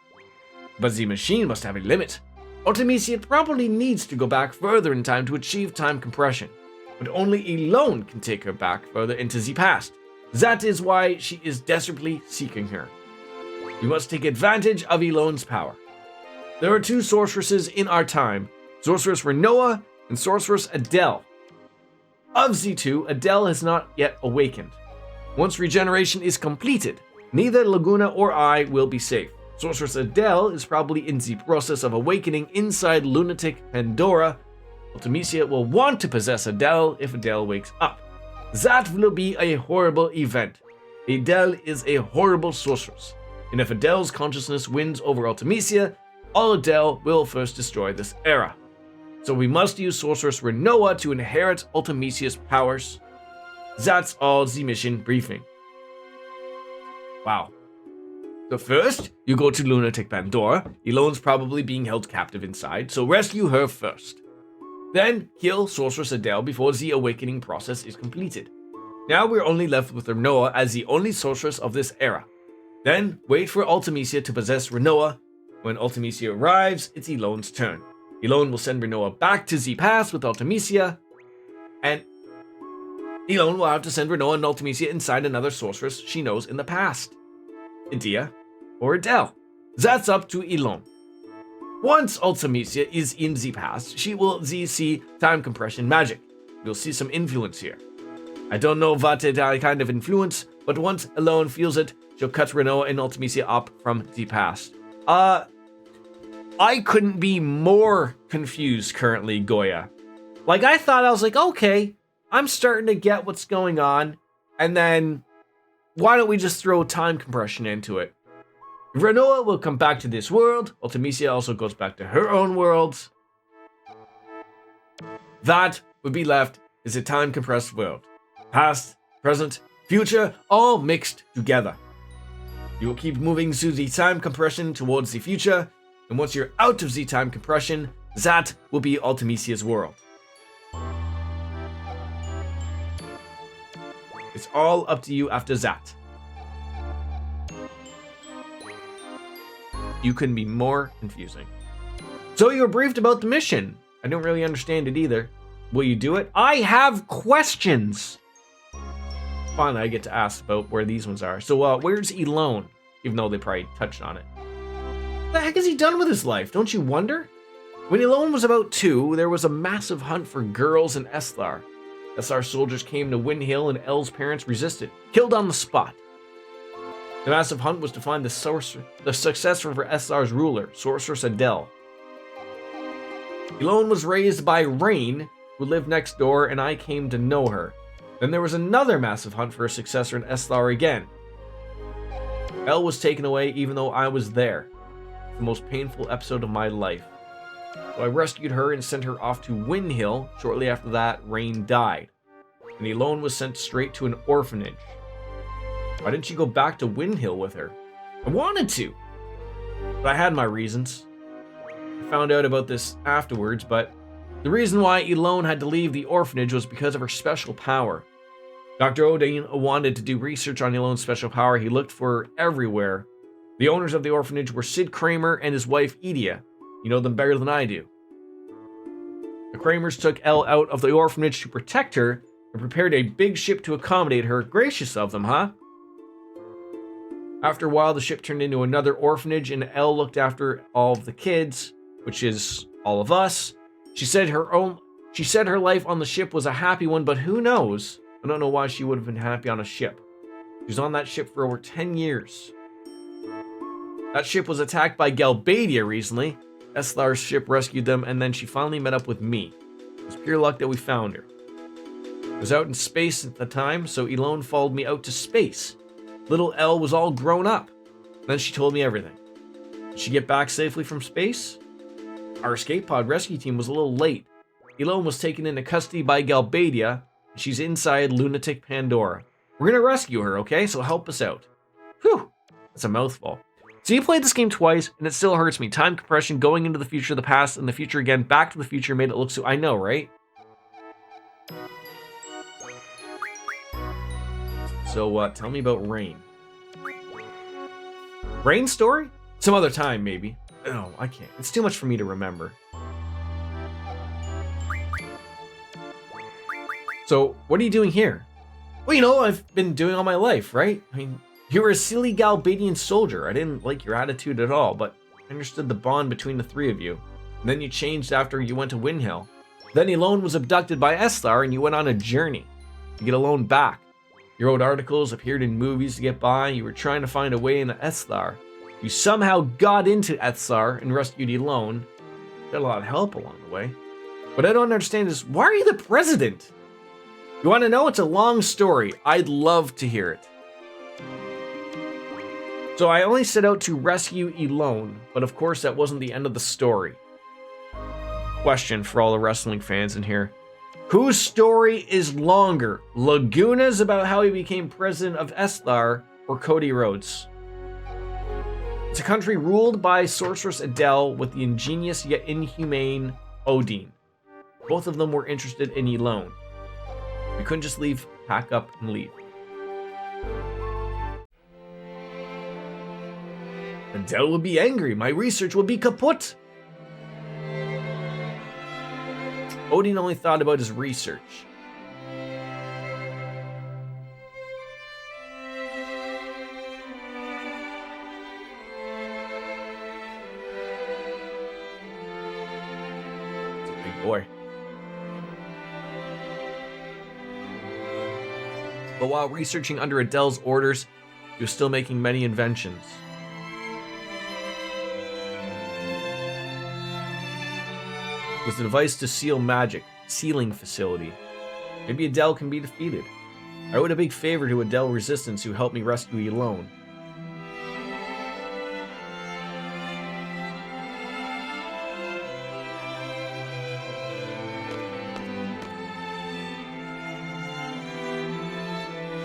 But the machine must have a limit. Ultimisia probably needs to go back further in time to achieve time compression, but only alone can take her back further into the past. That is why she is desperately seeking her. We must take advantage of Elone's power. There are two sorceresses in our time, Sorceress Renoa and Sorceress Adele. Of the two, Adele has not yet awakened. Once regeneration is completed, neither Laguna or I will be safe. Sorceress Adele is probably in the process of awakening inside lunatic Pandora. Ultimisia will want to possess Adele if Adele wakes up. That will be a horrible event. Adele is a horrible sorceress, and if Adele's consciousness wins over Ultimisia, all Adele will first destroy this era. So we must use Sorceress Renoa to inherit Ultimisia's powers. That's all the mission briefing. Wow. So first, you go to Lunatic Pandora. Elone's probably being held captive inside, so rescue her first. Then, kill Sorceress Adele before the awakening process is completed. Now we're only left with Renoa as the only sorceress of this era. Then, wait for Ultimisia to possess Renoa. When Ultimisia arrives, it's Elone's turn. Elone will send Renoa back to the past with Ultimisia, and Elone will have to send Renoa and Ultimisia inside another sorceress she knows in the past. Edea or Adele. That's up to Elone. Once Ultimisia is in the past, she will see time compression magic. You'll see some influence here. I don't know what kind of influence, but once Elone feels it, she'll cut Renoa and Ultimisia up from the past. I couldn't be more confused currently, Goya. Like, I was like, okay, I'm starting to get what's going on, and then why don't we just throw time compression into it? Renoa will come back to this world. Ultimisia also goes back to her own world. That would be left is a time compressed world. Past, present, future, all mixed together. You will keep moving through the time compression towards the future, and once you're out of the time compression, that will be Ultimisia's world. It's all up to you after that. You couldn't be more confusing. So you were briefed about the mission. I don't really understand it either. Will you do it? I have questions. Finally, I get to ask about where these ones are. So where's Elone? Even though they probably touched on it. What the heck has he done with his life? Don't you wonder? When Elone was about 2, there was a massive hunt for girls in Eslar. Eslar soldiers came to Wind Hill and Elle's parents resisted, killed on the spot. The massive hunt was to find the successor for Eslar's ruler, Sorceress Adele. Elone was raised by Rain, who lived next door, and I came to know her. Then there was another massive hunt for a successor in Eslar again. Elle was taken away even though I was there. The most painful episode of my life. So I rescued her and sent her off to Wind Hill. Shortly after that, Rain died, and Elone was sent straight to an orphanage. Why didn't you go back to Wind Hill with her? I wanted to, but I had my reasons. I found out about this afterwards, but the reason why Elone had to leave the orphanage was because of her special power. Dr. Odin wanted to do research on Elone's special power. He looked for her everywhere. The owners of the orphanage were Sid Kramer and his wife Edea. You know them better than I do. The Kramers took Elle out of the orphanage to protect her and prepared a big ship to accommodate her. Gracious of them, huh? After a while, the ship turned into another orphanage and Elle looked after all of the kids, which is all of us. She said her life on the ship was a happy one, but who knows? I don't know why she would have been happy on a ship. She was on that ship for over 10 years. That ship was attacked by Galbadia recently. Eslar's ship rescued them, and then she finally met up with me. It was pure luck that we found her. I was out in space at the time, so Elone followed me out to space. Little Elle was all grown up. Then she told me everything. Did she get back safely from space? Our escape pod rescue team was a little late. Elone was taken into custody by Galbadia, and she's inside Lunatic Pandora. We're gonna rescue her, okay? So help us out. Whew, that's a mouthful. So you played this game twice, and it still hurts me. Time compression, going into the future, the past, and the future again, back to the future made it look so... I know, right? So tell me about Rain. Rain story? Some other time, maybe. No, I can't. It's too much for me to remember. So, what are you doing here? Well, you know, I've been doing all my life, right? I mean, you were a silly Galbadian soldier. I didn't like your attitude at all, but I understood the bond between the three of you. And then you changed after you went to Windhill. Then Elone was abducted by Esthar and you went on a journey to get Elone back. You wrote articles, appeared in movies to get by. You were trying to find a way into Esthar. You somehow got into Esthar and rescued Elone. Got a lot of help along the way. What I don't understand is, why are you the president? You want to know? It's a long story. I'd love to hear it. So I only set out to rescue Elone, but of course that wasn't the end of the story. Question for all the wrestling fans in here. Whose story is longer? Laguna's about how he became president of Esthar, or Cody Rhodes? It's a country ruled by Sorceress Adele with the ingenious yet inhumane Odin. Both of them were interested in Elone. We couldn't just leave, pack up, and leave. Adele would be angry. My research would be kaput. Odin only thought about his research. It's a big boy. But while researching under Adele's orders, he was still making many inventions. It was a device to seal magic, sealing facility. Maybe Adele can be defeated. I owed a big favor to Adele Resistance who helped me rescue Elone.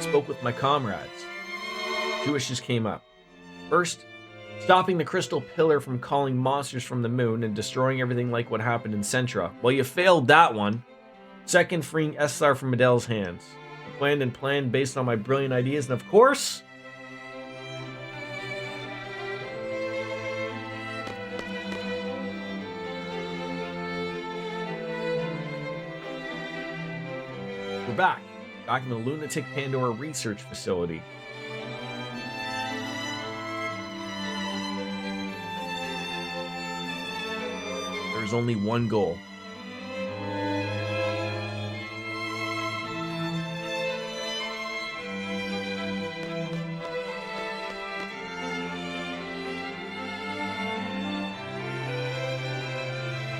Spoke with my comrades. Two wishes came up. First, stopping the crystal pillar from calling monsters from the moon and destroying everything like what happened in Centra. Well, you failed that one. Second, freeing Esthar from Adele's hands. I planned based on my brilliant ideas, and of course, we're back in the Lunatic Pandora Research Facility. There's only one goal.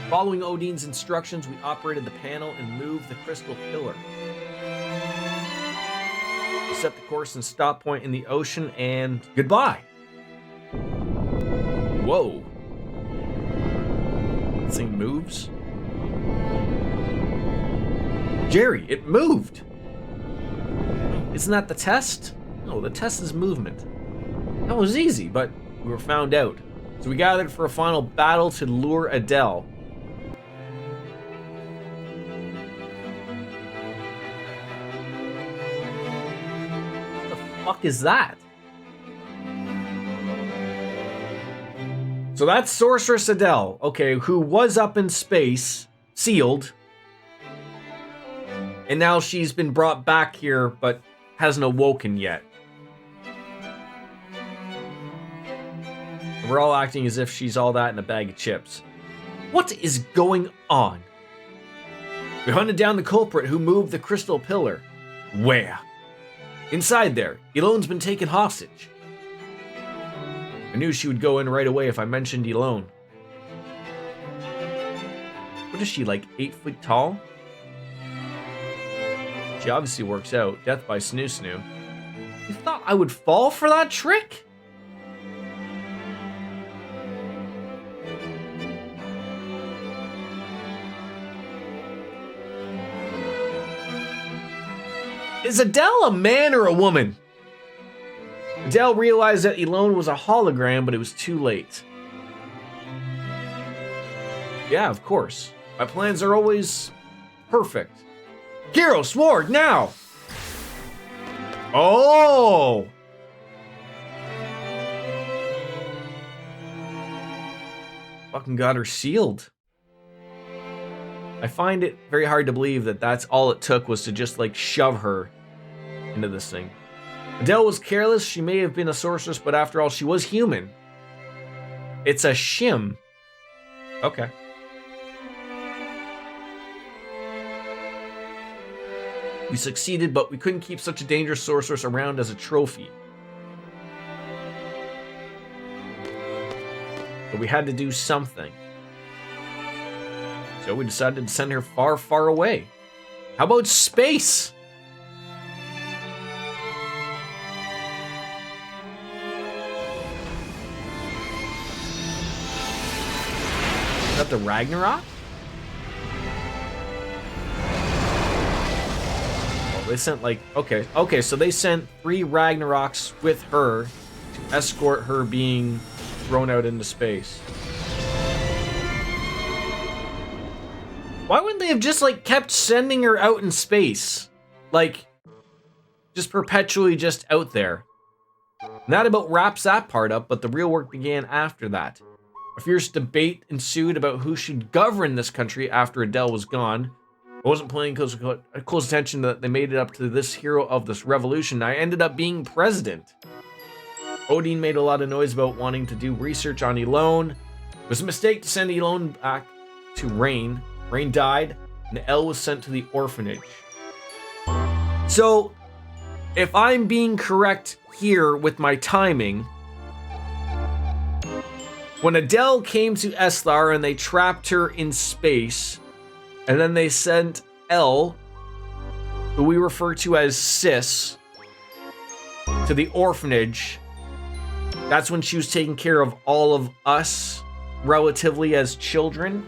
Following Odin's instructions, we operated the panel and moved the crystal pillar. We set the course and stop point in the ocean, and goodbye. Whoa. This thing moves? Jerry, it moved! Isn't that the test? No, the test is movement. That was easy, but we were found out. So we gathered for a final battle to lure Adele. What the fuck is that? So that's Sorceress Adele, okay, who was up in space, sealed, and now she's been brought back here, but hasn't awoken yet. And we're all acting as if she's all that in a bag of chips. What is going on? We hunted down the culprit who moved the crystal pillar. Where? Inside there. Elone's been taken hostage. I knew she would go in right away if I mentioned Elone. What is she, like 8 feet tall? She obviously works out. Death by Snoo Snoo. You thought I would fall for that trick? Is Adele a man or a woman? Adele realized that Elone was a hologram, but it was too late. Yeah, of course. My plans are always perfect. Hero, sword, now! Oh! Fucking got her sealed. I find it very hard to believe that that's all it took was to just like shove her into this thing. Adele was careless. She may have been a sorceress, but after all, she was human. It's a shim. Okay. We succeeded, but we couldn't keep such a dangerous sorceress around as a trophy. But we had to do something. So we decided to send her far, far away. How about space? Is that the Ragnarok? Well, they sent like, okay, so they sent 3 Ragnaroks with her to escort her being thrown out into space. Why wouldn't they have just, like, kept sending her out in space? Like, just perpetually just out there. And that about wraps that part up, but the real work began after that. A fierce debate ensued about who should govern this country after Adele was gone. I wasn't paying close attention that they made it up to this hero of this revolution. I ended up being president. Odin made a lot of noise about wanting to do research on Elone. It was a mistake to send Elone back to Rain. Rain died, and Elle was sent to the orphanage. So, if I'm being correct here with my timing, when Adele came to Esthar and they trapped her in space, and then they sent Elle, who we refer to as Sis, to the orphanage, that's when she was taking care of all of us, relatively as children.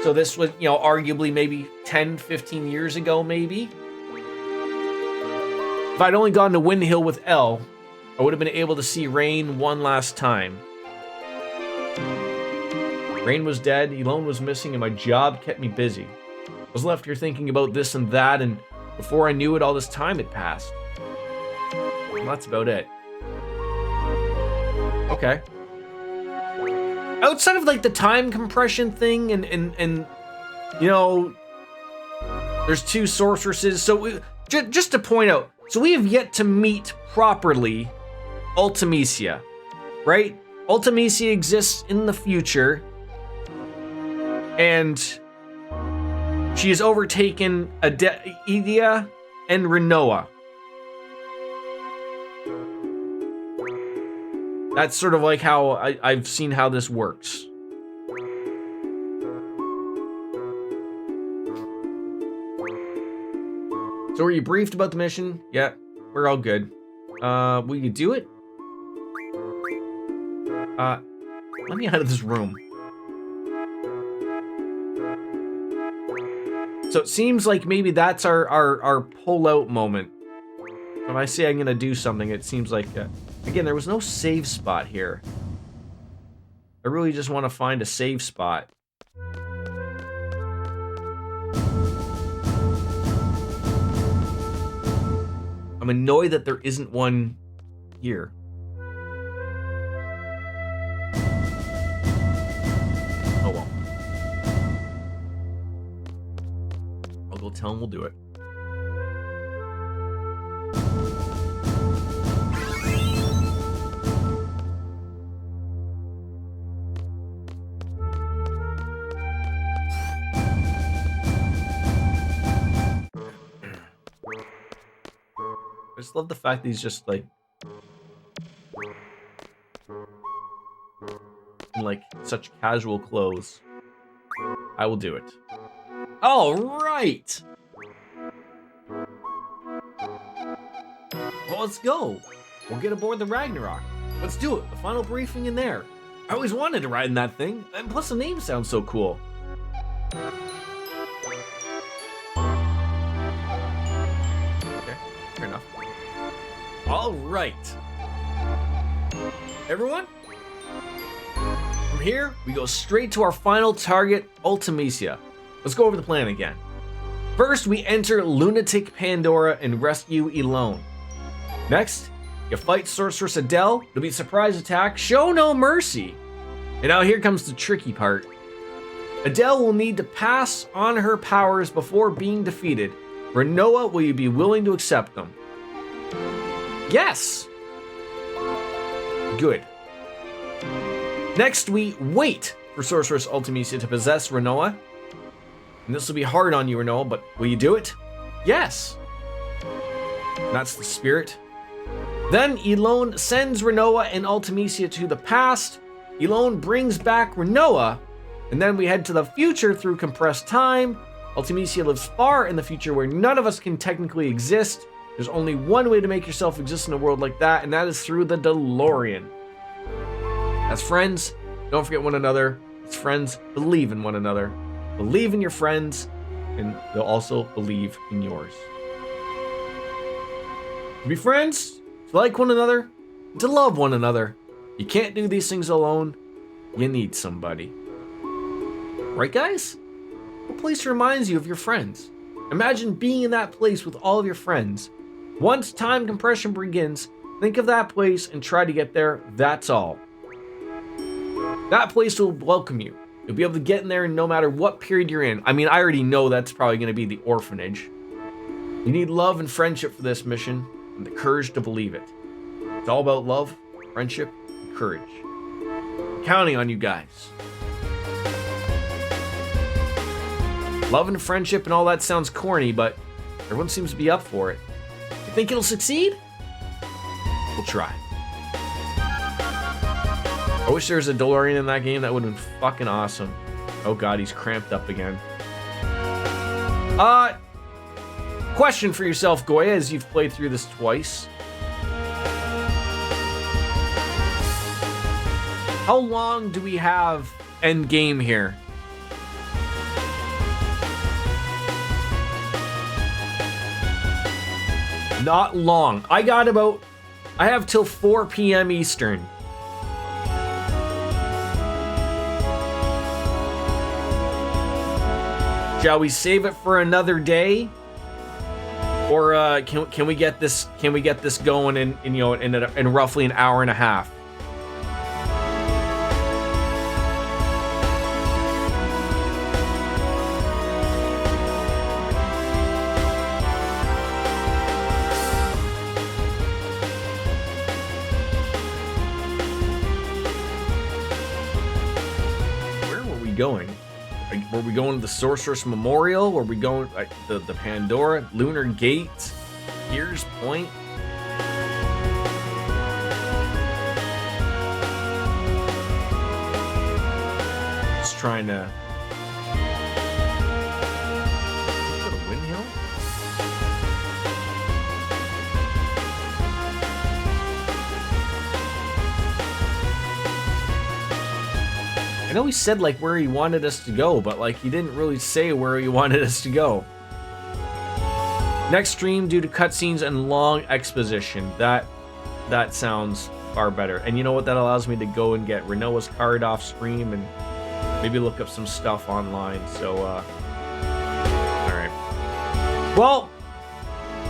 So this was, you know, arguably maybe 10, 15 years ago, maybe. If I'd only gone to Windhill with Elle, I would have been able to see Rain one last time. Rain was dead, Elone was missing, and my job kept me busy. I was left here thinking about this and that, and before I knew it, all this time had passed. Well, that's about it. Okay. Outside of like the time compression thing and you know, there's 2 sorceresses. So just to point out, so we have yet to meet properly Ultimecia, right? Ultimecia exists in the future, and she has overtaken Idia and Renoa. That's sort of like how I've seen how this works. So were you briefed about the mission? Yeah, we're all good. Will you do it? Let me out of this room. So it seems like maybe that's our pull-out moment. When I say I'm gonna do something, it seems like... Again, there was no save spot here. I really just want to find a save spot. I'm annoyed that there isn't one here. Oh well. I'll go tell him we'll do it. I just love the fact that he's just like in like such casual clothes. I will do it. All right. Well, let's go. We'll get aboard the Ragnarok. Let's do it. The final briefing in there. I always wanted to ride in that thing, and plus the name sounds so cool. Okay, fair enough. All right. Everyone, from here, we go straight to our final target, Ultimecia. Let's go over the plan again. First, we enter Lunatic Pandora and rescue Elone. Next, you fight Sorceress Adele. It'll be a surprise attack. Show no mercy. And now here comes the tricky part. Adele will need to pass on her powers before being defeated. Renoa, will you be willing to accept them? Yes. Good. Next, we wait for Sorceress Ultimisia to possess Renoa. And this will be hard on you, Renoa, but will you do it? Yes. That's the spirit. Then Elone sends Renoa and Ultimisia to the past. Elone brings back Renoa, and then we head to the future through compressed time. Ultimisia lives far in the future where none of us can technically exist. There's only one way to make yourself exist in a world like that, and that is through the DeLorean. As friends, don't forget one another. As friends, believe in one another. Believe in your friends, and they'll also believe in yours. To be friends, to like one another, to love one another. You can't do these things alone. You need somebody. Right, guys? What place reminds you of your friends? Imagine being in that place with all of your friends. Once time compression begins, think of that place and try to get there. That's all. That place will welcome you. You'll be able to get in there no matter what period you're in. I mean, I already know that's probably going to be the orphanage. You need love and friendship for this mission, and the courage to believe it. It's all about love, friendship, and courage. I'm counting on you guys. Love and friendship and all that sounds corny, but everyone seems to be up for it. You think it'll succeed? We'll try. I wish there was a DeLorean in that game. That would have been fucking awesome. Oh god, he's cramped up again. Question for yourself, Goya, as you've played through this twice. How long do we have end game here? Not long. I have till 4 p.m. Eastern. Shall we save it for another day, or can we get this going in roughly an hour and a half? Where were we going? Were we going to the Sorceress Memorial? Were we going the Pandora, Lunar Gate, Here's Point? Just trying to go to Windhill. I know he said like where he wanted us to go, but like he didn't really say where he wanted us to go. Next stream due to cutscenes and long exposition. That sounds far better. And you know what? That allows me to go and get Renoa's card off stream and maybe look up some stuff online. So, all right. Well,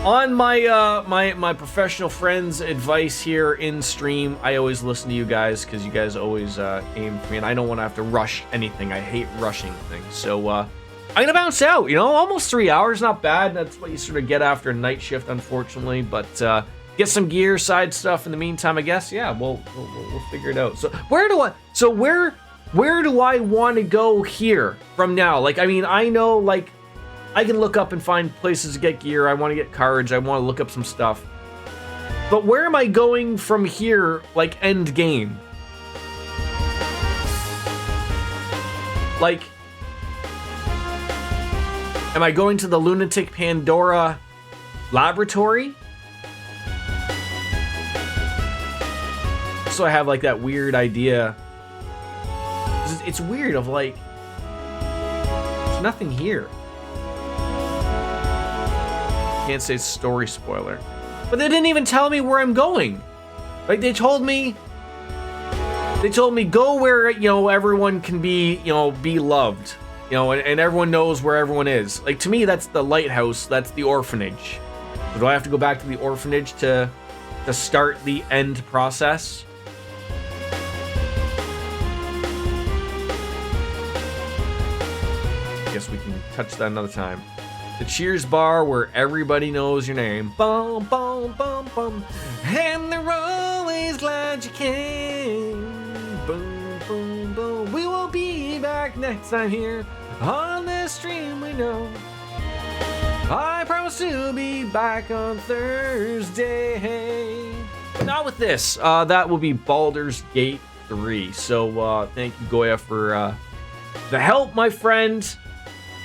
on my professional friends' advice here in stream, I always listen to you guys because you guys always aim for me, and I don't want to have to rush anything. I hate rushing things. So I'm gonna bounce out. Almost 3 hours, not bad. That's what you sort of get after a night shift, unfortunately. But get some gear, side stuff in the meantime, I guess. Yeah, we'll figure it out. So where do I want to go here from now? Like, I mean, I know like I can look up and find places to get gear. I want to get cards. I want to look up some stuff. But where am I going from here, like, end game? Like, am I going to the Lunatic Pandora laboratory? So I have, like, that weird idea. It's weird of, like, there's nothing here. Can't say story spoiler, but they didn't even tell me where I'm going. Like they told me go where everyone can be be loved. You know, and everyone knows where everyone is. Like, to me, that's the lighthouse. That's the orphanage. So do I have to go back to the orphanage to start the end process? Guess we can touch that another time. The Cheers bar where everybody knows your name. Bum, bum, bum, bum. And they're always glad you came. Boom, boom, boom. We will be back next time here on this stream, we know. I promise to be back on Thursday. But not with this. That will be Baldur's Gate 3. So thank you, Goya, for the help, my friend.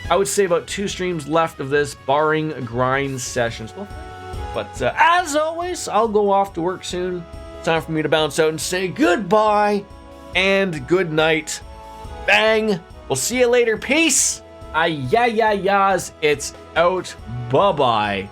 I would say about 2 streams left of this, barring grind sessions. Well, but as always, I'll go off to work soon. Time for me to bounce out and say goodbye and good night. Bang. We'll see you later. Peace. Yas. It's out. Bye-bye.